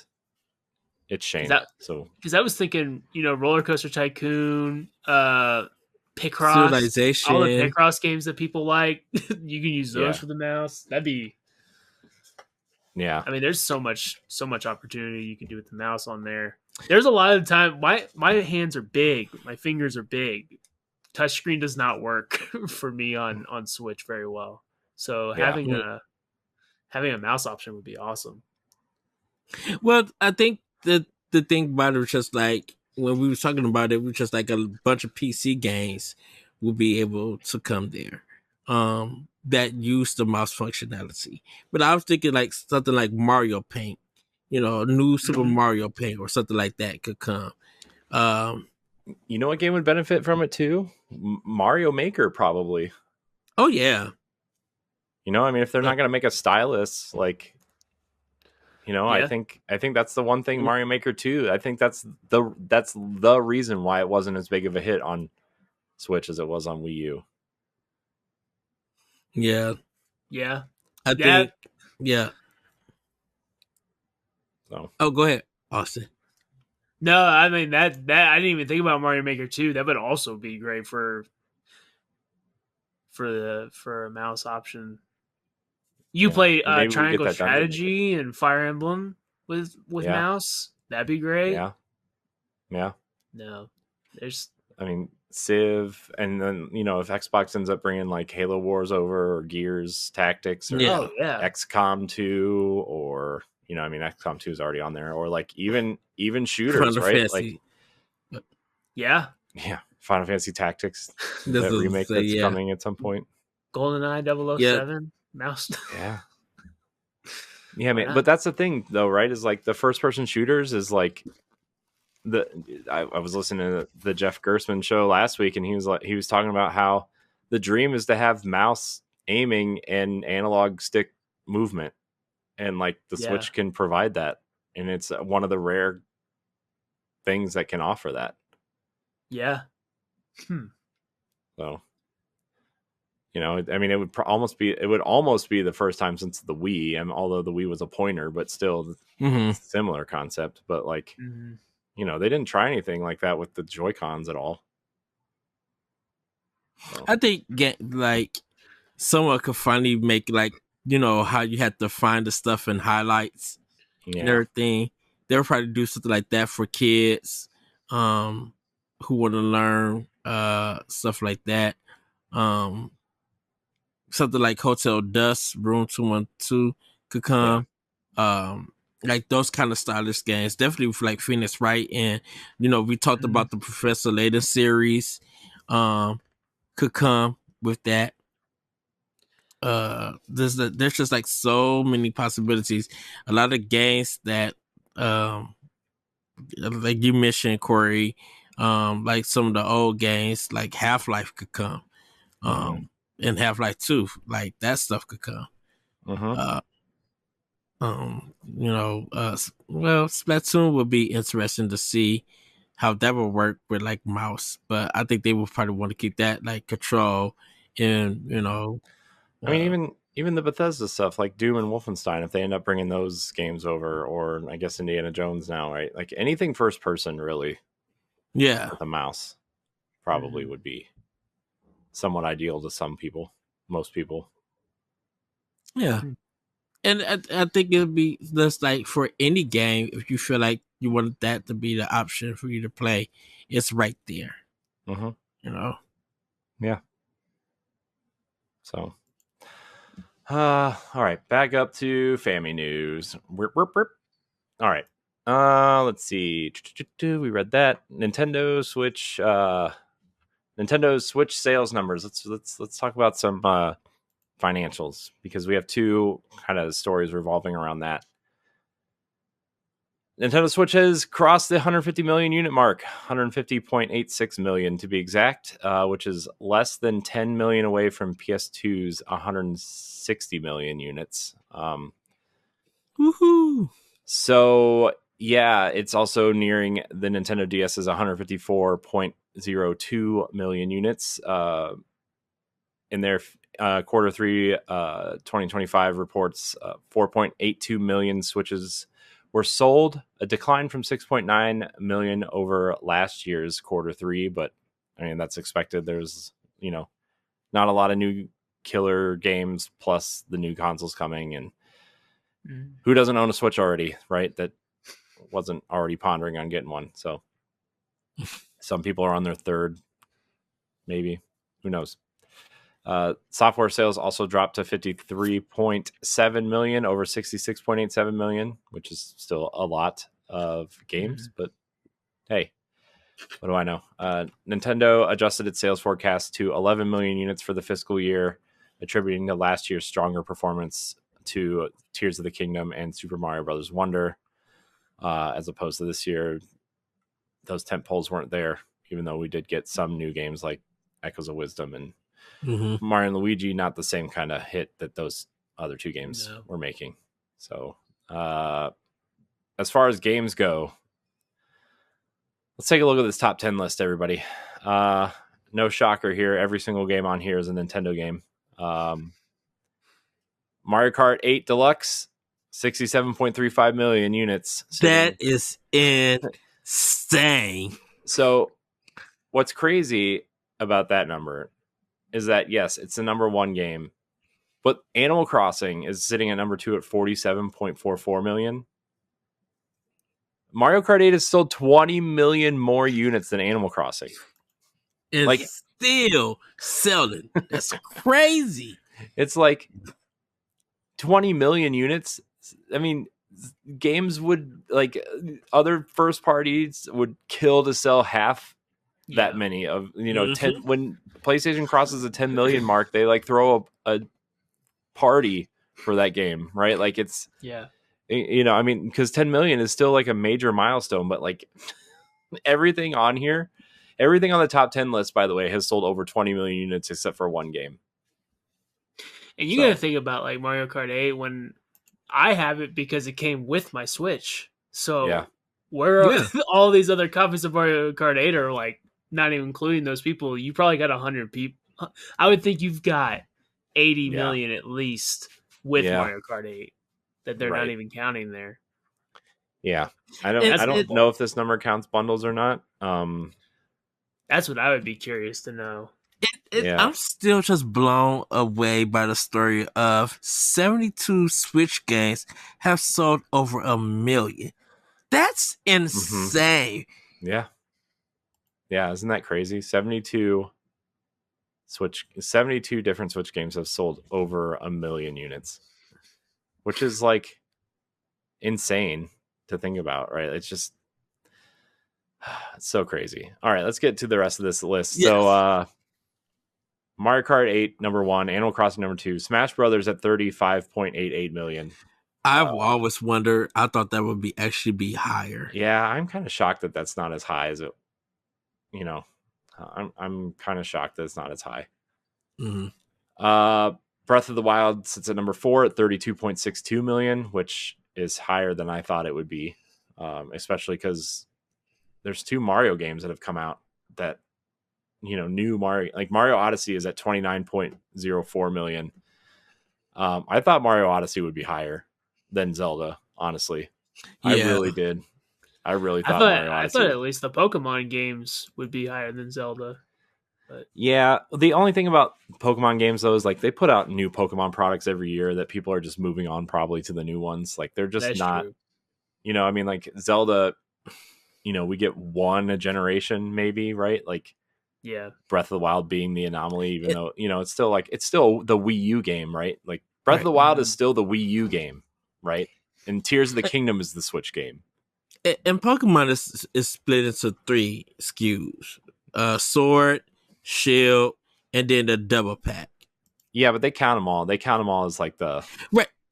it's Shane. Because I was thinking, Roller Coaster Tycoon, Picross, Civilization, all the Picross games that people like. You can use those for the mouse. That'd be. Yeah. I mean, there's so much opportunity you can do with the mouse on there. There's a lot of time. My hands are big. My fingers are big. Touchscreen does not work for me on Switch very well. So having a mouse option would be awesome. Well, I think the thing about it was just like when we were talking about it, was just like a bunch of PC games will be able to come there. That use the mouse functionality. But I was thinking like something like Mario Paint, new Super Mario Paint or something like that could come. You know what game would benefit from it too? Mario Maker probably. Oh yeah. I mean, if they're not going to make a stylus, like, I think that's the one thing Mario Maker 2. I think that's the reason why it wasn't as big of a hit on Switch as it was on Wii U. Yeah. Yeah. I think. Yeah. So. Oh, go ahead, Austin. No, I mean that I didn't even think about Mario Maker 2. That would also be great for a mouse option. You play Triangle Strategy and Fire Emblem with mouse. That'd be great. Yeah. No, there's. I mean, Civ, and then if Xbox ends up bringing like Halo Wars over or Gears Tactics or XCOM 2 or XCOM 2 is already on there, or like even shooters, right? Fantasy. Like Final Fantasy Tactics, that remake that's coming at some point. GoldenEye 007 mouse. Yeah, man. But that's the thing, though, right? Is like the first-person shooters is like I was listening to the Jeff Gersman show last week, and he was talking about how the dream is to have mouse aiming and analog stick movement, and like the Switch can provide that, and it's one of the rare things that can offer that. Yeah. So, You know, I mean, it would almost be the first time since the Wii, and although the Wii was a pointer, but still similar concept. But like, you know, they didn't try anything like that with the Joy-Cons at all. So. I think like someone could finally make like, you know, how you had to find the stuff in highlights and everything. They'll probably do something like that for kids who want to learn stuff like that. Something like Hotel Dust, Room 212 could come. Like those kind of stylish games. Definitely like Phoenix Wright, and you know, we talked about the Professor Layton series could come with that. There's just like so many possibilities. A lot of games that like you mentioned, Corey, like some of the old games like Half-Life could come. And Half-Life 2, like that stuff could come. You know, well, Splatoon would be interesting to see how that would work with like mouse, but I think they would probably want to keep that like control. And you know, I mean, even the Bethesda stuff like Doom and Wolfenstein, if they end up bringing those games over, or I guess Indiana Jones now, right? Like anything first person, really, with a mouse probably would be somewhat ideal to some people, most people. Yeah. And I think it would be just like for any game, if you feel like you want that to be the option for you to play, it's right there. You know? Yeah. So, all right, back up to family news. All right. Let's see. We read that. Nintendo Switch sales numbers. Let's talk about some financials, because we have two kind of stories revolving around that. Nintendo Switch has crossed the 150 million unit mark, 150.86 million to be exact, which is less than 10 million away from PS2's 160 million units. Woohoo! So yeah, it's also nearing the Nintendo DS's 154.02 million units. In their quarter 3 2025 reports, 4.82 million Switches were sold, a decline from 6.9 million over last year's quarter 3. But I mean, that's expected. There's, you know, not a lot of new killer games, plus the new consoles coming, and who doesn't own a Switch already, right? That wasn't already pondering on getting one. So some people are on their third, maybe, who knows. Software sales also dropped to 53.7 million over 66.87 million, which is still a lot of games, but hey, what do I know? Nintendo adjusted its sales forecast to 11 million units for the fiscal year, attributing to last year's stronger performance to Tears of the Kingdom and Super Mario Brothers Wonder, as opposed to this year. Those tent poles weren't there, even though we did get some new games like Echoes of Wisdom and Mario and Luigi, not the same kind of hit that those other two games were making. So as far as games go, let's take a look at this top 10 list, everybody. No shocker here. Every single game on here is a Nintendo game. Mario Kart 8 Deluxe, 67.35 million units. That is insane. So what's crazy about that number is that, yes, it's the number one game, but Animal Crossing is sitting at number 2 at 47.44 million. Mario Kart 8 has sold 20 million more units than Animal Crossing. It's like, still selling. That's crazy. It's like 20 million units. I mean, games would, like, other first parties would kill to sell half that many of, you know, 10 when PlayStation crosses the 10 million mark, they like throw a party for that game, right? Like it's, you know, I mean, because 10 million is still like a major milestone, but like everything on here, everything on the top 10 list, by the way, has sold over 20 million units except for one game. And you got to think about like Mario Kart 8 when I have it because it came with my Switch. So where all these other copies of Mario Kart 8 are like, not even including those people, you probably got 100 I would think you've got 80 Yeah. million at least with Yeah. Mario Kart 8 that they're not Right. even counting there. Yeah. I That's don't know if this number counts bundles or not. That's what I would be curious to know. Yeah. I'm still just blown away by the story of 72 Switch games have sold over 1 million. That's insane. Yeah. Yeah, isn't that crazy? 72 different Switch games have sold over 1 million units, which is like insane to think about, right? It's just it's so crazy. All right, let's get to the rest of this list. Yes. So Mario Kart 8 number 1, Animal Crossing number 2, Smash Brothers at 35.88 million. I've always wondered. I thought that would actually be higher. Yeah, I'm kind of shocked that that's not as high as it. You know, I'm kind of shocked that it's not as high. Mm-hmm. Breath of the Wild sits at number 4 at 32.62 million, which is higher than I thought it would be, especially because there's 2 Mario games that have come out that, new Mario, like Mario Odyssey is at 29.04 million. I thought Mario Odyssey would be higher than Zelda, honestly. Yeah. I really did. I really thought Mario Odyssey. I thought at least the Pokemon games would be higher than Zelda. But yeah, the only thing about Pokemon games though is like they put out new Pokemon products every year that people are just moving on probably to the new ones. Like they're just not, true. I mean, like Zelda, we get one a generation maybe, right? Like, yeah, Breath of the Wild being the anomaly, even though it's still the Wii U game, right? Like Breath of the Wild is still the Wii U game, right? And Tears of the Kingdom is the Switch game. And Pokemon is split into 3 SKUs: Sword, Shield, and then the double pack. Yeah, but they count them all. They count them all as like the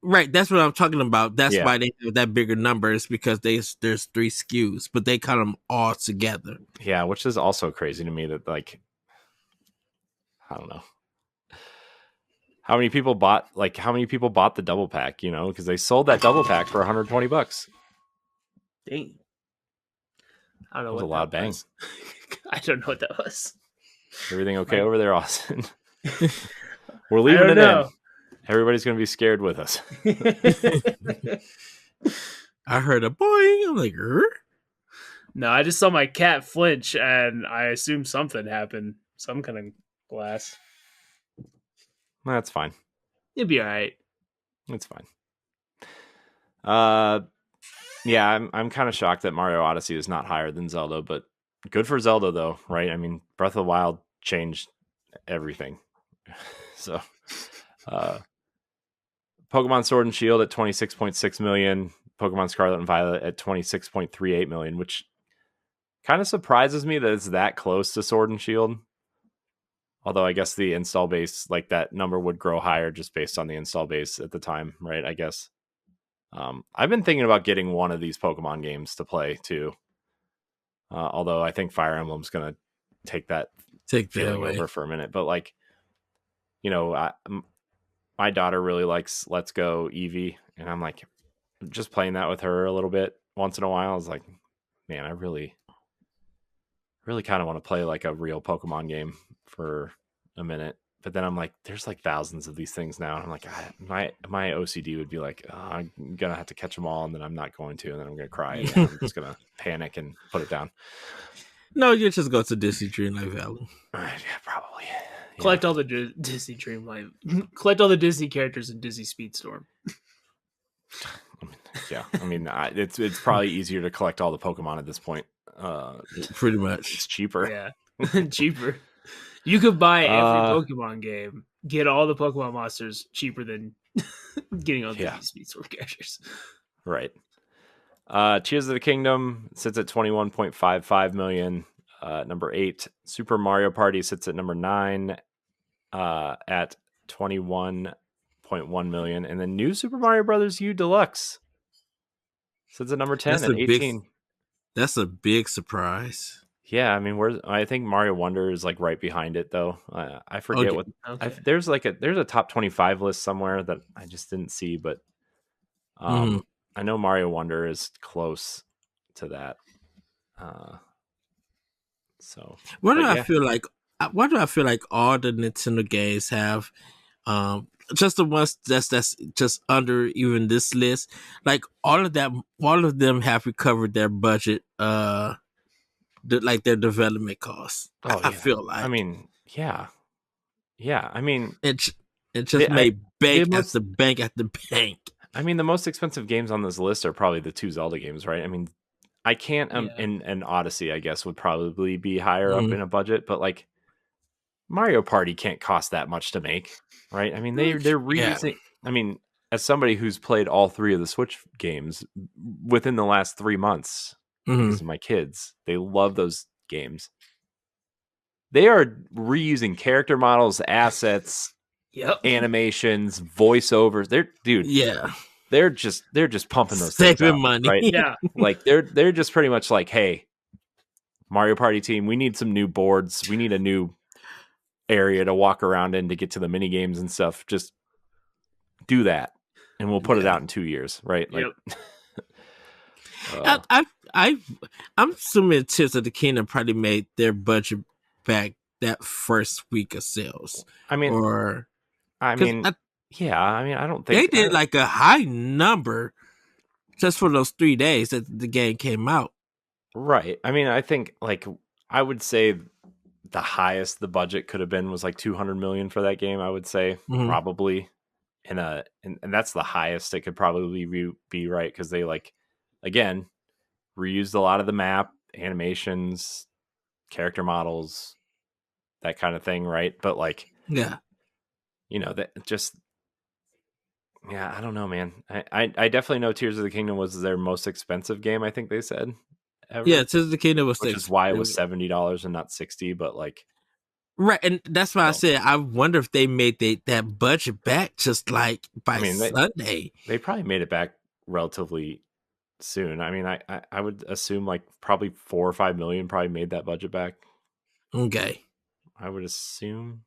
right. That's what I'm talking about. That's why they have that bigger number. Is because there's 3 SKUs, but they count them all together. Yeah, which is also crazy to me that like I don't know how many people bought the double pack. Because they sold that double pack for $120. Dang. I don't know. That was a lot of bang. I don't know what that was. Everything okay over there, Austin? We're leaving it in. Everybody's going to be scared with us. I heard a boing. I'm like, No, I just saw my cat flinch, and I assumed something happened. Some kind of glass. That's fine. It'd be all right. It's fine. Yeah, I'm kind of shocked that Mario Odyssey is not higher than Zelda, but good for Zelda though, right? I mean, Breath of the Wild changed everything. So, Pokemon Sword and Shield at 26.6 million, Pokemon Scarlet and Violet at 26.38 million, which kind of surprises me that it's that close to Sword and Shield. Although I guess the install base, like that number would grow higher just based on the install base at the time, right? I guess. I've been thinking about getting one of these Pokemon games to play too. Although I think Fire Emblem's going to take that feeling over for a minute. But like, my daughter really likes Let's Go Eevee. And I'm like, just playing that with her a little bit once in a while. I was like, man, I really kind of want to play like a real Pokemon game for a minute. But then I'm like, there's like thousands of these things now. And I'm like, my OCD would be like, I'm going to have to catch them all. And then I'm not going to. And then I'm going to cry. And then I'm just going to panic and put it down. No, you just go to Disney Dreamlight Valley. Yeah, probably. Collect all the Disney Dreamlight. Collect all the Disney characters in Disney Speedstorm. Yeah. I mean, it's probably easier to collect all the Pokemon at this point. Pretty much. It's cheaper. Yeah. Cheaper. You could buy every Pokemon game, get all the Pokemon monsters cheaper than getting all the Speedstorm characters. Right. Tears of the Kingdom sits at 21.55 million. Number 8, Super Mario Party sits at number 9 at 21.1 million. And then New Super Mario Brothers U Deluxe sits at number 10 at 18. That's a big surprise. Yeah, I mean, I think Mario Wonder is like right behind it, though. I forget what. Okay. There's a top 25 list somewhere that I just didn't see, but I know Mario Wonder is close to that. So, I feel like why do I feel like all the Nintendo games have just the ones that's just under even this list, like all of them have recovered their budget, like their development costs. Oh I yeah. feel like I mean, yeah. Yeah. I mean, it just made the bank most after bank after bank. I mean, the most expensive games on this list are probably the two Zelda games, right? I mean, I can't Yeah. and Odyssey, I guess, would probably be higher up Mhm. in a budget, but like Mario Party can't cost that much to make, right? I mean, they're Yeah. reusing. I mean, as somebody who's played all three of the Switch games within the last 3 months because Mhm. of my kids, they love those games. They are reusing character models, assets, Yep. animations, voiceovers. Yeah. They're just pumping those things Saving out, money. right? Yeah. Like they're just pretty much like, hey, Mario Party team, we need some new boards. We need a new area to walk around in to get to the mini games and stuff. Just do that, and we'll put it Yeah. out in 2 years, right? Like, Yep. I'm assuming Tears of the Kingdom probably made their budget back that first week of sales. I mean, Or I 'cause mean, yeah. I mean, I don't they think did like a high number just for those 3 days that the game came out. right. I mean, I think like I would say the highest the budget could have been was like 200 million for that game. I would say Mhm. probably and that's the highest it could probably be, right? Because they like again reused a lot of the map, animations, character models, that kind of thing, right? But like, Yeah. that just yeah, I don't know, man. I definitely know Tears of the Kingdom was their most expensive game. I think they said ever. Yeah, Tears of the Kingdom was which is why it was $70 and not 60. But like, right, and that's why I so, said I wonder if they made that budget back just like by I mean, Sunday. they probably made it back relatively soon. I mean, I would assume like probably 4 or 5 million probably made that budget back. Okay. I would assume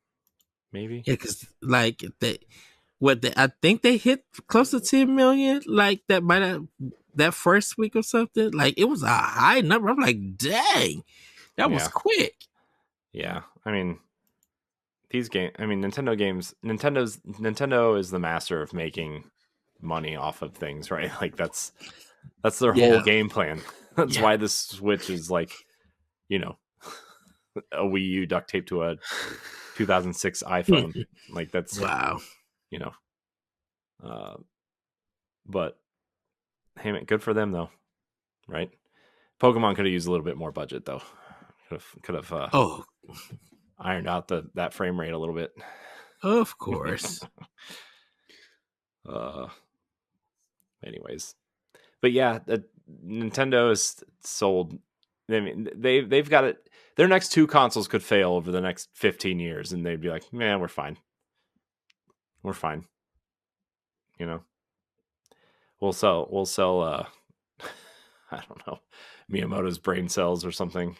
maybe. Yeah, because like I think they hit close to 10 million, like that by that first week or something. Like it was a high number. I'm like, dang, that was Yeah. quick. Yeah, I mean, these games. I mean, Nintendo is the master of making money off of things, right? Like that's their whole Yeah. game plan. That's Yeah. why the Switch is like, a Wii U duct taped to a 2006 iPhone. Like that's Wow. But hey, man, good for them though, right? Pokemon could have used a little bit more budget though. Could have Oh, ironed out that frame rate a little bit. of course. Anyways, but yeah, Nintendo is sold. I mean, they've got it. Their next two consoles could fail over the next 15 years, and they'd be like, "Man, we're fine. We're fine." We'll sell. I don't know, Miyamoto's brain cells or something.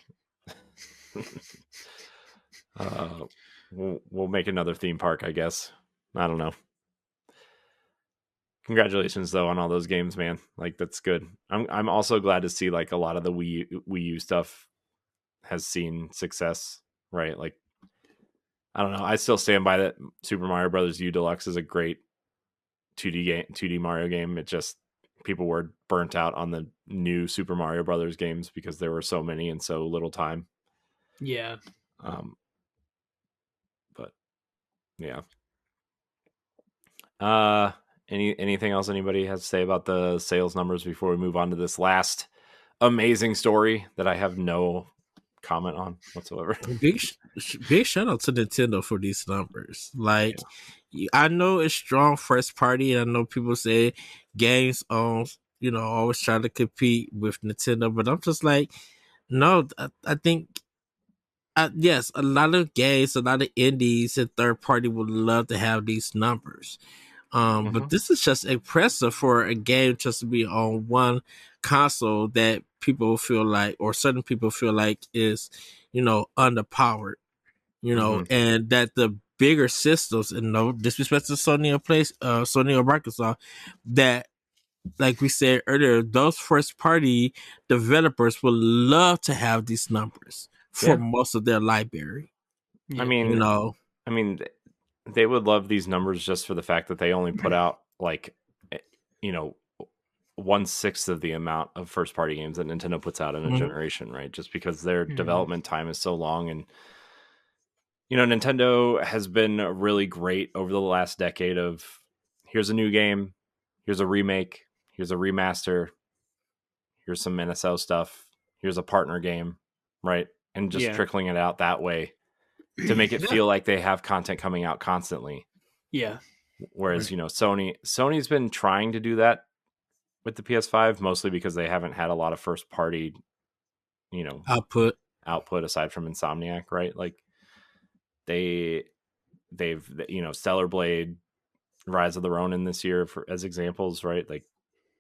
We'll make another theme park, I guess. I don't know. Congratulations though on all those games, man. Like that's good. I'm also glad to see like a lot of the Wii U stuff has seen success, right? Like I don't know. I still stand by that Super Mario Brothers U Deluxe is a great 2D Mario game. It just people were burnt out on the new Super Mario Brothers games because there were so many in so little time. Yeah. But yeah. Anything else anybody has to say about the sales numbers before we move on to this last amazing story that I have no comment on whatsoever? Big shout out to Nintendo for these numbers. Like, I know it's strong first party, and I know people say games always try to compete with Nintendo, but I'm just like, no, I think yes, a lot of games, a lot of indies and third party would love to have these numbers. But this is just impressive for a game just to be on one console that people feel like, or certain people feel like is, underpowered, and that the bigger systems, and no disrespect to Sony or Microsoft, that, like we said earlier, those first party developers would love to have these numbers for most of their library. Yeah. I mean, No. they would love these numbers just for the fact that they only put out like, you know, 1/6 of the amount of first party games that Nintendo puts out in a generation, right? Just because their development time is so long. And, Nintendo has been really great over the last decade of here's a new game, here's a remake, here's a remaster, here's some NSO stuff, here's a partner game, right? And just trickling it out that way to make it feel like they have content coming out constantly. Yeah. Whereas, Sony's been trying to do that with the PS5, mostly because they haven't had a lot of first party, Output aside from Insomniac, right? Like they've Stellar Blade, Rise of the Ronin this year as examples, right? Like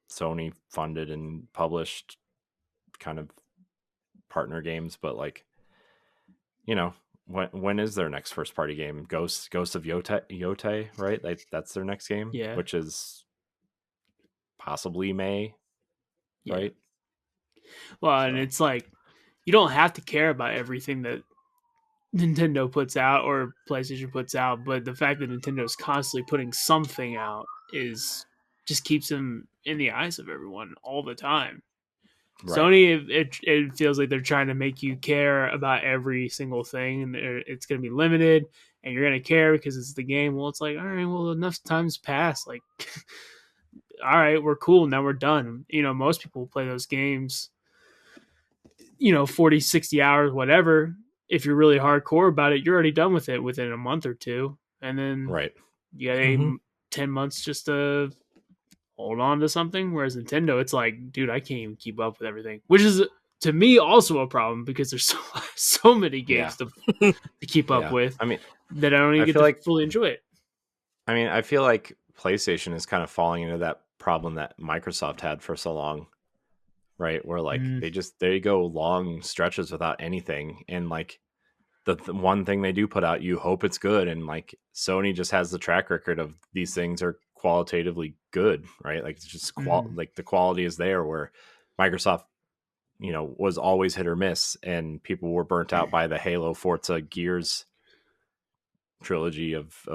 Sony funded and published kind of partner games, but like, when is their next first party game? Ghost of Yotei, right? That's their next game, which is possibly May, right? Well, and it's like you don't have to care about everything that Nintendo puts out or PlayStation puts out, but the fact that Nintendo's constantly putting something out just keeps them in the eyes of everyone all the time. Right. Sony, it feels like they're trying to make you care about every single thing, and it's going to be limited, and you're going to care because it's the game. Well, it's like, all right, well, enough time's passed. Like, all right, we're cool. Now we're done. Most people play those games, 40, 60 hours, whatever. If you're really hardcore about it, you're already done with it within a month or two. And then you got 10 months just to hold on to something. Whereas Nintendo, it's like, dude, I can't even keep up with everything, which is to me also a problem because there's so many games to keep up with. I mean, that I don't even get to fully enjoy it. I mean, I feel like PlayStation is kind of falling into that problem that Microsoft had for so long, right? Where like they go long stretches without anything, and like the one thing they do put out, you hope it's good, and like Sony just has the track record of these things are qualitatively good, right? Like it's just like the quality is there, where Microsoft was always hit or miss, and people were burnt out by the Halo, Forza, Gears trilogy of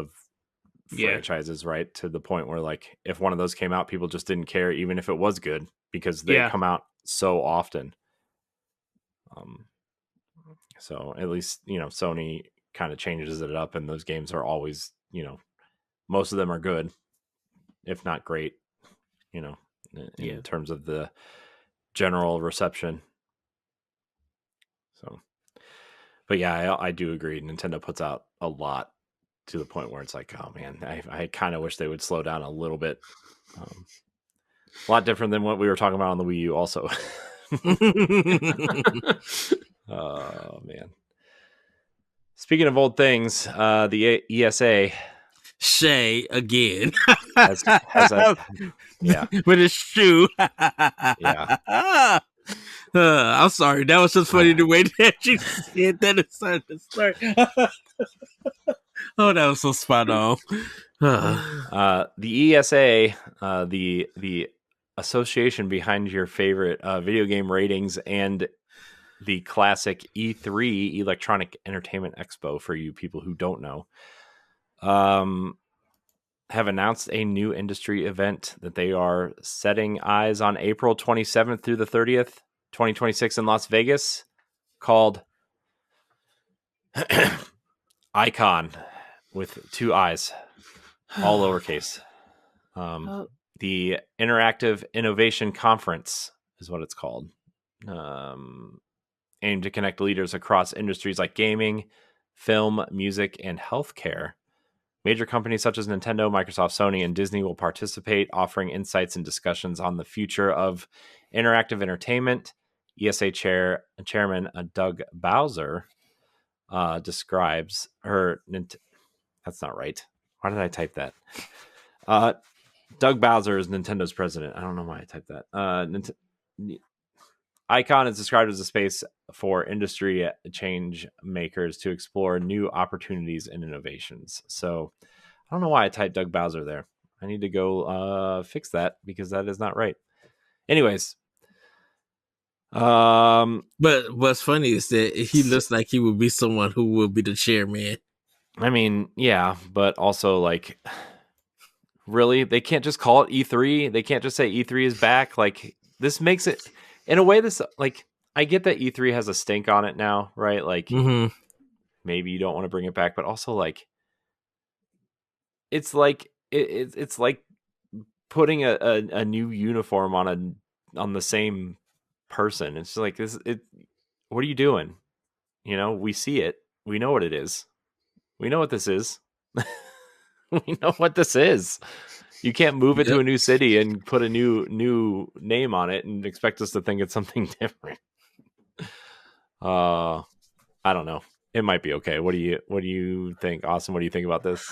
franchises, right? To the point where like if one of those came out, people just didn't care, even if it was good, because they come out so often. So at least Sony kind of changes it up, and those games are always most of them are good, if not great, in terms of the general reception. So, but yeah, I do agree. Nintendo puts out a lot to the point where it's like, oh man, I kind of wish they would slow down a little bit. A lot different than what we were talking about on the Wii U also. Oh man. Speaking of old things, the ESA Shay again has with his shoe. I'm sorry, that was just funny the way that you said that it started to start. Oh, that was so spot on. The ESA, the association behind your favorite video game ratings, and the classic E3 Electronic Entertainment Expo, for you people who don't know, have announced a new industry event that they are setting eyes on April 27th through the 30th, 2026 in Las Vegas, called Icon, with 2 I's, all lowercase. The Interactive Innovation Conference is what it's called. Aimed to connect leaders across industries like gaming, film, music, and healthcare. Major companies such as Nintendo, Microsoft, Sony, and Disney will participate, offering insights and discussions on the future of interactive entertainment. ESA Chairman Doug Bowser describes her... That's not right. Why did I type that? Doug Bowser is Nintendo's president. I don't know why I typed that. Icon is described as a space for industry change makers to explore new opportunities and innovations. So I don't know why I typed Doug Bowser there. I need to go fix that, because that is not right. Anyways, But what's funny is that he looks like he would be someone who would be the chairman. I mean, yeah, but also like, really, they can't just call it E3. They can't just say E3 is back. Like, this makes it, in a way, this like, I get that E3 has a stink on it now, right? Like, Mm-hmm. maybe you don't want to bring it back, but also like, it's like it's like putting a new uniform on the same person. It's like this. What are you doing? You know, we see it. We know what it is. We know what this is. We know what this is. You can't move it to a new city and put a new name on it and expect us to think it's something different. I don't know. It might be okay. What do you think, Austin? What do you think about this?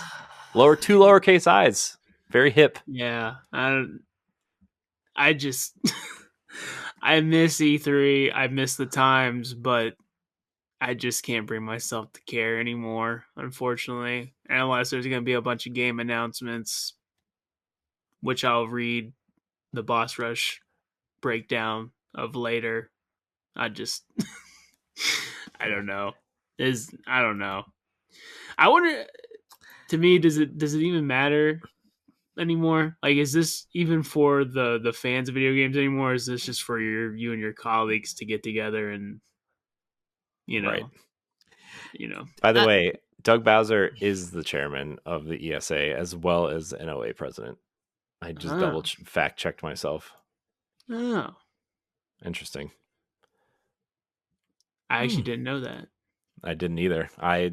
Two lowercase i's. Very hip. Yeah, I just I miss E3. I miss the times, but I just can't bring myself to care anymore, unfortunately. Unless there's going to be a bunch of game announcements, which I'll read the Boss Rush breakdown of later. I just I don't know. I don't know. I wonder, to me, does it even matter anymore? Like, is this even for the fans of video games anymore? Or is this just for you and your colleagues to get together and Right. By the way, Doug Bowser is the chairman of the ESA as well as NOA president. I just double fact checked myself. Oh, interesting. I actually didn't know that. I didn't either. I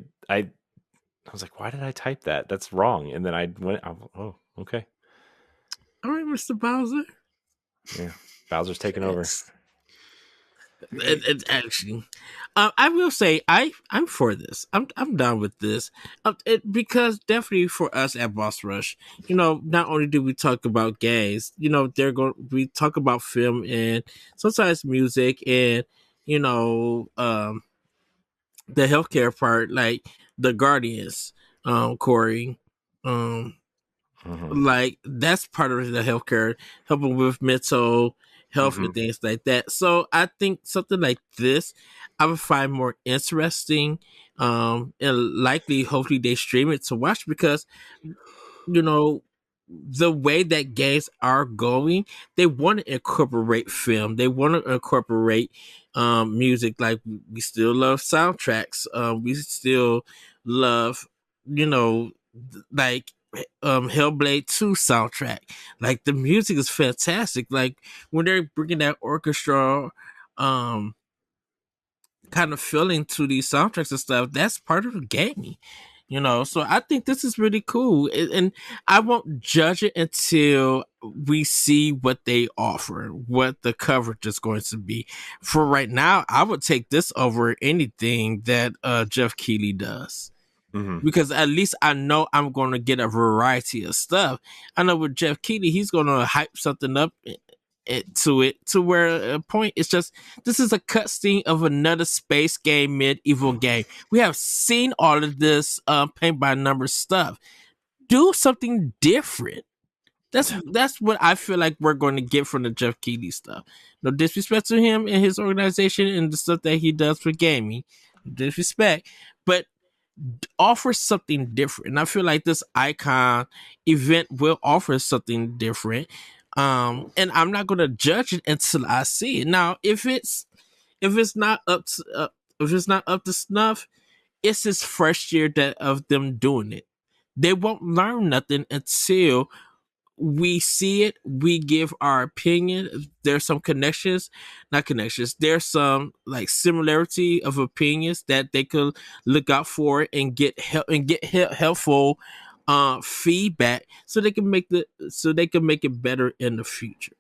was like, why did I type that? That's wrong. And then I went, oh, okay. All right, Mr. Bowser. Yeah, Bowser's taking over. It's actually, I will say I'm for this. I'm down with this, because definitely for us at Boss Rush, not only do we talk about games, we talk about film and sometimes music and the healthcare part, like the Guardians, Corey, like that's part of the healthcare, helping with mental health and things like that. So I think something like this I would find more interesting, and likely hopefully they stream it to watch, because the way that games are going, they want to incorporate film, they want to incorporate music. Like, we still love soundtracks, we still love, like Hellblade 2 soundtrack. Like, the music is fantastic. Like, when they're bringing that orchestra kind of feeling to these soundtracks and stuff, that's part of the gaming. So I think this is really cool, and I won't judge it until we see what they offer, what the coverage is going to be. For right now, I would take this over anything that Jeff Keighley does. Because at least I know I'm going to get a variety of stuff. I know with Jeff Keighley, he's going to hype something up to where a point it's just, this is a cutscene of another space game, medieval game. We have seen all of this paint by numbers stuff. Do something different. That's what I feel like we're going to get from the Jeff Keighley stuff. No disrespect to him and his organization and the stuff that he does for gaming. No disrespect, but offer something different. And I feel like this Icon event will offer something different. And I'm not gonna judge it until I see it. Now, if it's not up to snuff, it's his first year of them doing it. They won't learn nothing until we see it, we give our opinion. There's some there's some like similarity of opinions that they could look out for and get helpful feedback, so they can make it better in the future.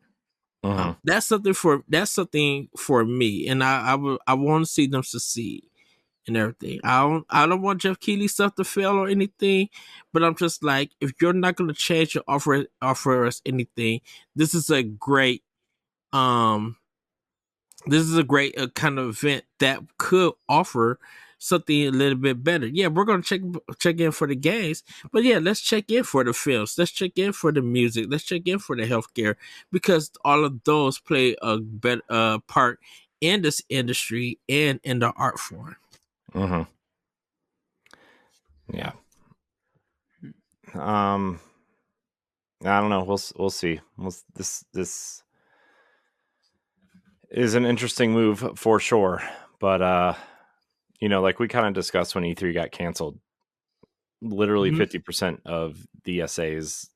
That's something for me, and I want to see them succeed and everything. I don't want Jeff Keighley stuff to fail or anything, but I'm just like, if you're not going to change or offer us anything, this is a great kind of event that could offer something a little bit better. Yeah, we're gonna check in for the games, but yeah, let's check in for the films. Let's check in for the music. Let's check in for the healthcare, because all of those play a better part in this industry and in the art form. Mm-hmm. Yeah. I don't know. We'll see. This is an interesting move for sure, but like we kind of discussed when E3 got canceled, literally 50% of DSA's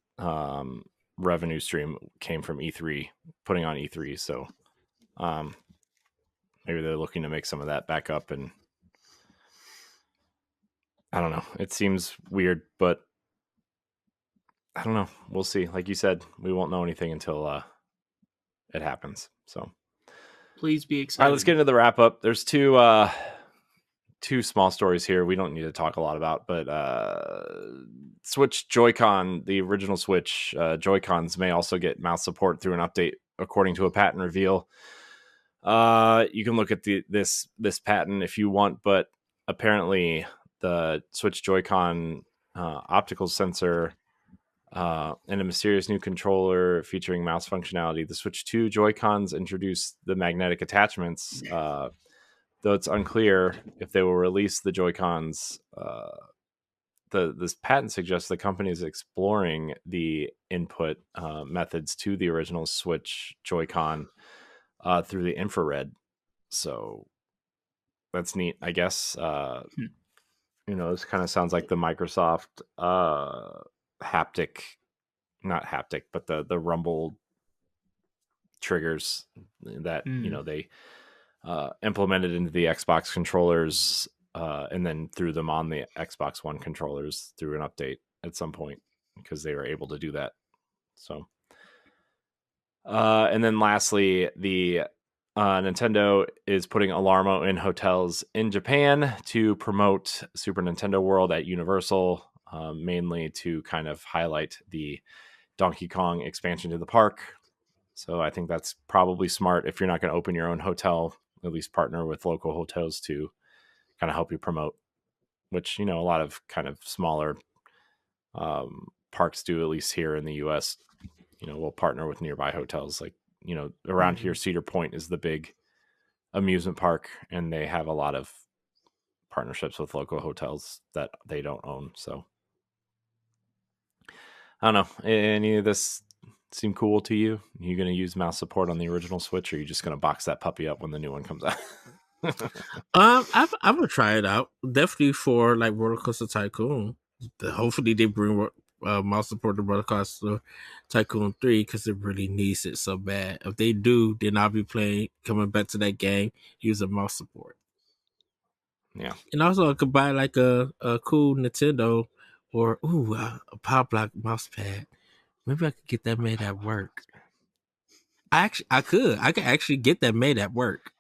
revenue stream came from E3, putting on E3. So maybe they're looking to make some of that back up, and I don't know. It seems weird, but I don't know. We'll see. Like you said, we won't know anything until it happens. So Please be all excited. right, let's get into the wrap up. There's two small stories here we don't need to talk a lot about, but Switch Joy-Con, the original Switch Joy-Cons may also get mouse support through an update, according to a patent reveal. You can look at this patent if you want, but apparently the Switch Joy-Con optical sensor and a mysterious new controller featuring mouse functionality. The Switch 2 Joy-Cons introduced the magnetic attachments, though it's unclear if they will release the Joy-Cons. This patent suggests the company is exploring the input methods to the original Switch Joy-Con through the infrared. So that's neat, I guess. This kind of sounds like the Microsoft haptic, not haptic, but the rumble triggers that they implemented into the Xbox controllers and then threw them on the Xbox One controllers through an update at some point, because they were able to do that. So and then lastly, the Nintendo is putting Alarmo in hotels in Japan to promote Super Nintendo World at Universal, mainly to kind of highlight the Donkey Kong expansion to the park. So I think that's probably smart. If you're not going to open your own hotel, at least partner with local hotels to kind of help you promote, which, a lot of kind of smaller parks do, at least here in the US. We'll partner with nearby hotels. Like, around here, Cedar Point is the big amusement park, and they have a lot of partnerships with local hotels that they don't own. So I don't know. Any of this seem cool to you? Are you going to use mouse support on the original Switch, or are you just going to box that puppy up when the new one comes out? I'm gonna try it out. Definitely for like Roller Coaster Tycoon. Hopefully they bring mouse support to Roller Coaster Tycoon 3, because it really needs it so bad. If they do, then I'll be coming back to that game using mouse support. Yeah, and also I could buy like a cool Nintendo or a Pow Block mouse pad. Maybe I could get that made at work. I could actually get that made at work.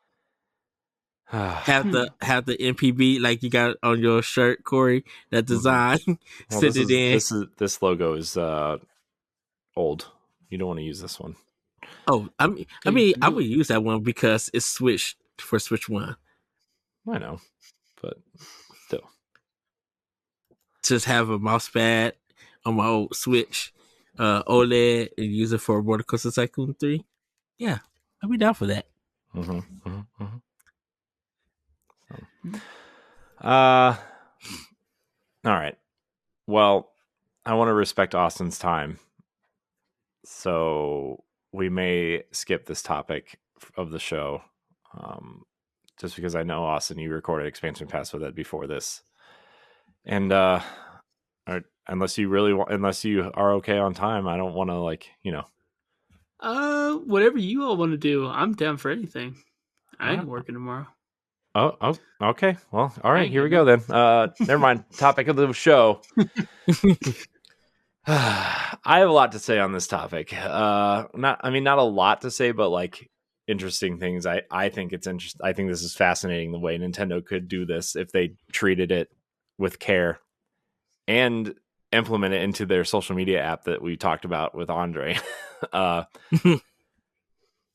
have the MPB like you got on your shirt, Corey. That design. Well, Send it in. This logo is old. You don't want to use this one. Oh, I mean, I would use that one because it's switched for Switch 1. I know, but still, just have a mouse pad on my old Switch OLED and use it for Roller Coaster Tycoon 3. Yeah, I'll be down for that. All right. Well, I want to respect Austin's time, so we may skip this topic of the show, just because I know, Austin, you recorded Expansion Pass with it before this, and unless you are okay on time, I don't want to whatever you all want to do, I'm down for anything. I ain't working tomorrow. Oh, okay. Well, all right, here we go then. Never mind. Topic of the show. I have a lot to say on this topic. Not a lot to say, but like interesting things. I think it's interesting. I think this is fascinating, the way Nintendo could do this if they treated it with care and implement it into their social media app that we talked about with Andre.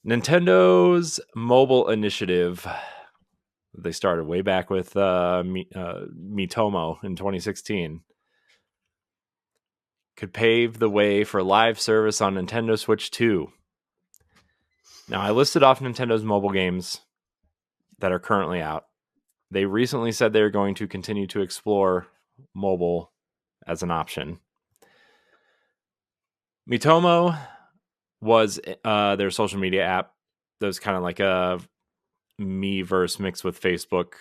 Nintendo mobile initiative. They started way back with Miitomo in 2016. Could pave the way for live service on Nintendo Switch 2. Now, I listed off Nintendo's mobile games that are currently out. They recently said they're going to continue to explore mobile as an option. Mitomo was their social media app that was kind of like a Miiverse mixed with Facebook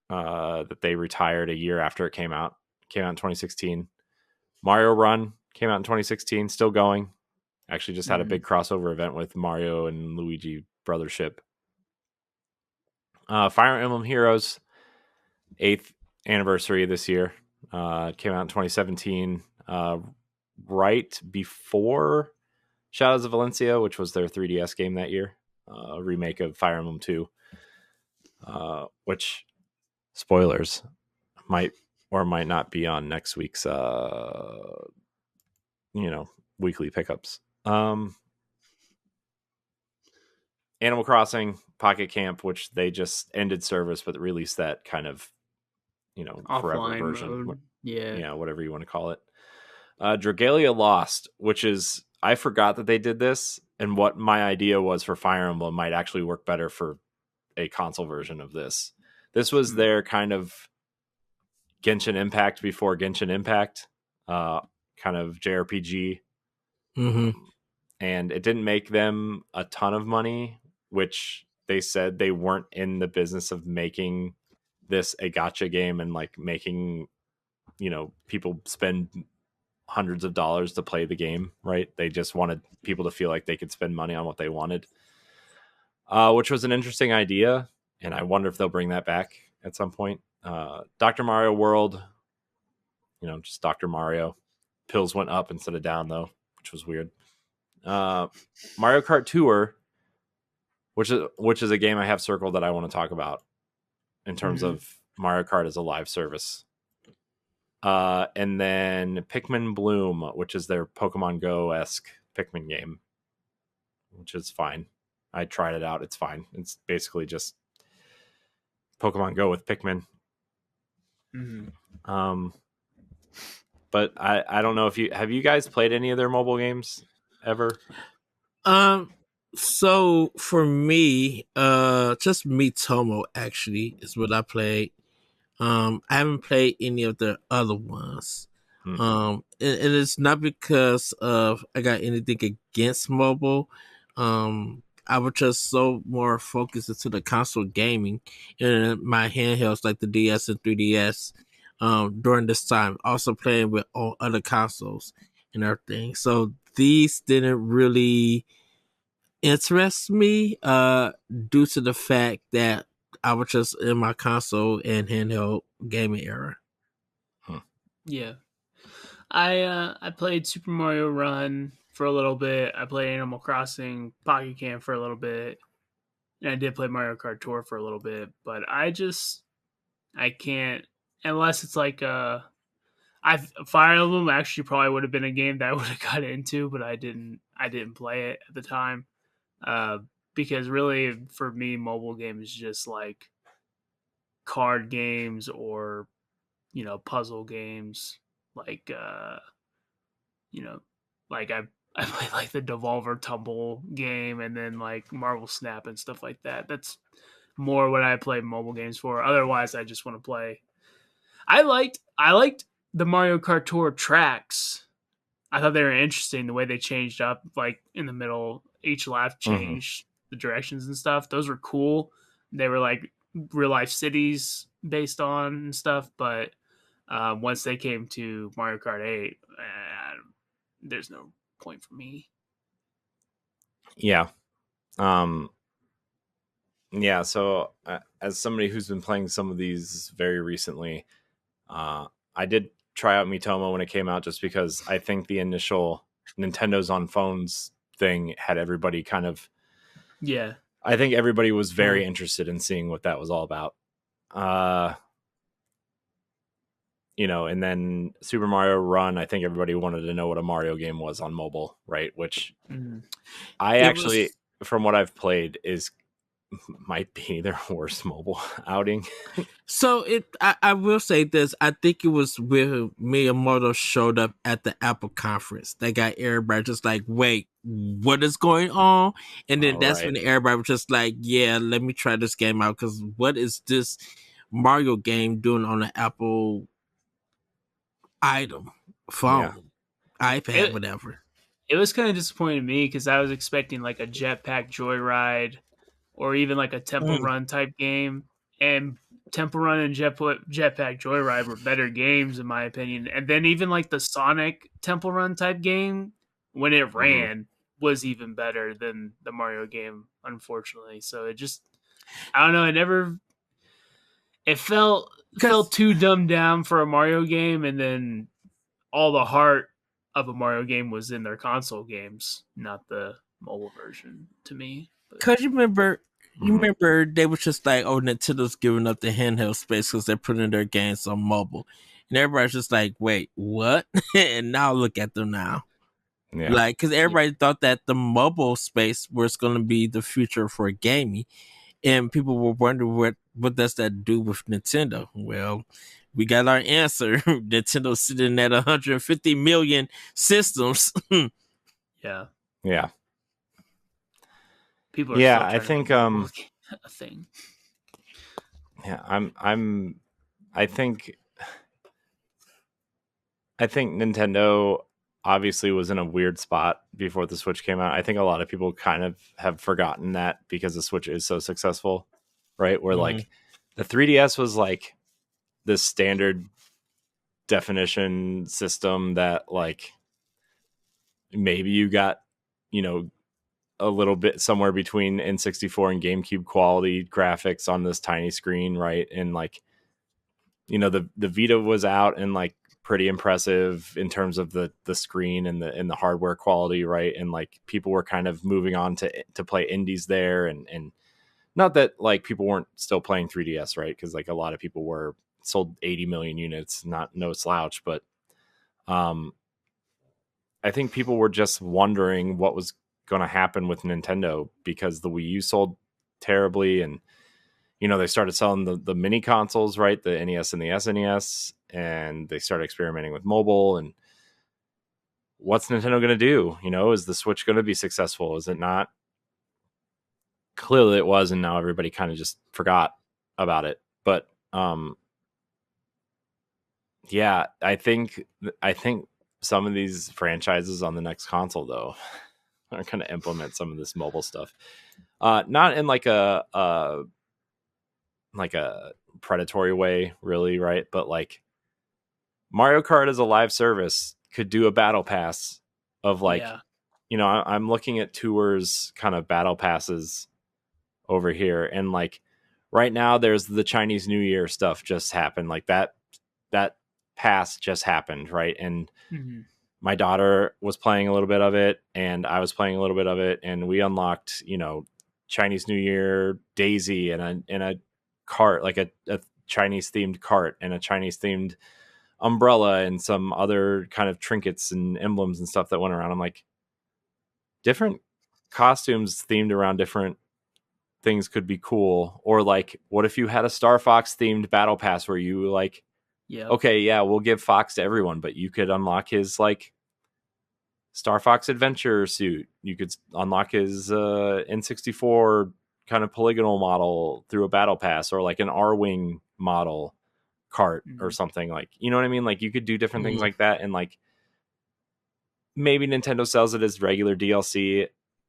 that they retired a year after it came out. It came out in 2016. Mario Run came out in 2016, still going. Actually just had a big crossover event with Mario and Luigi Brothership. Fire Emblem Heroes, 8th anniversary this year. Came out in 2017, right before Shadows of Valencia, which was their 3DS game that year. A remake of Fire Emblem 2. Which, spoilers, might or might not be on next week's weekly pickups. Animal Crossing Pocket Camp, which they just ended service but released that kind of forever Offline version. mode. Yeah. Whatever you want to call it. Dragalia Lost, which is, I forgot that they did this, and what my idea was for Fire Emblem might actually work better for a console version of this. This was their kind of Genshin Impact before Genshin Impact, kind of JRPG. And it didn't make them a ton of money, which they said they weren't in the business of making this a gacha game and like making, people spend hundreds of dollars to play the game, right? They just wanted people to feel like they could spend money on what they wanted, which was an interesting idea. And I wonder if they'll bring that back at some point. Dr. Mario World, just Dr. Mario. Pills went up instead of down, though, which was weird. Mario Kart Tour, which is a game I have circled that I want to talk about in terms of Mario Kart as a live service. And then Pikmin Bloom, which is their Pokemon Go-esque Pikmin game, which is fine. I tried it out. It's fine. It's basically just Pokemon Go with Pikmin. But I don't know if you guys played any of their mobile games ever? So for me, just Mitomo actually is what I played. I haven't played any of the other ones. And it's not because of I got anything against mobile. I was just so more focused into the console gaming and my handhelds like the DS and 3DS during this time. Also playing with all other consoles and everything. So these didn't really interest me due to the fact that I was just in my console and handheld gaming era. Yeah. I played Super Mario Run for a little bit. I played Animal Crossing Pocket Camp for a little bit. And I did play Mario Kart Tour for a little bit. But I can't, unless it's like Fire Emblem actually probably would have been a game that I would have got into, but I didn't play it at the time. Because really for me, mobile games is just like card games or, puzzle games. Like, like I played like the Devolver Tumble game and then like Marvel Snap and stuff like that. That's more what I play mobile games for. Otherwise, I just want to play. I liked the Mario Kart Tour tracks. I thought they were interesting the way they changed up, like in the middle, each lap changed the directions and stuff. Those were cool. They were like real life cities based on and stuff. But once they came to Mario Kart 8, there's no point for me. Yeah. Yeah. So as somebody who's been playing some of these very recently, I did try out Mitomo when it came out just because I think the initial Nintendo's on phones thing had everybody kind of, I think everybody was very interested in seeing what that was all about. And then Super Mario Run, I think everybody wanted to know what a Mario game was on mobile, right? Which from what I've played, is might be their worst mobile outing. So I will say this. I think it was where Miyamoto showed up at the Apple conference. They got everybody just like, wait, what is going on? And then that's when everybody was just like, yeah, let me try this game out. Because what is this Mario game doing on the Apple item, phone, iPad, whatever? It was kind of disappointing to me because I was expecting like a Jetpack Joyride or even like a Temple Run type game. And Temple Run and Jetpack Joyride were better games in my opinion. And then even like the Sonic Temple Run type game, when it ran, was even better than the Mario game, unfortunately. So it just, I don't know. It felt too dumbed down for a Mario game, and then all the heart of a Mario game was in their console games, not the mobile version to me. Because you remember they were just like, oh, Nintendo's giving up the handheld space because they're putting their games on mobile. And everybody's just like, wait, what? And now look at them now. Yeah. Like, because everybody thought that the mobile space was going to be the future for gaming. And people were wondering what does that do with Nintendo? Well, we got our answer. Nintendo's sitting at 150 million systems. Yeah. Yeah. People are I think a thing. Yeah, I think Nintendo obviously was in a weird spot before the Switch came out. I think a lot of people kind of have forgotten that because the Switch is so successful, right? Where like the 3DS was like this standard definition system that like maybe you got, a little bit somewhere between N64 and GameCube quality graphics on this tiny screen, right? And like, the Vita was out and like pretty impressive in terms of the screen and the hardware quality, right? And like people were kind of moving on to play indies there, and not that like people weren't still playing 3DS, right? Because like a lot of people were sold 80 million units, no slouch, but I think people were just wondering what was going to happen with Nintendo because the Wii U sold terribly, and they started selling the mini consoles, right? The NES and the SNES, and they started experimenting with mobile. And what's Nintendo going to do? Is the Switch going to be successful? Is it not? Clearly it was, and now everybody kind of just forgot about it. But yeah, I think some of these franchises on the next console though are going to implement some of this mobile stuff. Not in like a predatory way, really, right? But like Mario Kart as a live service could do a battle pass of like, I'm looking at Tours kind of battle passes over here, and like right now there's the Chinese New Year stuff just happened, like that pass just happened, right? And my daughter was playing a little bit of it, and I was playing a little bit of it, and we unlocked, Chinese New Year Daisy and a cart, like a Chinese themed cart and a Chinese themed umbrella and some other kind of trinkets and emblems and stuff that went around. I'm like, different costumes themed around different things could be cool. Or like, what if you had a Star Fox themed battle pass where you like, okay, yeah, we'll give Fox to everyone, but you could unlock his like Star Fox adventure suit. You could unlock his N64 kind of polygonal model through a battle pass, or like an R-Wing model cart or something, like, you know what I mean? Like you could do different things like that. And like maybe Nintendo sells it as regular DLC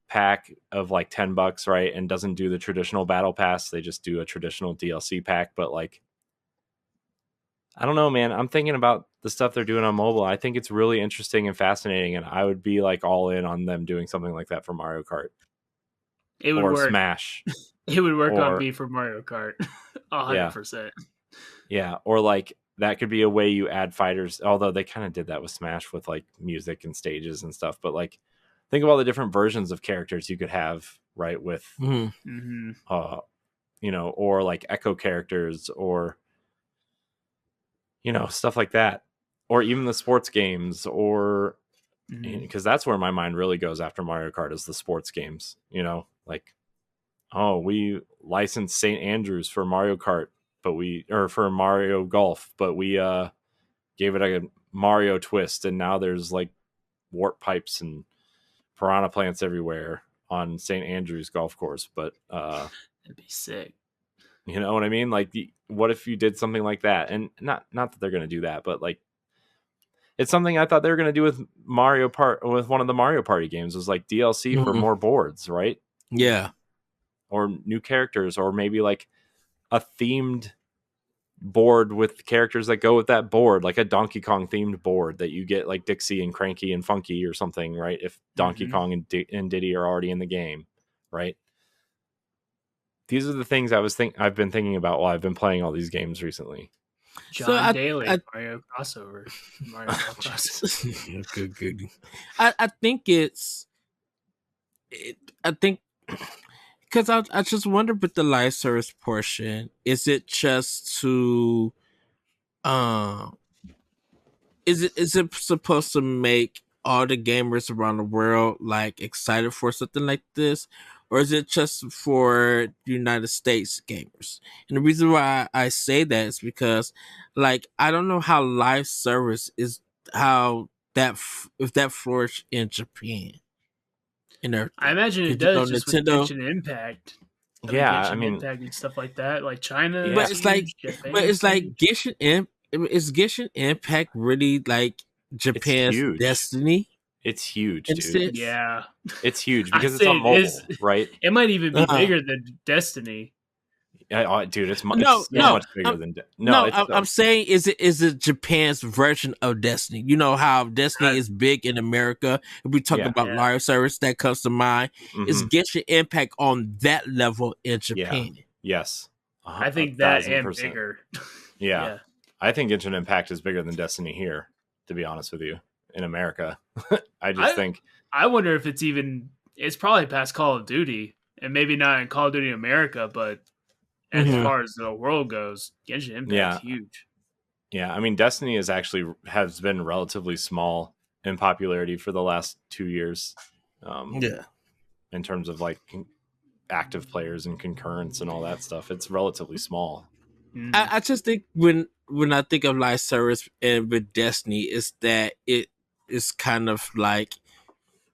pack of like $10, right? And doesn't do the traditional battle pass. They just do a traditional DLC pack. But like, I don't know, man. I'm thinking about the stuff they're doing on mobile. I think it's really interesting and fascinating, and I would be like all in on them doing something like that for Mario Kart. It would work. Smash. It would work on me for Mario Kart. 100%. Yeah. Or like that could be a way you add fighters, although they kind of did that with Smash with like music and stages and stuff. But like, think of all the different versions of characters you could have, right? With, or like echo characters, or stuff like that, or even the sports games, or because that's where my mind really goes after Mario Kart is the sports games, like oh, we licensed St. Andrews for Mario Kart, or for Mario Golf, but we gave it a Mario twist, and now there's like warp pipes and piranha plants everywhere on St. Andrews golf course. But That'd be sick. you know what I mean? Like, what if you did something like that? And not that they're going to do that, but like, it's something I thought they were going to do with with one of the Mario Party games, was like DLC for more boards, right? Yeah. Or new characters, or maybe like a themed board with characters that go with that board, like a Donkey Kong themed board that you get like Dixie and Cranky and Funky or something, right? If Donkey Kong and Diddy are already in the game, right? These are the things I've been thinking about while I've been playing all these games recently. John Daly, Mario crossover. Mario crossover. Good. I think I think because I just wonder with the live service portion, is it just to is it supposed to make all the gamers around the world like excited for something like this, or is it just for United States gamers? And the reason why I say that is because, like, I don't know how live service is, how that if that flourished in Japan and everything. I imagine it does, just Nintendo with Genshin Impact. Yeah, I mean, Impact and stuff like that, like China. But it's like, is Genshin Impact really like Japan's Destiny? It's huge, dude. Yeah, it's huge because it's on mobile, right? It might even be bigger than Destiny. Dude, it's much bigger than I'm saying, is it Japan's version of Destiny? You know how Destiny is big in America. If we talk about live service, that comes to mind. Is Genshin Impact on that level in Japan? Yes, I think that and bigger. Yeah, I think Genshin Impact is bigger than Destiny here. To be honest with you, in America, I wonder if it's probably past Call of Duty, and maybe not in Call of Duty America, but as far as the world goes, Genshin Impact is huge. Yeah, I mean, Destiny has been relatively small in popularity for the last 2 years. In terms of like active players and concurrence and all that stuff, it's relatively small. I just think when I think of live service and with Destiny, is that it is kind of like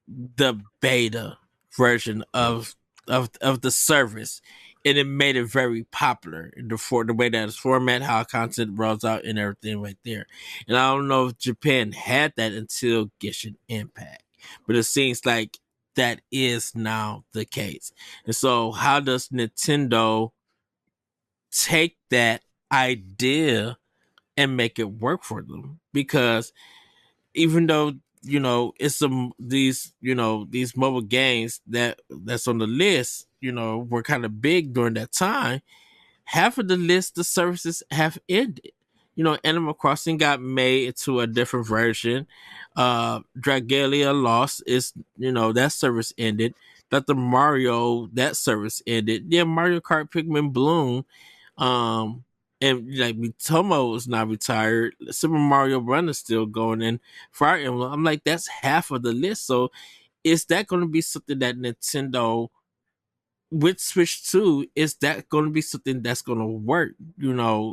the beta version of the service, and it made it very popular for the way that it's format, how content rolls out, and everything right there. And I don't know if Japan had that until Genshin Impact, but it seems like that is now the case. And so, how does Nintendo take that idea and make it work for them? Because even though it's these mobile games that's on the list, were kind of big during that time, half of the list the services have ended. Animal Crossing got made into a different version. Dragalia lost that service ended. Dr. Mario, that service ended. Yeah, Mario Kart Pikmin Bloom, and like Tomo is not retired. Super Mario Run is still going, and Fire Emblem. I'm like, that's half of the list. So is that going to be something that Nintendo with Switch 2, is that going to be something that's going to work?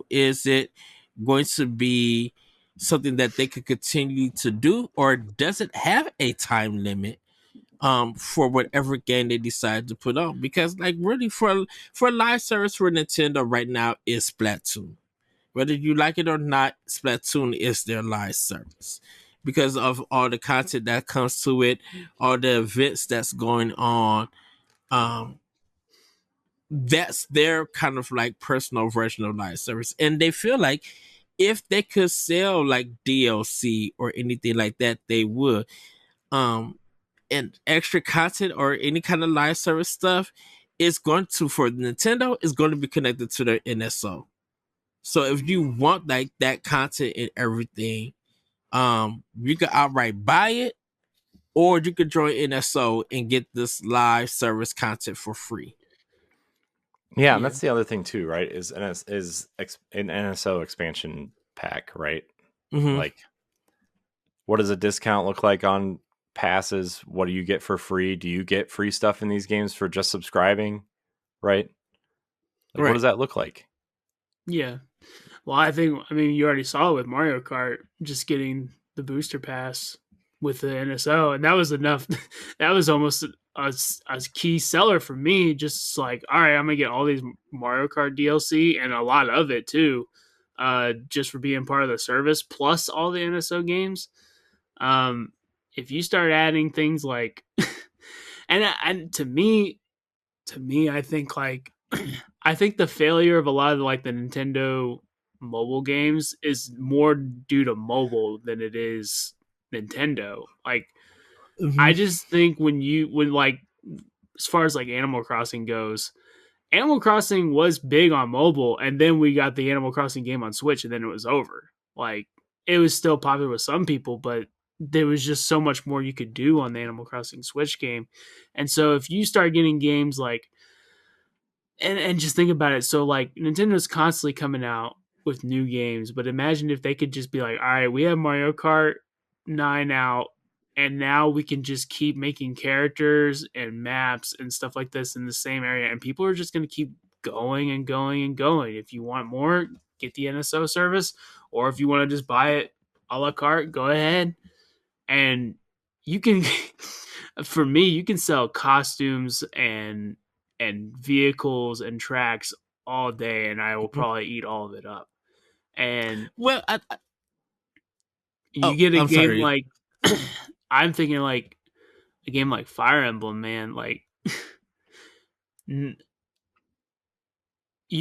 Is it going to be something that they could continue to do, or does it have a time limit for whatever game they decide to put on? Because like really for live service for Nintendo right now is Splatoon. Whether you like it or not, Splatoon is their live service because of all the content that comes to it, all the events that's going on. That's their kind of like personal version of live service, and they feel like if they could sell like DLC or anything like that, they would. And extra content or any kind of live service stuff is going to, for Nintendo, is going to be connected to their NSO. So if you want like that content and everything, you can outright buy it, or you could join NSO and get this live service content for free. Yeah, and that's the other thing too, right? Is an NSO expansion pack, right? Like, what does a discount look like on passes? What do you get for free? Do you get free stuff in these games for just subscribing? right? Like, what Right. does that look like? Yeah. Well, I mean, you already saw it with Mario Kart, just getting the booster pass with the NSO, and that was enough. That was almost a key seller for me. Just like, all right, I'm gonna get all these Mario Kart DLC and a lot of it too, just for being part of the service, plus all the NSO games. Um, if you start adding things like, and to me, I think like I think the failure of a lot of like the Nintendo mobile games is more due to mobile than it is Nintendo. Like I Mhm. just think when like as far as like Animal Crossing goes, Animal Crossing was big on mobile, and then we got the Animal Crossing game on Switch, and then it was over. Like it was still popular with some people, but there was just so much more you could do on the Animal Crossing Switch game. And so if you start getting games like and just think about it. So like Nintendo's constantly coming out with new games, but imagine if they could just be like, all right, we have Mario Kart 9 out, and now we can just keep making characters and maps and stuff like this in the same area, and people are just going to keep going and going and going. If you want more, get the NSO service, or if you want to just buy it a la carte, go ahead. And you can for me, you can sell costumes and vehicles and tracks all day, and I will Mhm. probably eat all of it up. And Well, you oh, get a I'm game sorry. like I'm thinking like a game like Fire Emblem, man. Like you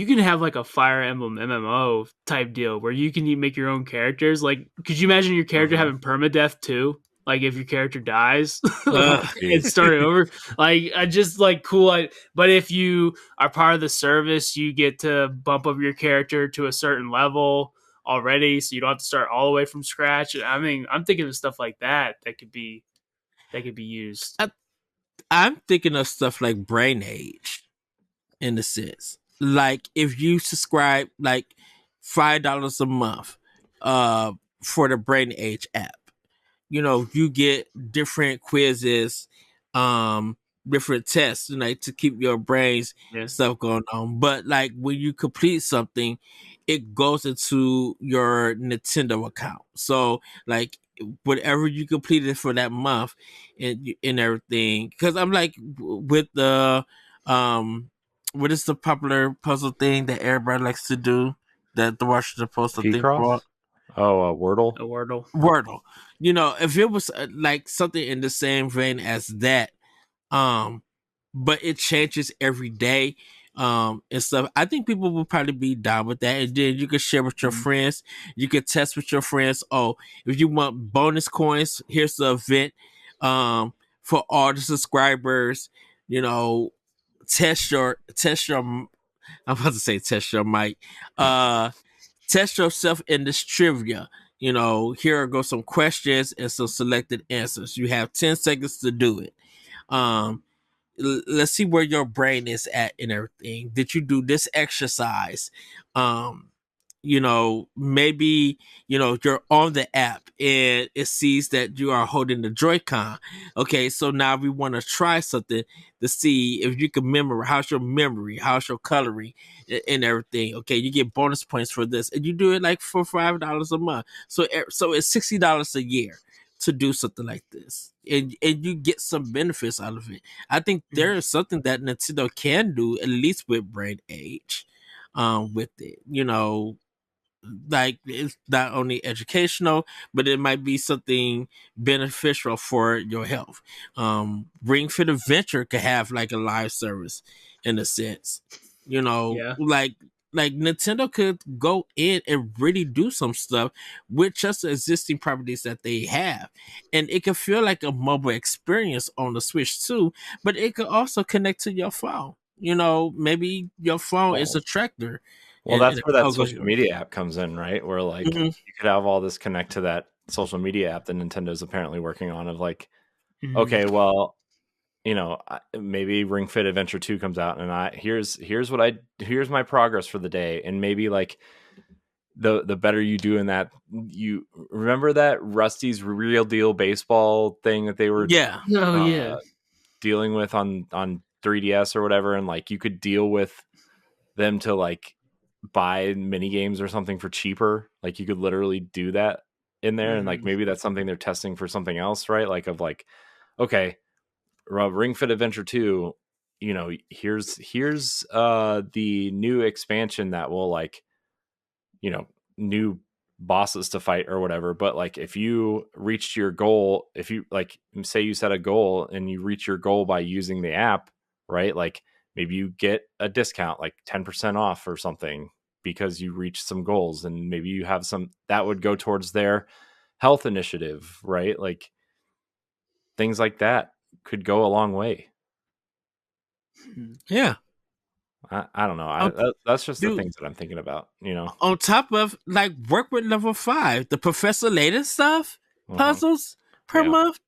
can have like a Fire Emblem MMO type deal where you can make your own characters. Like, could you imagine your character Mhm. having permadeath too? Like, if your character dies Oh, and jeez. start over, like, I just like cool. But if you are part of the service, you get to bump up your character to a certain level already, so you don't have to start all the way from scratch. I mean, I'm thinking of stuff like that could be used. I, I'm thinking of stuff like Brain Age in a sense. Like if you subscribe like $5 a month uh for the Brain Age app, you get different quizzes, um, different tests, like to keep your brains Yeah. stuff going on. But like when you complete something, it goes into your Nintendo account. So like whatever you completed for that month and everything. Because I'm like with the um, what is the popular puzzle thing that everybody likes to do that the Washington Post I think brought? P-Cross? Oh, Wordle? A Wordle. Wordle. If it was like something in the same vein as that, um, but it changes every day, and stuff. I think people will probably be down with that. And then you can share with your Mhm. friends. You can test with your friends. Oh, if you want bonus coins, here's the event, for all the subscribers. You know, test your. I'm about to say test your mic. Test yourself in this trivia. Here go some questions and some selected answers. You have 10 seconds to do it. Um, let's see where your brain is at and everything. Did you do this exercise? Um, maybe, you're on the app and it sees that you are holding the Joy-Con. Okay, so now we want to try something to see if you can memorize. How's your memory? How's your coloring and everything? Okay, you get bonus points for this, and you do it like for $5 a month. So it's $60 a year to do something like this, and you get some benefits out of it. I think there is something that Nintendo can do, at least with Brain Age, with it. Like it's not only educational, but it might be something beneficial for your health. Ring Fit Adventure could have like a live service in a sense. Yeah. Like Nintendo could go in and really do some stuff with just the existing properties that they have. And it could feel like a mobile experience on the Switch too, but it could also connect to your phone. Maybe your phone is Well, a tractor. well, And that's where that oh, go social ahead. media app comes in, right? Where like Mhm. you could have all this connect to that social media app that Nintendo's apparently working on. Of like, Mhm. okay, well, maybe Ring Fit Adventure 2 comes out, and here's my progress for the day, and maybe like the better you do in that, you remember that Rusty's Real Deal Baseball thing that they were Yeah. Oh uh, yeah. dealing with on 3DS or whatever, and like you could deal with them to like buy mini games or something for cheaper. Like you could literally do that in there, and like maybe that's something they're testing for something else, right? Like of like, okay, Ring Fit Adventure 2, you know, here's the new expansion that will like, you know, new bosses to fight or whatever. But like if you reached your goal, if you like say you set a goal and you reach your goal by using the app, right? Like maybe you get a discount like 10% off or something because you reached some goals, and maybe you have some that would go towards their health initiative, right? Like things like that could go a long way. Yeah. I don't know. That's just the things that I'm thinking about, you know. On top of like work with level 5, the Professor Layton stuff, puzzles per month.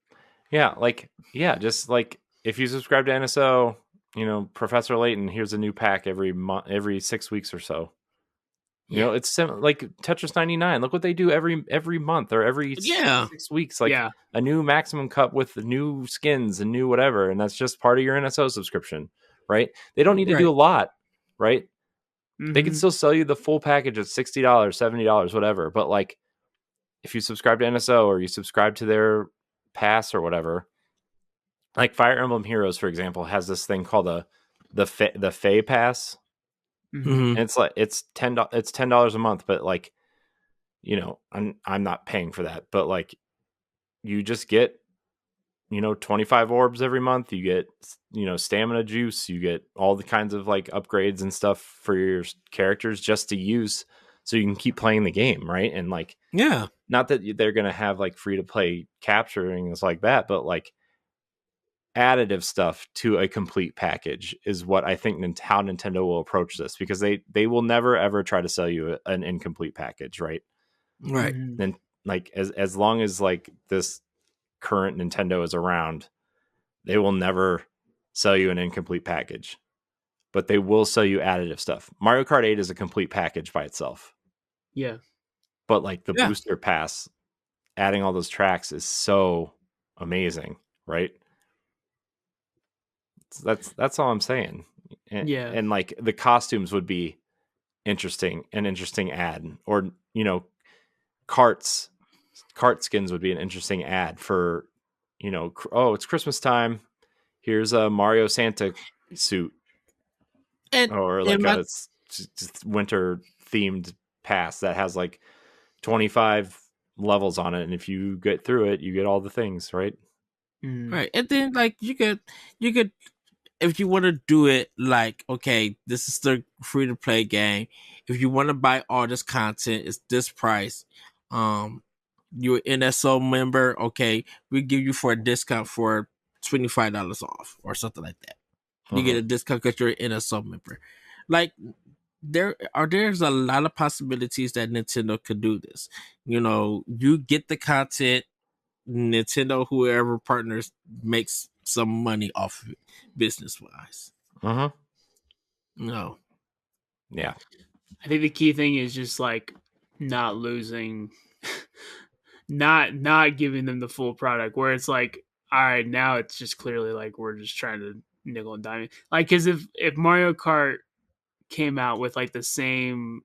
Yeah, like just like if you subscribe to NSO, you know, Professor Layton, here's a new pack every month, every 6 weeks or so. You know, it's like Tetris 99. Look what they do every month or every 6 weeks. Like a new Maximum Cup with new skins and new whatever, and that's just part of your NSO subscription, right? They don't need to do a lot, right? They can still sell you the full package at $60, $70, whatever. But like, if you subscribe to NSO or you subscribe to their pass or whatever, like Fire Emblem Heroes, for example, has this thing called the Fey Pass. And it's like it's $10 a month, but like, you know, I'm not paying for that, but like you just get, you know, 25 orbs every month, you get, you know, stamina juice, you get all the kinds of like upgrades and stuff for your characters just to use so you can keep playing the game, right? And like, not that they're going to have like free to play capturing things like that, but like additive stuff to a complete package is what I think how Nintendo will approach this, because they will never ever try to sell you an incomplete package, right? Then like as long as like this current Nintendo is around, they will never sell you an incomplete package, but they will sell you additive stuff. Mario Kart 8 is a complete package by itself. Yeah. But like the booster pass, adding all those tracks is so amazing, right? That's all I'm saying. And like the costumes would be an interesting ad, or you know, cart skins would be an interesting ad for, you know, oh, it's Christmas time, here's a Mario Santa suit, or like a winter themed pass that has like 25 levels on it, and if you get through it, you get all the things, right? Right. And then like you could if you want to do it like, okay, this is the free to play game. If you want to buy all this content, it's this price. You're an NSO member, okay, we give you for a discount for $25 off or something like that. You get a discount because you're an NSO member. Like there's a lot of possibilities that Nintendo could do this. You know, you get the content, Nintendo, whoever partners, makes some money off of it, business wise. No. Yeah. I think the key thing is just like not losing, not giving them the full product, where it's like, all right, now it's just clearly like we're just trying to nickel and dime it. Like, because if Mario Kart came out with like the same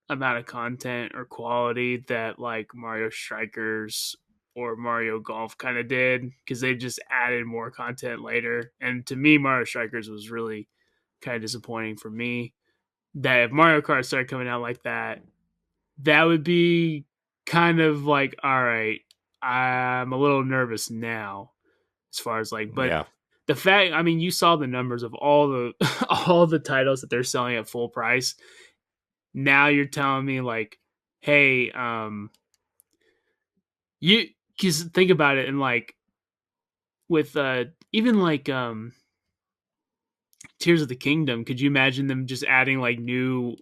amount of content or quality that like Mario Strikers or Mario Golf kind of did, because they just added more content later. And to me, Mario Strikers was really kind of disappointing for me. That if Mario Kart started coming out like that, that would be kind of like, all right, I'm a little nervous now as far as like, but the fact, I mean, you saw the numbers of all the all the titles that they're selling at full price. Now you're telling me like, hey, you because think about it, and like with even like Tears of the Kingdom, could you imagine them just adding like new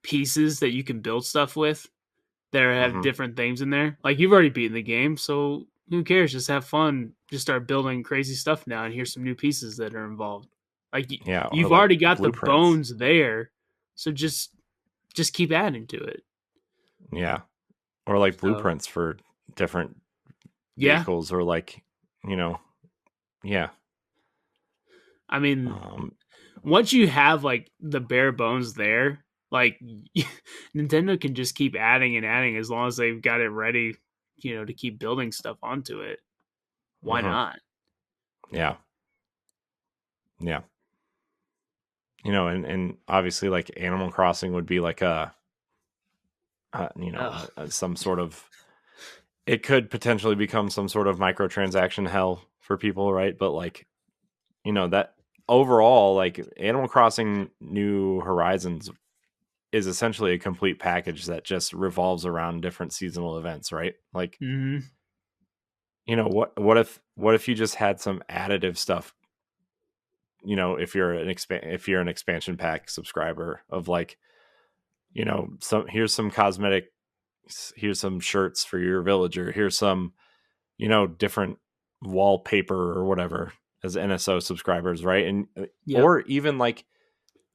pieces that you can build stuff with that have different things in there? Like, you've already beaten the game, so who cares? Just have fun. Just start building crazy stuff now, and here's some new pieces that are involved. Like, you've already got the bones there, so just keep adding to it. Yeah. Or like blueprints for different vehicles, or like, you know, I mean, once you have like the bare bones there, like Nintendo can just keep adding and adding as long as they've got it ready, to keep building stuff onto it. Why not? Yeah. Yeah. And obviously like Animal Crossing would be like some sort of, it could potentially become some sort of microtransaction hell for people, right? But like, that overall, like Animal Crossing New Horizons is essentially a complete package that just revolves around different seasonal events, right? Like, what if you just had some additive stuff, if you're an expansion pack subscriber of like, here's some cosmetic, here's some shirts for your villager, here's some, different wallpaper or whatever as NSO subscribers, right? And or even like,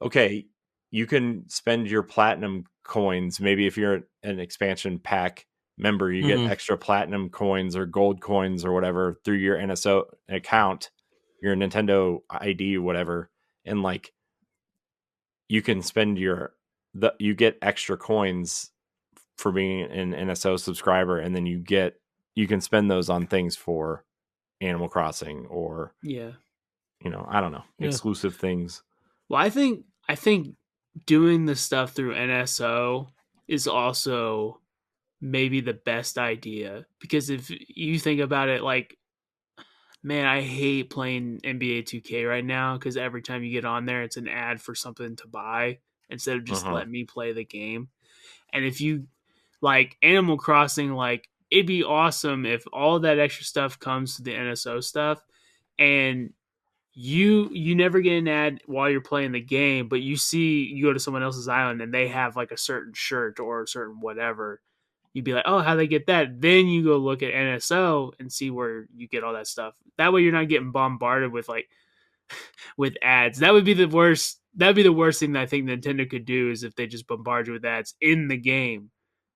okay, you can spend your platinum coins. Maybe if you're an expansion pack member, you get extra platinum coins or gold coins or whatever through your NSO account, your Nintendo ID, whatever, and like you can spend you get extra coins for being an NSO subscriber, and then you can spend those on things for Animal Crossing or I don't know, exclusive things. Well, I think doing the stuff through NSO is also maybe the best idea, because if you think about it, like, man, I hate playing NBA 2K right now because every time you get on there, it's an ad for something to buy instead of just letting me play the game. And if you like Animal Crossing, like, it'd be awesome if all that extra stuff comes to the NSO stuff, and you never get an ad while you're playing the game, but you go to someone else's island and they have like a certain shirt or a certain whatever. You'd be like, oh, how they get that? Then you go look at NSO and see where you get all that stuff. That way you're not getting bombarded with like with ads. That would be the worst. That'd be the worst thing that I think Nintendo could do, is if they just bombard you with ads in the game.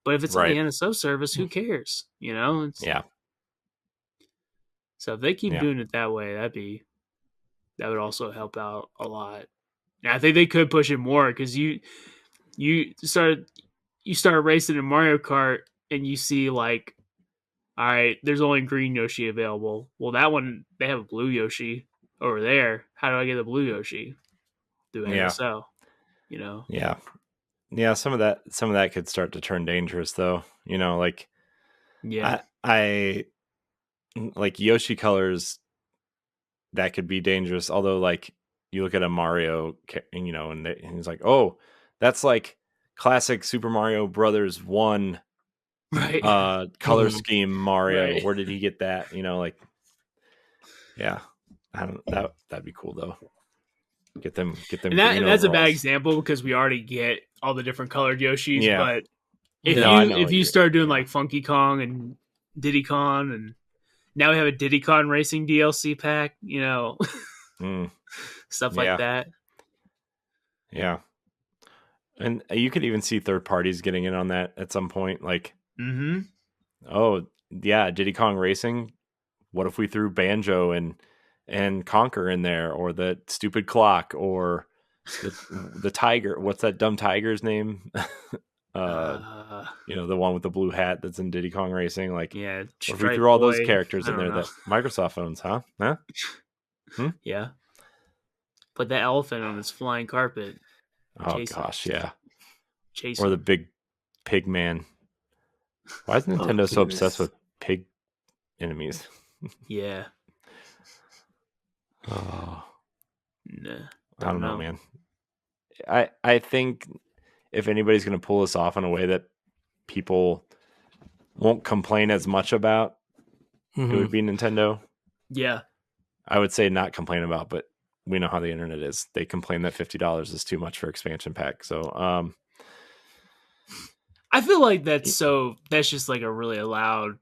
But if it's on the NSO service, who cares? Yeah. So if they keep doing it that way, that would also help out a lot. And I think they could push it more, because you start racing in Mario Kart and you see like, all right, there's only green Yoshi available. Well, that one, they have a blue Yoshi over there. How do I get a blue Yoshi? Through NSO, Yeah. Yeah, some of that could start to turn dangerous though. Like, I like Yoshi colors, that could be dangerous. Although, like, you look at a Mario, and he's like, oh, that's like classic Super Mario Brothers 1 color scheme Mario. Right. Where did he get that? Like, yeah, I don't. That'd be cool though. Get them. And that's a bad example, because we already get all the different colored Yoshis. Yeah. But if you start doing like Funky Kong and Diddy Kong, and now we have a Diddy Kong Racing DLC pack, stuff like that. Yeah. And you could even see third parties getting in on that at some point. Like, oh yeah, Diddy Kong Racing. What if we threw Banjo and Conquer in there, or the stupid clock, or the tiger? What's that dumb tiger's name? The one with the blue hat that's in Diddy Kong Racing. Like, if we threw all those characters in there that Microsoft owns, huh? Yeah. Put that elephant on his flying carpet. Oh gosh, yeah. Or the big pig man. Why is Nintendo so obsessed with pig enemies? Yeah. Oh. Nah, I don't know, man. I think if anybody's going to pull this off in a way that people won't complain as much about, it would be Nintendo. Yeah. I would say not complain about, but we know how the internet is. They complain that $50 is too much for expansion pack. So, I feel like that's just like a really loud,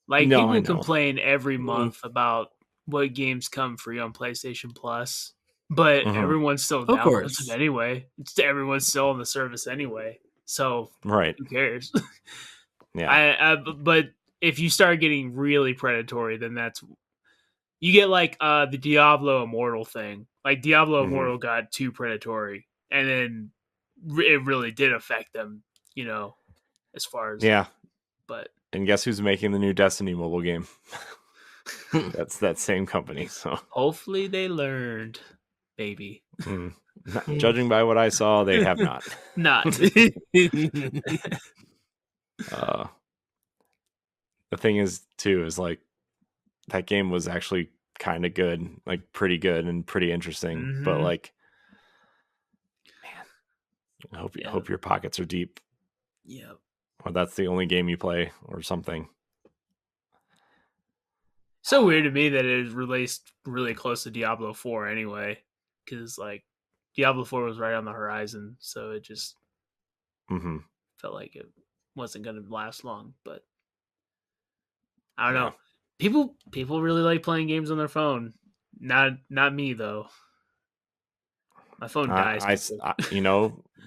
like, people complain every month about what games come free on PlayStation Plus, but everyone's still downloads them anyway. Everyone's still on the service anyway. So who cares? Yeah. But if you start getting really predatory, then that's, You get like the Diablo Immortal thing. Like Diablo Mhm. Immortal got too predatory, and then it really did affect them. As far as Yeah. But And guess who's making the new Destiny mobile game? That's that same company. So hopefully they learned, baby. judging by what I saw, they have not. Not. The thing is, too, is like that game was actually kind of good, like pretty good and pretty interesting. But like, man, I hope your pockets are deep. Yeah. Or that's the only game you play or something. So weird to me that it was released really close to Diablo 4 anyway, because like Diablo 4 was right on the horizon, so it just felt like it wasn't going to last long. But I don't know. People really like playing games on their phone. Not me though. My phone dies.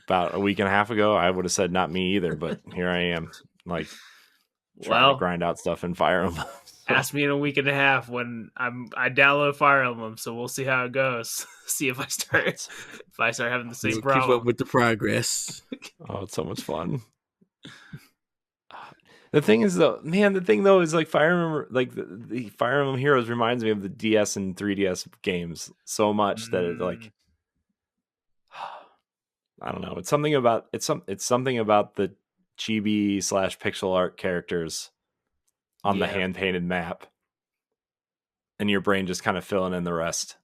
About a week and a half ago, I would have said not me either, but here I am, like trying to grind out stuff in Fire Emblem. Ask me in a week and a half when I download Fire Emblem, so we'll see how it goes. See if I start having the same problem. Keep up with the progress. Oh, it's so much fun. The thing is, though, is like Fire Emblem, like the Fire Emblem Heroes reminds me of the DS and 3DS games so much that it like, I don't know. It's something about the chibi / pixel art characters on the hand painted map, and your brain just kind of filling in the rest.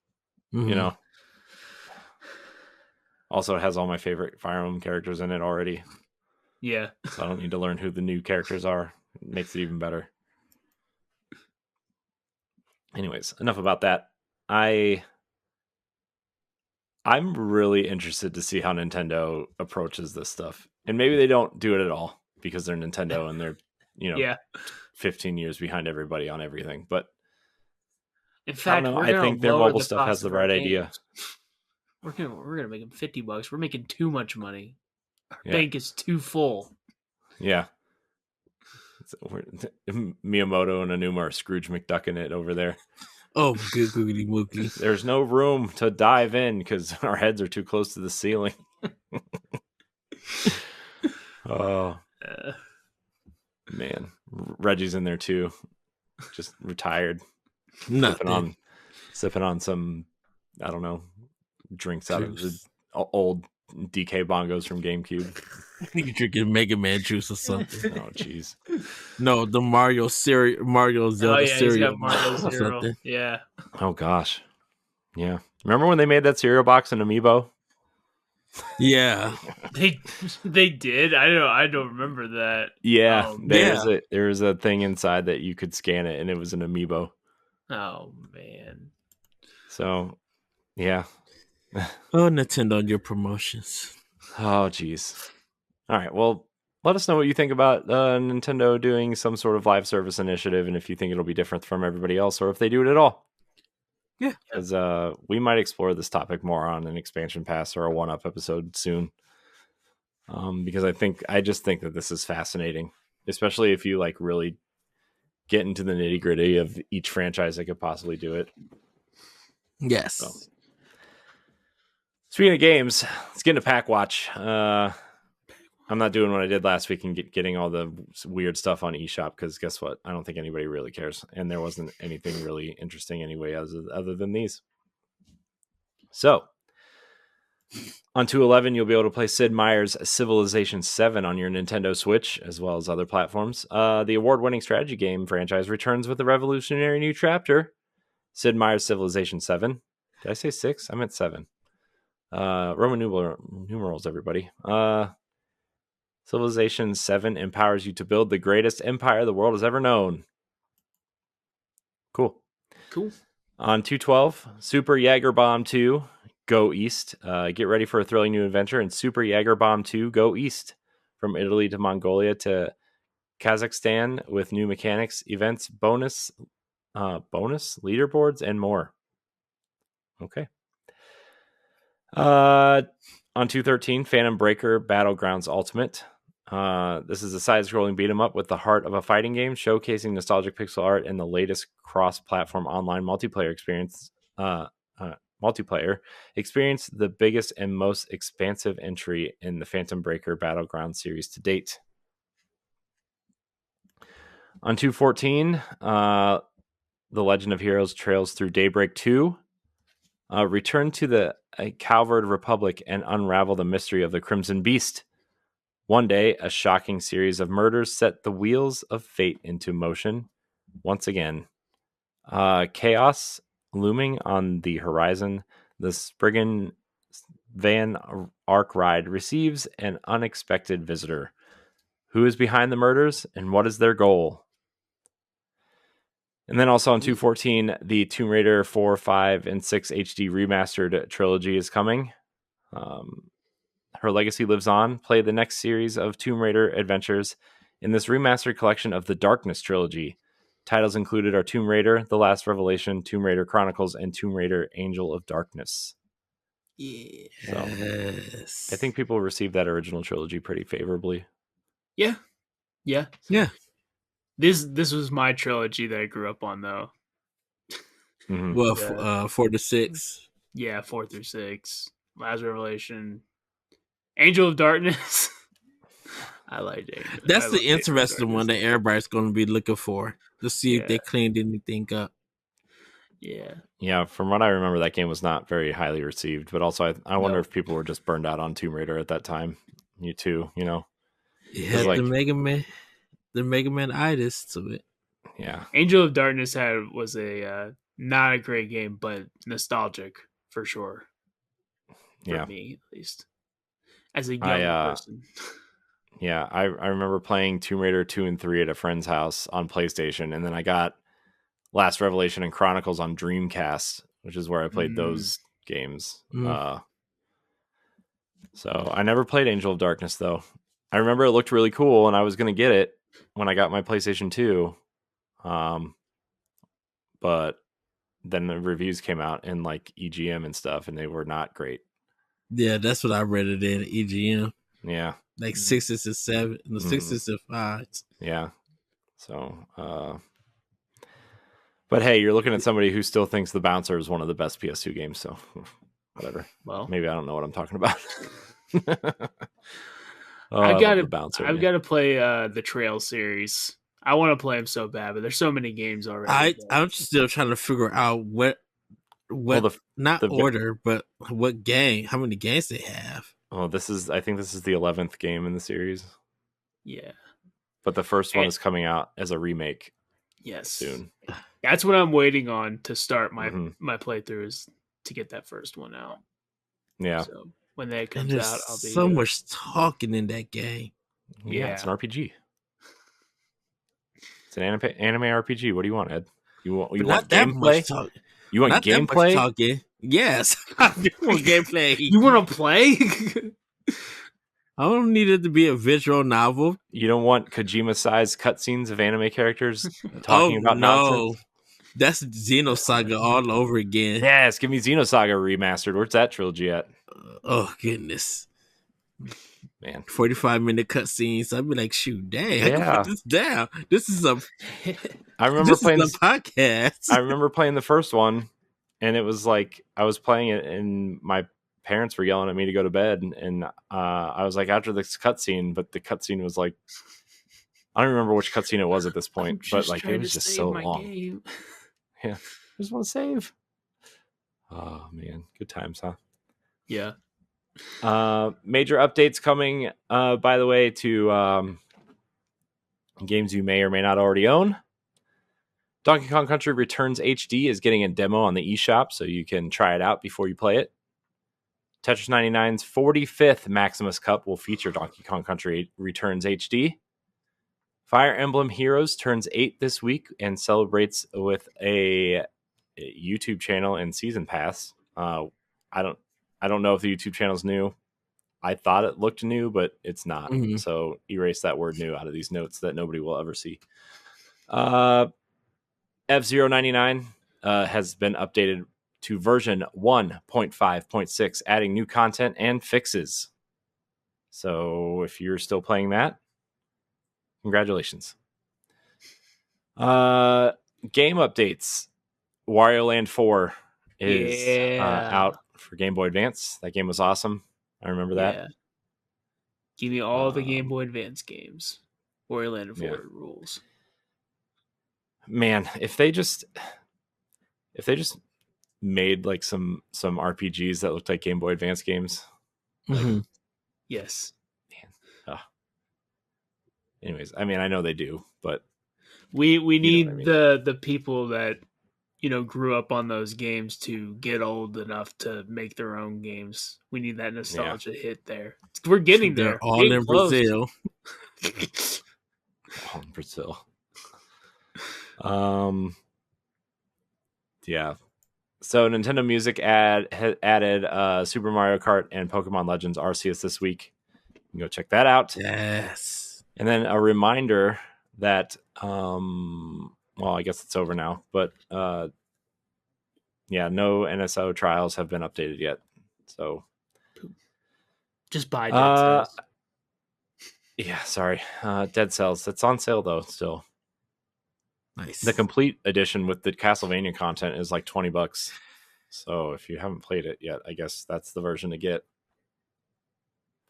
Also, it has all my favorite Fire Emblem characters in it already. Yeah. So I don't need to learn who the new characters are. It makes it even better. Anyways, enough about that. I'm really interested to see how Nintendo approaches this stuff. And maybe they don't do it at all because they're Nintendo and they're, 15 years behind everybody on everything. But in fact, I think their mobile stuff has the right idea. We're gonna make them $50. We're making too much money. Our bank is too full. Yeah. Miyamoto and Anuma are Scrooge McDuck in it over there. Oh, good googly moogly. There's no room to dive in because our heads are too close to the ceiling. Oh, man. Reggie's in there too. Just retired. Sipping on some, I don't know, drinks out of the old DK bongos from GameCube. You drinking Mega Man juice or something. Oh, jeez. No, the Mario Zelda cereal. Mario cereal. Yeah. Oh, gosh. Yeah. Remember when they made that cereal box in Amiibo? Yeah. They did? I don't remember that. Yeah. There was a thing inside that you could scan it, and it was an Amiibo. Oh, man. So, yeah. Oh, Nintendo and your promotions. Oh, jeez. All right. Well, let us know what you think about Nintendo doing some sort of live service initiative, and if you think it'll be different from everybody else, or if they do it at all. Yeah. Because we might explore this topic more on an expansion pass or a one-up episode soon. Because I just think that this is fascinating, especially if you like really get into the nitty-gritty of each franchise that could possibly do it. Yes. So. Speaking of games, let's get into Pack Watch. I'm not doing what I did last week and getting all the weird stuff on eShop because guess what? I don't think anybody really cares. And there wasn't anything really interesting anyway other than these. So, on 2/11, you'll be able to play Sid Meier's Civilization 7 on your Nintendo Switch, as well as other platforms. The award-winning strategy game franchise returns with a revolutionary new chapter, Sid Meier's Civilization 7. Did I say 6? I meant 7. Roman numerals, everybody. Civilization 7 empowers you to build the greatest empire the world has ever known. Cool. On 2/12, Super Jaeger Bomb 2, Go East. Get ready for a thrilling new adventure in Super Jaeger Bomb 2, Go East. From Italy to Mongolia to Kazakhstan with new mechanics, events, bonus leaderboards, and more. Okay. On 2/13, Phantom Breaker Battlegrounds Ultimate. This is a side-scrolling beat 'em up with the heart of a fighting game, showcasing nostalgic pixel art and the latest cross-platform online multiplayer experience. Multiplayer experience, the biggest and most expansive entry in the Phantom Breaker Battleground series to date. On 2/14, The Legend of Heroes Trails Through Daybreak 2. Return to the Calvard Republic and unravel the mystery of the Crimson Beast. One day, a shocking series of murders set the wheels of fate into motion. Once again, chaos looming on the horizon. The Spriggan Van Ark ride receives an unexpected visitor. Who is behind the murders and what is their goal? And then also on 2/14, the Tomb Raider 4, 5, and 6 HD remastered trilogy is coming. Her legacy lives on. Play the next series of Tomb Raider adventures in this remastered collection of the Darkness trilogy. Titles included are Tomb Raider, The Last Revelation, Tomb Raider Chronicles, and Tomb Raider Angel of Darkness. Yes. So, I think people received that original trilogy pretty favorably. Yeah. Yeah. This was my trilogy that I grew up on, though. Mhm. Well, 4 to 6. Yeah, 4 through 6. Last Revelation. Angel of Darkness. I like it. That's the interesting one that everybody's going to be looking for to see if they cleaned anything up. Yeah. Yeah, from what I remember, that game was not very highly received. But also, I wonder if people were just burned out on Tomb Raider at that time. You too, you know. It had like- the Mega Man itis to it. Yeah. Angel of Darkness was a not a great game, but nostalgic for sure. For me, at least. As a young person. Yeah, I remember playing Tomb Raider 2 and 3 at a friend's house on PlayStation, and then I got Last Revelation and Chronicles on Dreamcast, which is where I played those games. So I never played Angel of Darkness, though. I remember it looked really cool, and I was going to get it when I got my PlayStation 2. But then the reviews came out in like EGM and stuff, and they were not great. Yeah, that's what I read it in EGM. Yeah. Like 6s and 7s, the 6s and 5s. Yeah. So, but hey, you're looking at somebody who still thinks The Bouncer is one of the best PS2 games, so whatever. Well, maybe I don't know what I'm talking about. I've got to play the Trail series. I want to play them so bad, but there's so many games already. I'm still trying to figure out what order, but what game, how many games they have. Oh, I think this is the 11th game in the series. Yeah. But the first one is coming out as a remake. Yes. Soon. That's what I'm waiting on to start my playthrough, is to get that first one out. Yeah. So when that comes out, I'll be so much talking in that game. Yeah, it's an RPG. It's an anime RPG. What do you want, Ed? You want gameplay? You want gameplay? Talking. Yes, I do want gameplay. You want to play? I don't need it to be a visual novel. You don't want Kojima-sized cutscenes of anime characters talking about nonsense? That's Xenosaga all over again. Yes, give me Xenosaga remastered. Where's that trilogy at? Oh, goodness. Man. 45-minute cutscenes. I'd be like, shoot, dang, I can put this down. This is a podcast. I remember playing the first one, and it was like I was playing it, and my parents were yelling at me to go to bed, and I was like, after this cutscene, but the cutscene was like, I don't remember which cutscene it was at this point, but like it was just so long. Game. Yeah, I just want to save. Oh man, good times, huh? Yeah. Major updates coming, by the way, to games you may or may not already own. Donkey Kong Country Returns HD is getting a demo on the eShop, so you can try it out before you play it. Tetris 99's 45th Maximus Cup will feature Donkey Kong Country Returns HD. Fire Emblem Heroes turns 8 this week and celebrates with a YouTube channel and season pass. I don't know if the YouTube channel's new. I thought it looked new, but it's not. Mm-hmm. So erase that word new out of these notes that nobody will ever see. F-Zero 99 has been updated to version 1.5.6, adding new content and fixes. So if you're still playing that, Congratulations. Game updates. Wario Land 4 is out for Game Boy Advance. That game was awesome. I remember that. Yeah. Give me all the Game Boy Advance games. Wario Land 4 rules. Man, if they just made like some RPGs that looked like Game Boy Advance games. Like, yes. Man. Anyways, I mean, I know they do, but we need the people that grew up on those games to get old enough to make their own games. We need that nostalgia hit there. We're getting there. They're all in Brazil. All in Brazil. Yeah. So Nintendo Music added Super Mario Kart and Pokemon Legends Arceus this week. You can go check that out. Yes. And then a reminder that well, I guess it's over now, but no NSO trials have been updated yet. So just buy Dead Cells. Yeah, sorry. Dead Cells. That's on sale though, still. Nice. The complete edition with the Castlevania content is like $20. So if you haven't played it yet, I guess that's the version to get.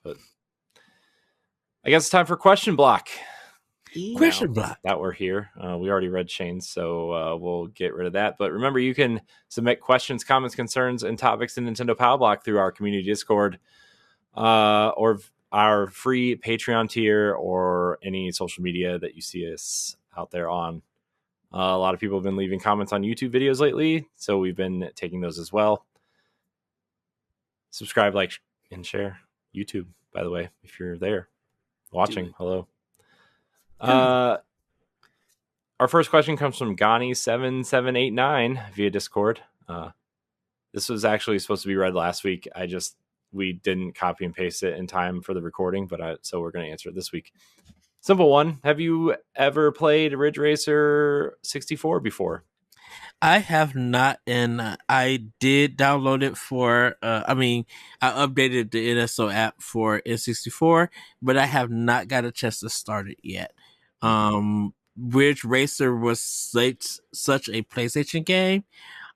But I guess it's time for question block. Question block. That we're here. We already read Shane's, so we'll get rid of that. But remember, you can submit questions, comments, concerns, and topics to Nintendo Pow Block through our community Discord, or our free Patreon tier, or any social media that you see us out there on. A lot of people have been leaving comments on YouTube videos lately, so we've been taking those as well. Subscribe, like, and share. YouTube, by the way, if you're there watching. Hello. Our first question comes from Gani7789 via Discord. This was actually supposed to be read last week. We didn't copy and paste it in time for the recording, so we're going to answer it this week. Simple one. Have you ever played Ridge Racer 64 before? I have not, and I did download it for, I updated the NSO app for N64, but I have not got a chance to start it yet. Ridge Racer was such a PlayStation game,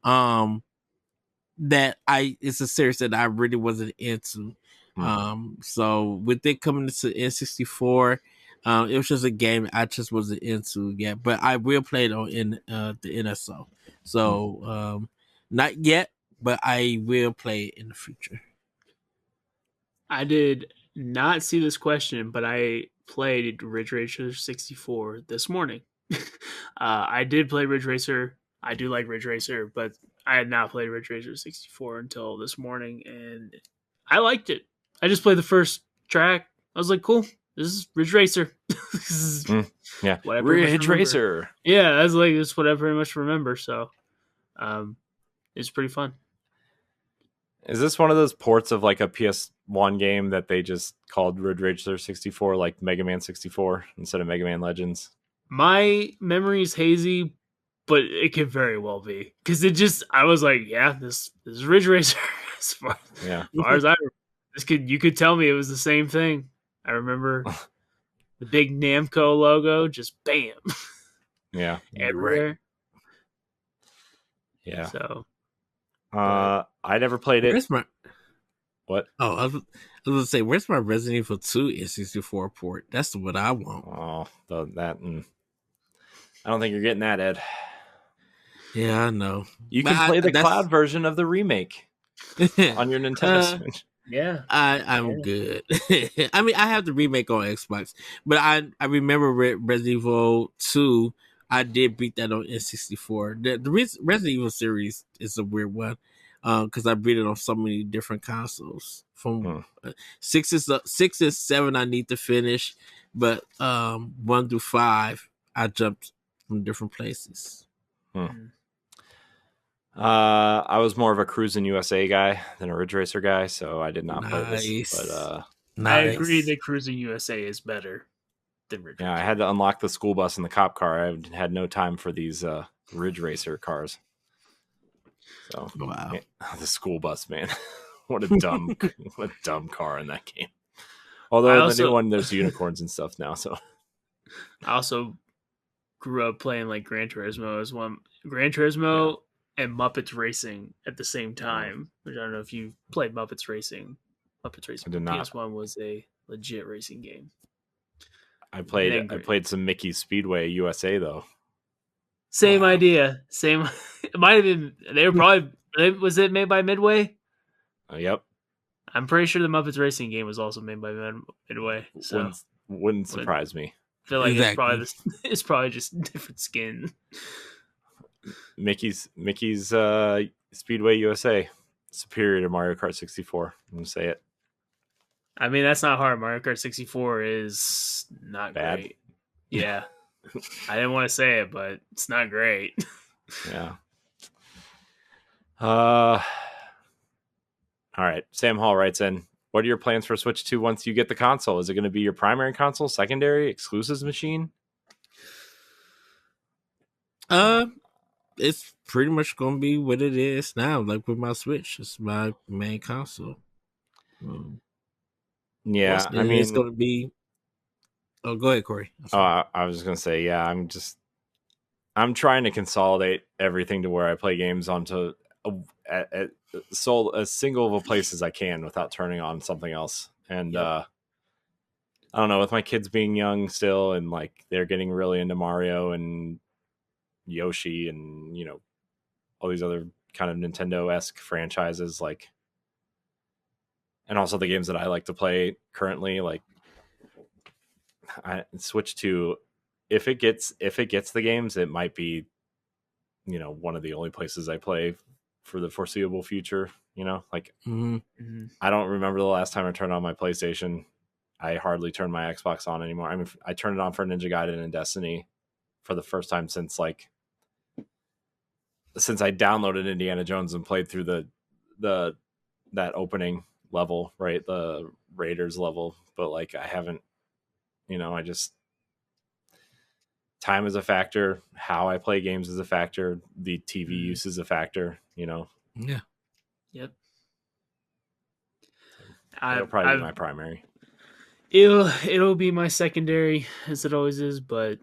that it's a series that I really wasn't into. So with it coming to N64, it was just a game I just wasn't into yet, but I will play it on the NSO. So not yet, but I will play it in the future. I did not see this question, but I played Ridge Racer 64 this morning. I did play Ridge Racer. I do like Ridge Racer, but I had not played Ridge Racer 64 until this morning, and I liked it. I just played the first track. I was like, cool, this is Ridge Racer. Yeah, Ridge Racer. Yeah, that's what I pretty much remember. So it's pretty fun. Is this one of those ports of like a PS1 game that they just called Ridge Racer 64, like Mega Man 64 instead of Mega Man Legends? My memory is hazy, but it could very well be, because I was like, yeah, this is Ridge Racer. as far as I remember. You could tell me it was the same thing. I remember the big Namco logo, just bam. Yeah. Everywhere. Yeah. So I never played it. What? Oh, I was going to say, where's my Resident Evil 2 N64 port? That's what I want. Oh, I don't think you're getting that, Ed. Yeah, I know. You can play the cloud version of the remake on your Nintendo Switch. Yeah, I'm good. I mean, I have the remake on Xbox, but I remember Resident Evil 2. I did beat that on N64. The Resident Evil series is a weird one, because I beat it on so many different consoles. From 6 and 7, I need to finish, but 1 through 5, I jumped from different places. I was more of a Cruisin' USA guy than a Ridge Racer guy, so I did not play this. But I agree that Cruisin' USA is better than Ridge Racer. I had to unlock the school bus and the cop car. I had no time for these Ridge Racer cars. So wow, the school bus, man. what a dumb car in that game. Although in the new one, there's unicorns and stuff now. So I also grew up playing like Gran Turismo as one. Gran Turismo and Muppets Racing at the same time. Which I don't know if you played Muppets Racing. Muppets Racing I did for not. PS1 was a legit racing game. I played some Mickey's Speedway USA though. Same Wow. idea. Same. It might have been. They were probably. Was it made by Midway? Yep. I'm pretty sure the Muppets Racing game was also made by Midway. So Wouldn't surprise me. I feel like Exactly. it's probably just different skin. Mickey's Speedway USA superior to Mario Kart 64. I'm gonna say it. I mean, that's not hard. Mario Kart 64 is not Bad? great. Yeah. I didn't want to say it, but it's not great. Yeah. All right. Sam Hall writes in, what are your plans for Switch 2 once you get the console? Is it going to be your primary console, secondary, exclusives machine? It's pretty much gonna be what it is now. Like with my Switch, it's my main console. Yeah, I And mean, it's gonna be. Oh, go ahead, Corey. I was just going to say, yeah, I'm trying to consolidate everything to where I play games onto as single of a place as I can without turning on something else. And I don't know, with my kids being young still, and like they're getting really into Mario and Yoshi and all these other kind of Nintendo-esque franchises, like, and also the games that I like to play currently, like I Switch to, if it gets the games, it might be one of the only places I play for the foreseeable future. Like I don't remember the last time I turned on my PlayStation. I hardly turn my Xbox on anymore. I mean, I turned it on for Ninja Gaiden and Destiny for the first time since I downloaded Indiana Jones and played through that opening level, right? The Raiders level. But like I haven't, I just, time is a factor. How I play games is a factor. The TV use is a factor, Yeah. Yep. It'll probably be my primary. It'll be my secondary, as it always is, but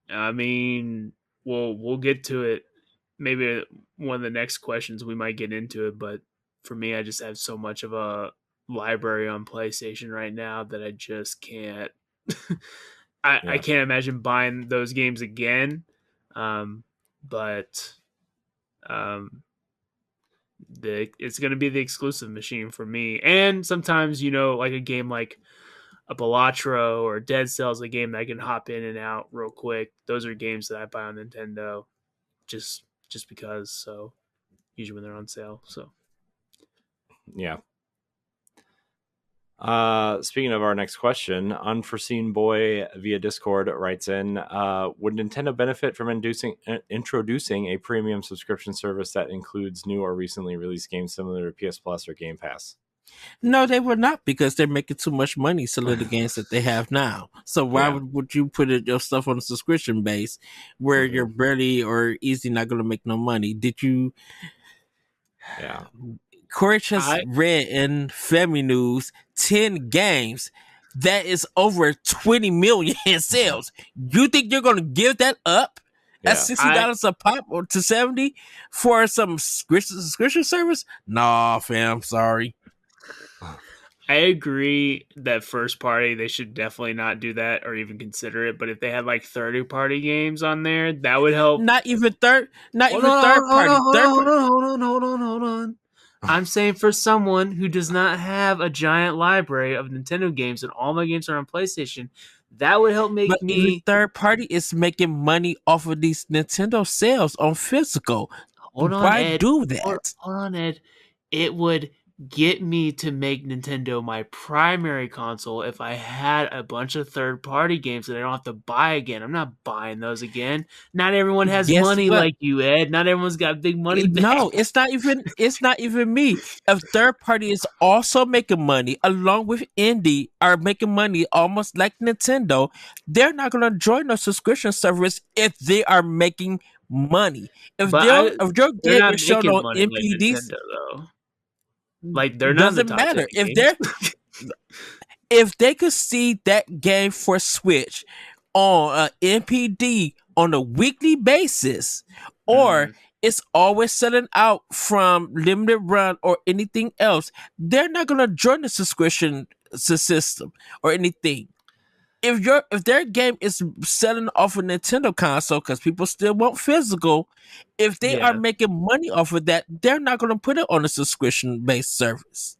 I mean, we'll get to it. Maybe one of the next questions we might get into it, but for me, I just have so much of a library on PlayStation right now that I just can't. I can't imagine buying those games again. But it's going to be the exclusive machine for me. And sometimes, like a game like a Balatro or Dead Cells, a game that I can hop in and out real quick. Those are games that I buy on Nintendo just because. So usually when they're on sale. So yeah. Speaking of our next question, Unforeseen Boy via Discord writes in, would Nintendo benefit from introducing a premium subscription service that includes new or recently released games similar to PS Plus or Game Pass? No, they would not, because they're making too much money selling the games that they have now. So why would you put your stuff on a subscription base where you're barely or easily not going to make no money? Did you? Yeah. Corey just read in Femi News 10 games. That is over 20 million in sales. You think you're going to give that up at $60 a pop or to $70 for some subscription service? Nah, fam, sorry. I agree that first party, they should definitely not do that or even consider it. But if they had like 30-party games on there, that would help. Not even third party. Hold on. I'm saying for someone who does not have a giant library of Nintendo games and all my games are on PlayStation, that would help make me. Third party is making money off of these Nintendo sales on physical. Why do that? Hold on, Ed. It would get me to make Nintendo my primary console if I had a bunch of third-party games that I don't have to buy again. I'm not buying those again. Not everyone has money like you, Ed. Not everyone's got big money. No, it's not even me. If third party is also making money along with indie are making money almost like Nintendo, they're not going to join a subscription service if they are making money. If your game is shown on MPDs, like Nintendo, though. Like they're not doesn't matter if they could see that game for Switch on NPD on a weekly basis, or it's always selling out from limited run or anything else, they're not gonna join the subscription system or anything. If their game is selling off a Nintendo console because people still want physical, if they are Yeah. making money off of that, they're not gonna put it on a subscription based service.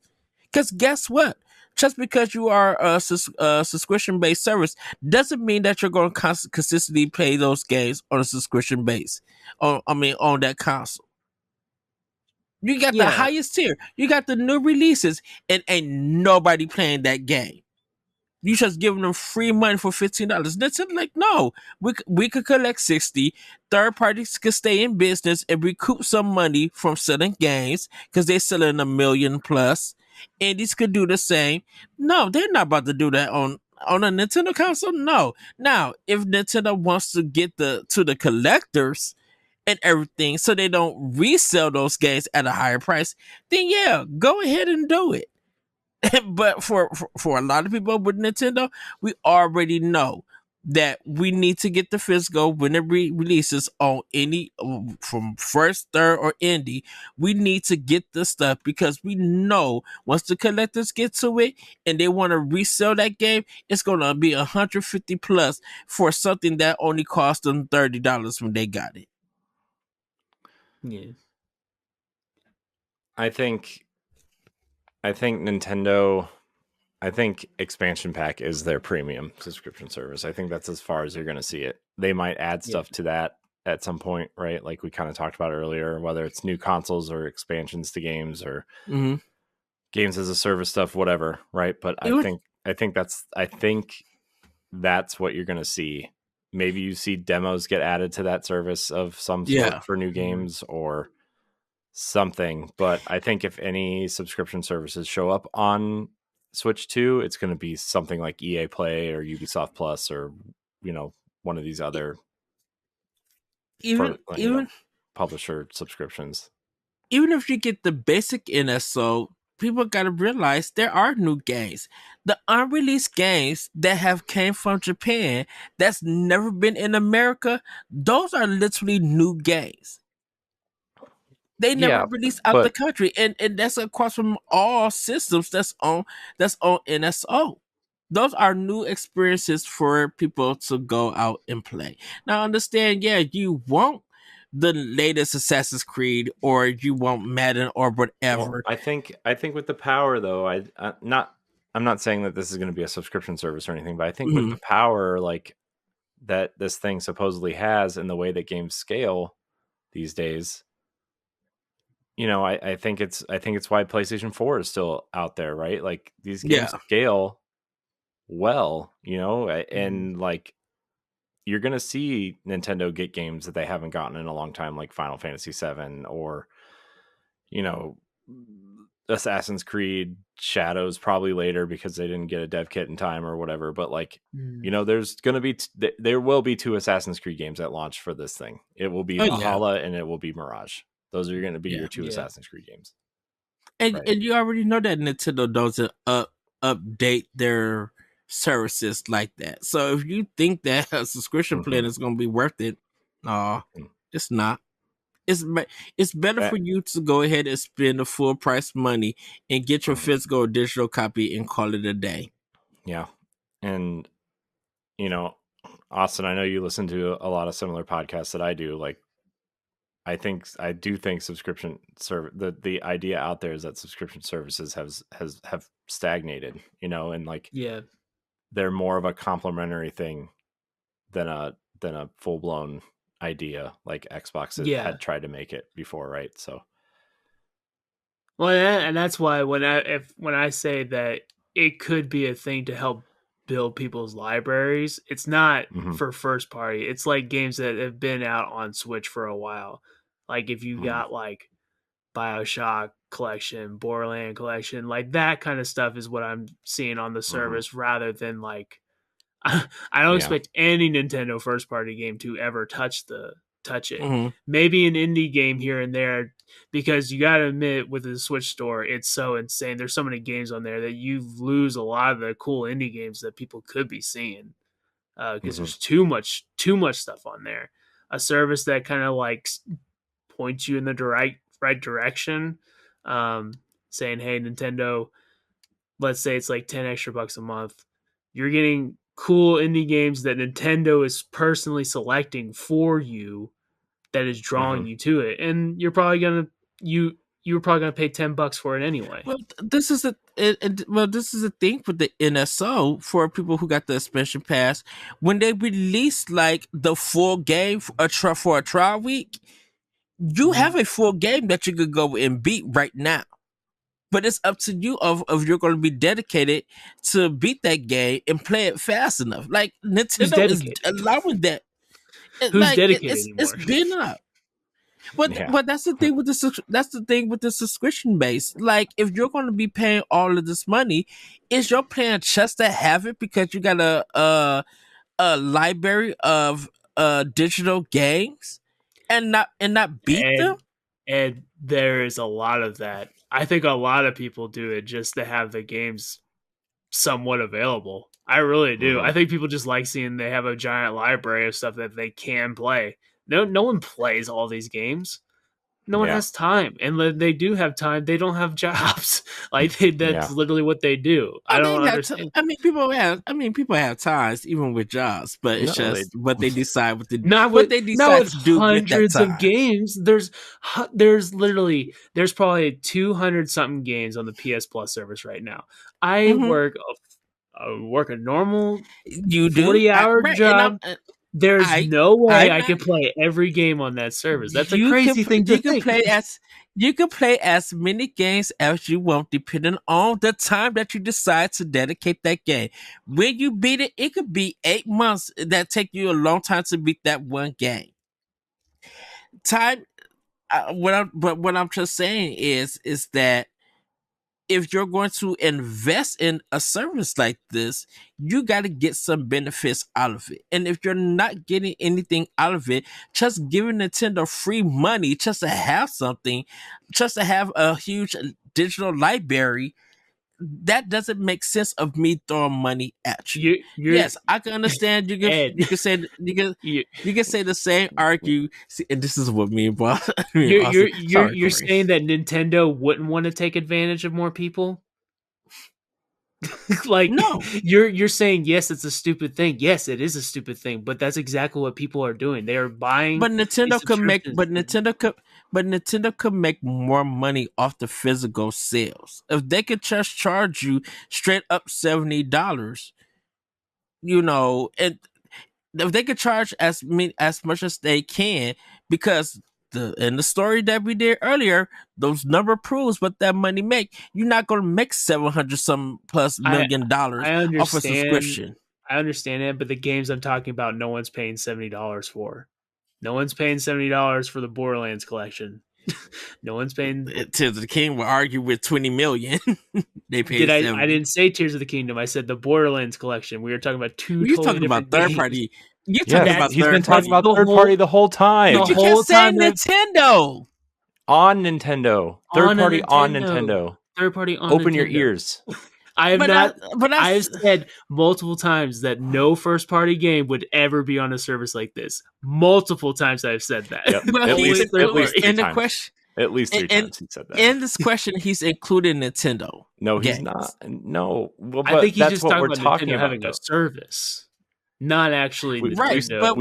Because guess what? Just because you are a subscription based service doesn't mean that you're going to consistently play those games on a subscription base. On that console. You got the Yeah. highest tier. You got the new releases, and ain't nobody playing that game. You just giving them free money for $15. That's it. Like, no, we could collect 60. Third parties could stay in business and recoup some money from selling games because they're selling 1 million plus. Indies could do the same. No, they're not about to do that on a Nintendo console. No. Now, if Nintendo wants to get to the collectors and everything, so they don't resell those games at a higher price, then yeah, go ahead and do it. But for a lot of people with Nintendo, we already know that we need to get the physical when it releases on any from first, third, or indie. We need to get the stuff because we know once the collectors get to it and they want to resell that game, it's gonna be 150 plus for something that only cost them $30 when they got it. Yeah. I think Nintendo, I think expansion pack is their premium subscription service. I think that's as far as you're going to see it. They might add stuff to that at some point, right? Like we kind of talked about earlier, whether it's new consoles or expansions to games or games as a service stuff, whatever, right? But I think that's what you're going to see. Maybe you see demos get added to that service of some sort for new games or something, but I think if any subscription services show up on Switch 2, it's going to be something like EA Play or Ubisoft Plus or one of these other publisher subscriptions. Even if you get the basic NSO, people got to realize there are new games. The unreleased games that have came from Japan that's never been in America, those are literally new games. They never released out the country, and that's across from all systems that's on NSO. Those are new experiences for people to go out and play. Now, understand, you want the latest Assassin's Creed or you want Madden or whatever. Well, I think with the power though, I'm not saying that this is going to be a subscription service or anything, but I think with the power like that this thing supposedly has and the way that games scale these days, I think it's why PlayStation 4 is still out there, right? Like these games scale well, and like you're gonna see Nintendo get games that they haven't gotten in a long time, like Final Fantasy VII or Assassin's Creed Shadows probably later because they didn't get a dev kit in time or whatever. But like there's gonna be there will be 2 Assassin's Creed games at launch for this thing. It will be Valhalla and it will be Mirage. Those are going to be your 2 Assassin's Creed games. And you already know that Nintendo doesn't update their services like that. So if you think that a subscription plan is going to be worth it, it's not. It's better for you to go ahead and spend the full price money and get your physical or digital copy and call it a day. Yeah. And, Austin, I know you listen to a lot of similar podcasts that I do. Like, I do think subscription the idea out there is that subscription services have stagnated, and like they're more of a complementary thing than a full blown idea like Xbox had tried to make it before, right? So, well, and that's why when I say that it could be a thing to help build people's libraries, it's not for first party. It's like games that have been out on Switch for a while. Like if you got like BioShock collection, Borderland collection, like that kind of stuff is what I'm seeing on the service rather than like I don't expect any Nintendo first party game to ever touch it. Maybe an indie game here and there, because you got to admit with the Switch store, it's so insane. There's so many games on there that you lose a lot of the cool indie games that people could be seeing. because there's too much stuff on there. A service that kind of like points you in the right direction, saying, "Hey, Nintendo, let's say it's like 10 extra bucks a month. You're getting cool indie games that Nintendo is personally selecting for you, that is drawing you to it, and you're probably gonna you were probably gonna pay $10 for it anyway." Well, this is this is a thing with the NSO for people who got the expansion pass. When they release like the full game for a trial week, you have a full game that you could go and beat right now. But it's up to you of you're going to be dedicated to beat that game and play it fast enough. Like Nintendo is allowing that. Who's dedicated anymore? It's being up. But that's the thing with the subscription base. Like if you're going to be paying all of this money, is your plan just to have it because you got a library of digital games and not beat them? And there is a lot of that. I think a lot of people do it just to have the games somewhat available. I really do. I think people just like seeing they have a giant library of stuff that they can play. No one plays all these games. No one has time, and they do have time. They don't have jobs. Like that's literally what they do. I don't understand. People have times even with jobs, but it's just what they decide to do hundreds of games. There's probably 200 something games on the PS Plus service right now. I work a normal 40-hour job. There's no way I can play every game on that service. That's a crazy thing to think. You can play as many games as you want, depending on the time that you decide to dedicate that game. When you beat it, it could be 8 months. That take you a long time to beat that one game. What I'm just saying is that if you're going to invest in a service like this, you got to get some benefits out of it. And if you're not getting anything out of it, just giving Nintendo free money just to have something, just to have a huge digital library, that doesn't make sense of me throwing money at you. Yes, I can understand. You can say the same argue. See, and this is what me and Bob. You're saying that Nintendo wouldn't want to take advantage of more people. Like no, you're saying yes, it's a stupid thing. Yes, it is a stupid thing, but that's exactly what people are doing. They are buying. But Nintendo could make more money off the physical sales if they could just charge you straight up $70. And if they could charge as much as they can, because in the story that we did earlier, those number proves what that money make. You're not going to make $700+ million off a subscription. I understand it, but the games I'm talking about, no one's paying $70 for. No one's paying $70 for the Borderlands collection. No one's paying. Tears of the Kingdom will argue with $20 million. They paid. I didn't say Tears of the Kingdom. I said the Borderlands collection. We were talking about You're talking about third party. He's been talking about third party the whole time. But you kept saying Nintendo. On Nintendo. Third party on Nintendo. Third party on Open Nintendo. your ears. I've said multiple times that no first party game would ever be on a service like this. Multiple times I've said that. Yep. At least 3 times. At least 3 times he said that. In this question, he's included Nintendo. No, he's not. No. Well, I think he's that's just what talking we're about talking Nintendo about having a service. Not actually. We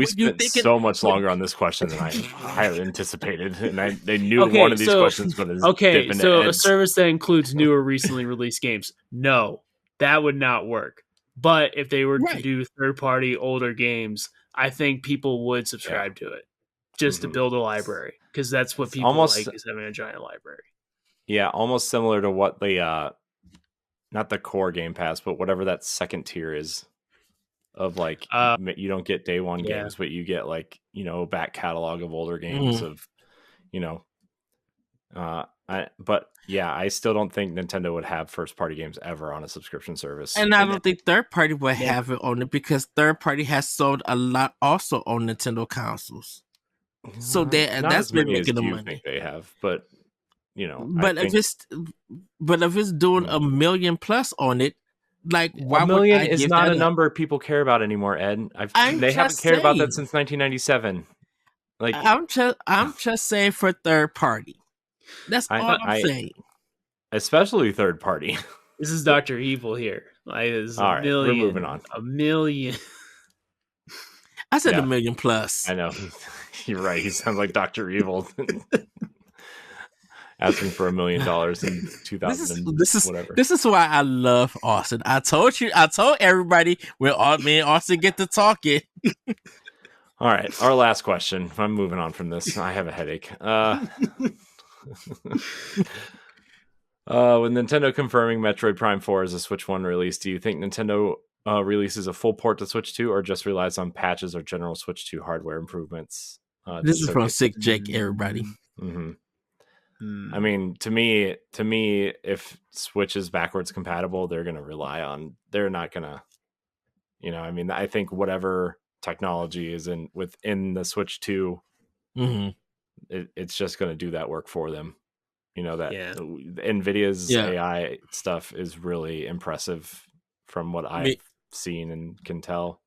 spent so much longer on this question than I highly anticipated, and they knew one of these questions was okay. So a service that includes new or recently released games, no, that would not work. But if they were to do third-party older games, I think people would subscribe to it just to build a library, because that's what people like, is having a giant library. Yeah, almost similar to what the not the core Game Pass, but whatever that second tier is. Of like you don't get day one games, but you get like back catalog of older games of I still don't think Nintendo would have first party games ever on a subscription service, and I don't think third party would have it on it, because third party has sold a lot also on Nintendo consoles. So that's been making the money. Think they have, but if it's doing $1 million+ on it, Like, A why would million I is give not that a up? number people care about anymore, Ed. I'm They haven't just cared about that saying. since 1997. Like, I'm just saying for third party. That's all I'm I saying. especially third party. This is Dr. Evil here. Like, it's All right, we're moving on. A million. I said Yeah. a million plus. I know. You're right. He sounds like Dr. Evil. Asking for $1 million in 2000 whatever. This is why I love Austin. I told everybody when me and Austin get to talking. All right, our last question. I'm moving on from this. I have a headache. With Nintendo confirming Metroid Prime 4 as a Switch 1 release, do you think Nintendo releases a full port to Switch 2 or just relies on patches or general Switch 2 hardware improvements? This is from Sick Jake, everybody. Mm-hmm. I mean, to me, if Switch is backwards compatible, they're going to rely on. They're not going to, I mean, I think whatever technology is within the Switch 2, it's just going to do that work for them. Nvidia's AI stuff is really impressive from what I've seen and can tell.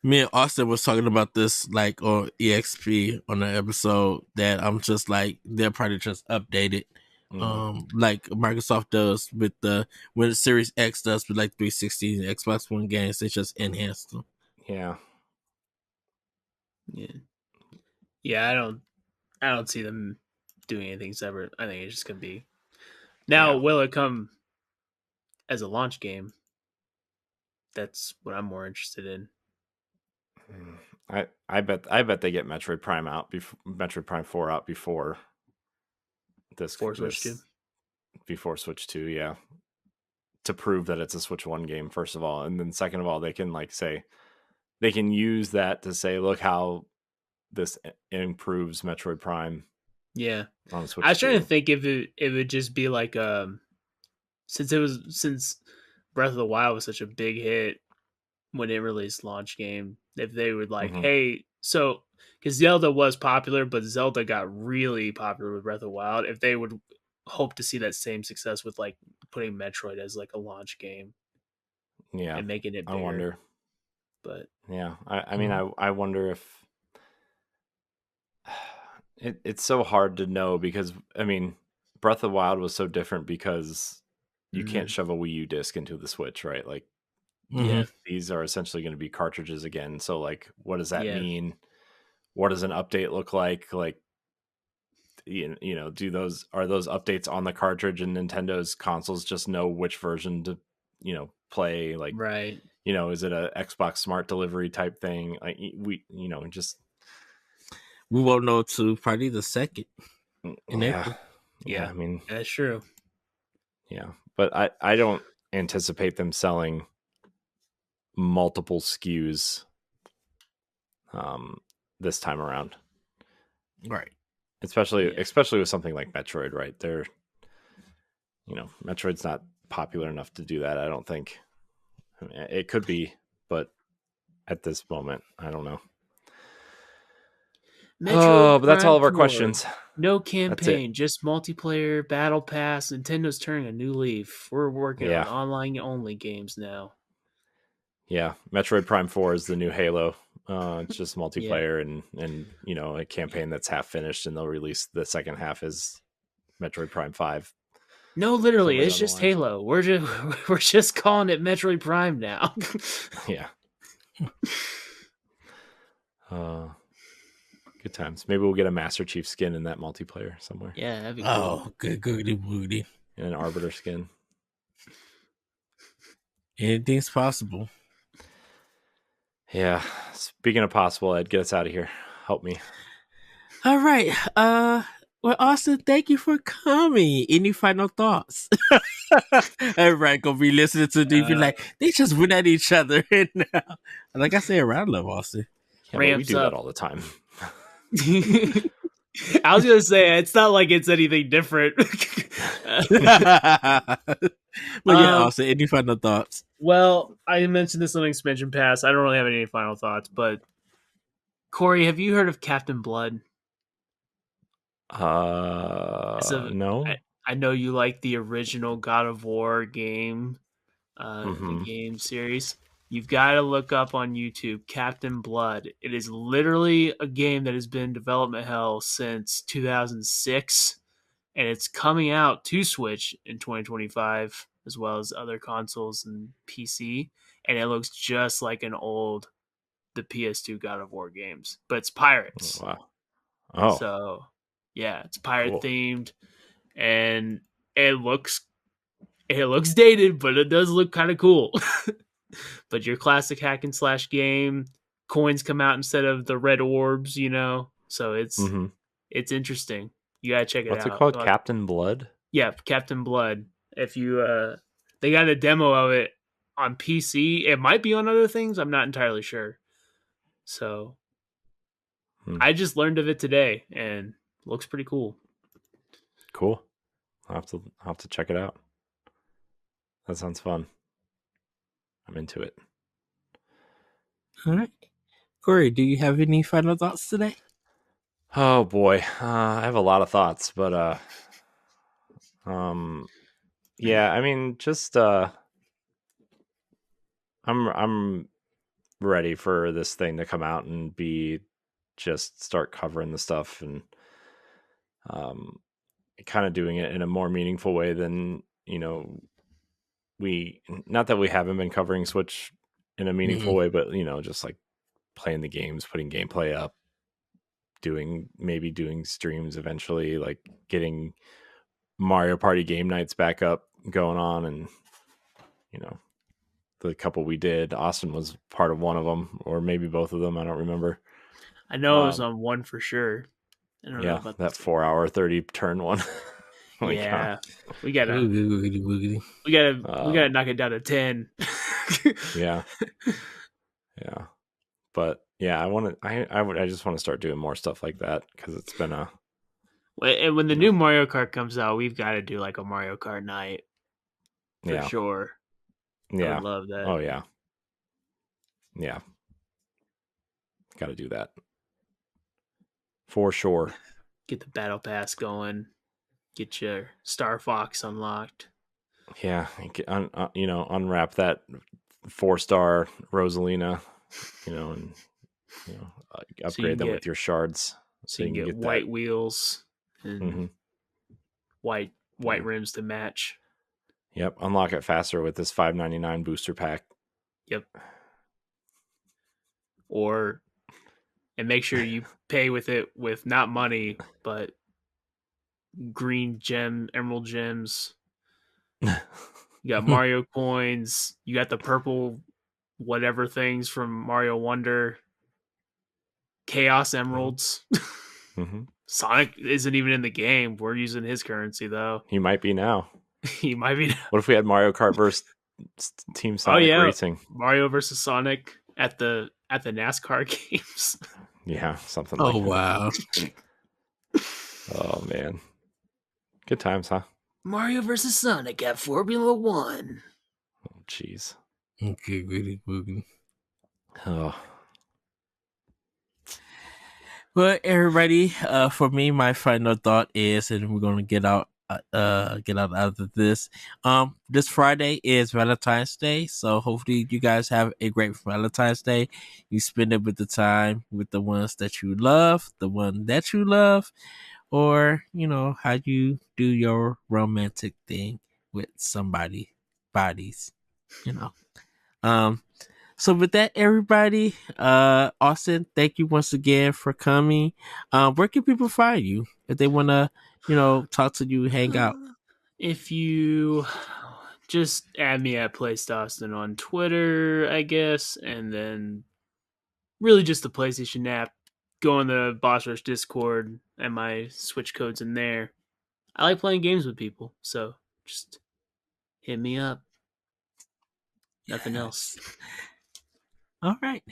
Me and Austin was talking about this like on EXP on the episode that I'm just like they'll probably just update it. Like Microsoft does with when the Series X does with like 360 and Xbox One games, they just enhance them. Yeah. I don't see them doing anything separate. I think it's just gonna be. Now, will it come as a launch game? That's what I'm more interested in. I bet they get Metroid Prime Metroid Prime 4 out before Switch 2. Before Switch 2, yeah. To prove that it's a Switch 1 game, first of all, and then second of all, they can they can use that to say, look how this improves Metroid Prime. Yeah, on Switch I was trying 2. to think if it would just be like since Breath of the Wild was such a big hit when it released launch game, if they would hey, so because Zelda was popular, but Zelda got really popular with Breath of the Wild, if they would hope to see that same success with like putting Metroid as like a launch game, and making it bigger. I wonder, but yeah, I mean, I wonder if it's so hard to know because I mean, Breath of the Wild was so different because you can't shove a Wii U disc into the Switch, right? Like, these are essentially going to be cartridges again. So, like, what does that mean? What does an update look like? Like, are those updates on the cartridge, and Nintendo's consoles just know which version to, play? Like, right? Is it a Xbox Smart Delivery type thing? Like, we won't know to probably the second. Yeah, I mean, that's true. Yeah, but I don't anticipate them selling multiple SKUs this time around, right? Especially with something like Metroid, right? They're Metroid's not popular enough to do that. I don't think. I mean, it could be, but at this moment, I don't know. But that's all of our questions. No campaign, just multiplayer, battle pass. Nintendo's turning a new leaf. We're working on online only games now. Yeah, Metroid Prime 4 is the new Halo. It's just multiplayer and a campaign that's half finished, and they'll release the second half as Metroid Prime 5. No, literally, it's just Halo. We're just calling it Metroid Prime now. Yeah. Good times. Maybe we'll get a Master Chief skin in that multiplayer somewhere. Yeah, that'd be cool. Oh, good goody booty. And an Arbiter skin. Anything's possible. Yeah. Speaking of possible, Ed, get us out of here. Help me. All right. Well, Austin, thank you for coming. Any final thoughts? Everybody gonna be listening to these, be like, they just went at each other. Like I said, I love Austin. Yeah, we do that all the time. I was gonna say it's not like it's anything different. But yeah, Austin, any final thoughts? Well, I mentioned this on Expansion Pass. I don't really have any final thoughts, but Corey, have you heard of Captain Blood? No. I know you like the original God of War game. the game series. You've got to look up on YouTube Captain Blood. It is literally a game that has been in development hell since 2006, and it's coming out to Switch in 2025, as well as other consoles and PC. And it looks just like the PS2 God of War games, but it's pirates. Wow. Oh, So yeah, it's pirate cool. themed, and it looks dated, but it does look kind of cool. But your classic hack and slash game, coins come out instead of the red orbs, So it's interesting. You gotta check it What's out. it called? Captain Blood? Yeah, Captain Blood. If you they got a demo of it on PC. It might be on other things. I'm not entirely sure. So I just learned of it today, and looks pretty cool. Cool. I'll have to check it out. That sounds fun. I'm into it. All right. Corey, do you have any final thoughts today? Oh boy. I have a lot of thoughts, but yeah, I mean, just I'm ready for this thing to come out and just start covering the stuff and kind of doing it in a more meaningful way than, not that we haven't been covering Switch in a meaningful way, but just like playing the games, putting gameplay up, doing streams eventually, like getting Mario Party game nights back up going on. And the couple we did, Austin was part of one of them, or maybe both of them, I don't remember. I know it was on one for sure. I don't know about that 4 hour 30 turn one. Yeah, we gotta knock it down to 10. Yeah. But yeah, I just want to start doing more stuff like that, because it's been and when the new Mario Kart comes out, we've got to do like a Mario Kart night for sure. Yeah, I would love that. Oh yeah, got to do that for sure. Get the battle pass going. Get your Star Fox unlocked. Yeah, unwrap that 4-star Rosalina, and upgrade them with your shards, so you can get white wheels and white rims to match. Yep, unlock it faster with this $5.99 booster pack. Yep. And make sure you pay with it with not money, but green emerald gems. You got Mario coins. You got the purple whatever things from Mario Wonder. Chaos emeralds. Sonic isn't even in the game. We're using his currency though. He might be now. He might be. What if we had Mario Kart versus Team Sonic Racing? Mario versus Sonic at the NASCAR games. Yeah, something like that. Oh wow. Oh man. Good times, huh? Mario versus Sonic at Formula 1. Oh jeez. Okay, really. Oh. Well, everybody, for me, my final thought is, and we're gonna get out of this. This Friday is Valentine's Day, so hopefully you guys have a great Valentine's Day. You spend it with the time with the ones that you love, the one that you love, or how you do your romantic thing with somebody's bodies. So with that, everybody, Austin, thank you once again for coming. Where can people find you if they want to, talk to you, hang out? If you just add me at PlayStation on Twitter, I guess, and then really just the PlayStation app. Go on the Boss Rush Discord, and my Switch code's in there. I like playing games with people, so just hit me up. Nothing else. All right.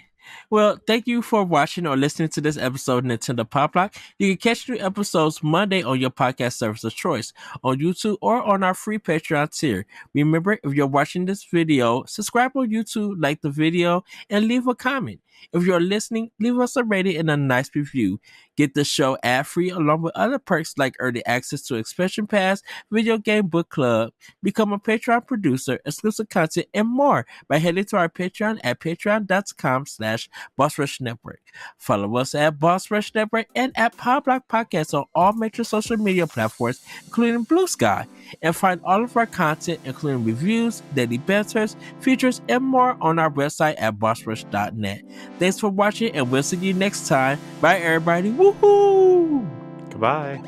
Well, thank you for watching or listening to this episode of Nintendo Pow Block. You can catch new episodes Monday on your podcast service of choice, on YouTube or on our free Patreon tier. Remember, if you're watching this video, subscribe on YouTube, like the video, and leave a comment. If you're listening, leave us a rating and a nice review. Get the show ad-free along with other perks like early access to Expansion Pass, Video Game Book Club, become a Patreon producer, exclusive content, and more by heading to our Patreon at patreon.com/Boss Rush Network. Follow us at Boss Rush Network and at Pow Block Podcast on all major social media platforms, including Blue Sky. And find all of our content, including reviews, daily banters, features, and more on our website at bossrush.net. Thanks for watching, and we'll see you next time. Bye, everybody. Woohoo! Goodbye.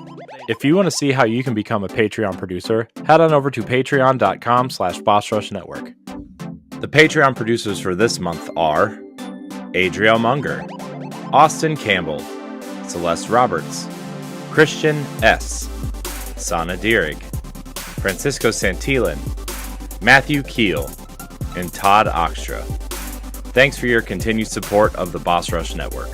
If you want to see how you can become a Patreon producer, head on over to patreon.com/Boss Rush Network. The Patreon producers for this month are Adriel Munger, Austin Campbell, Celeste Roberts, Christian S., Sana Dirrig, Francisco Santillan, Matthew Keel, and Todd Oxtra. Thanks for your continued support of the Boss Rush Network.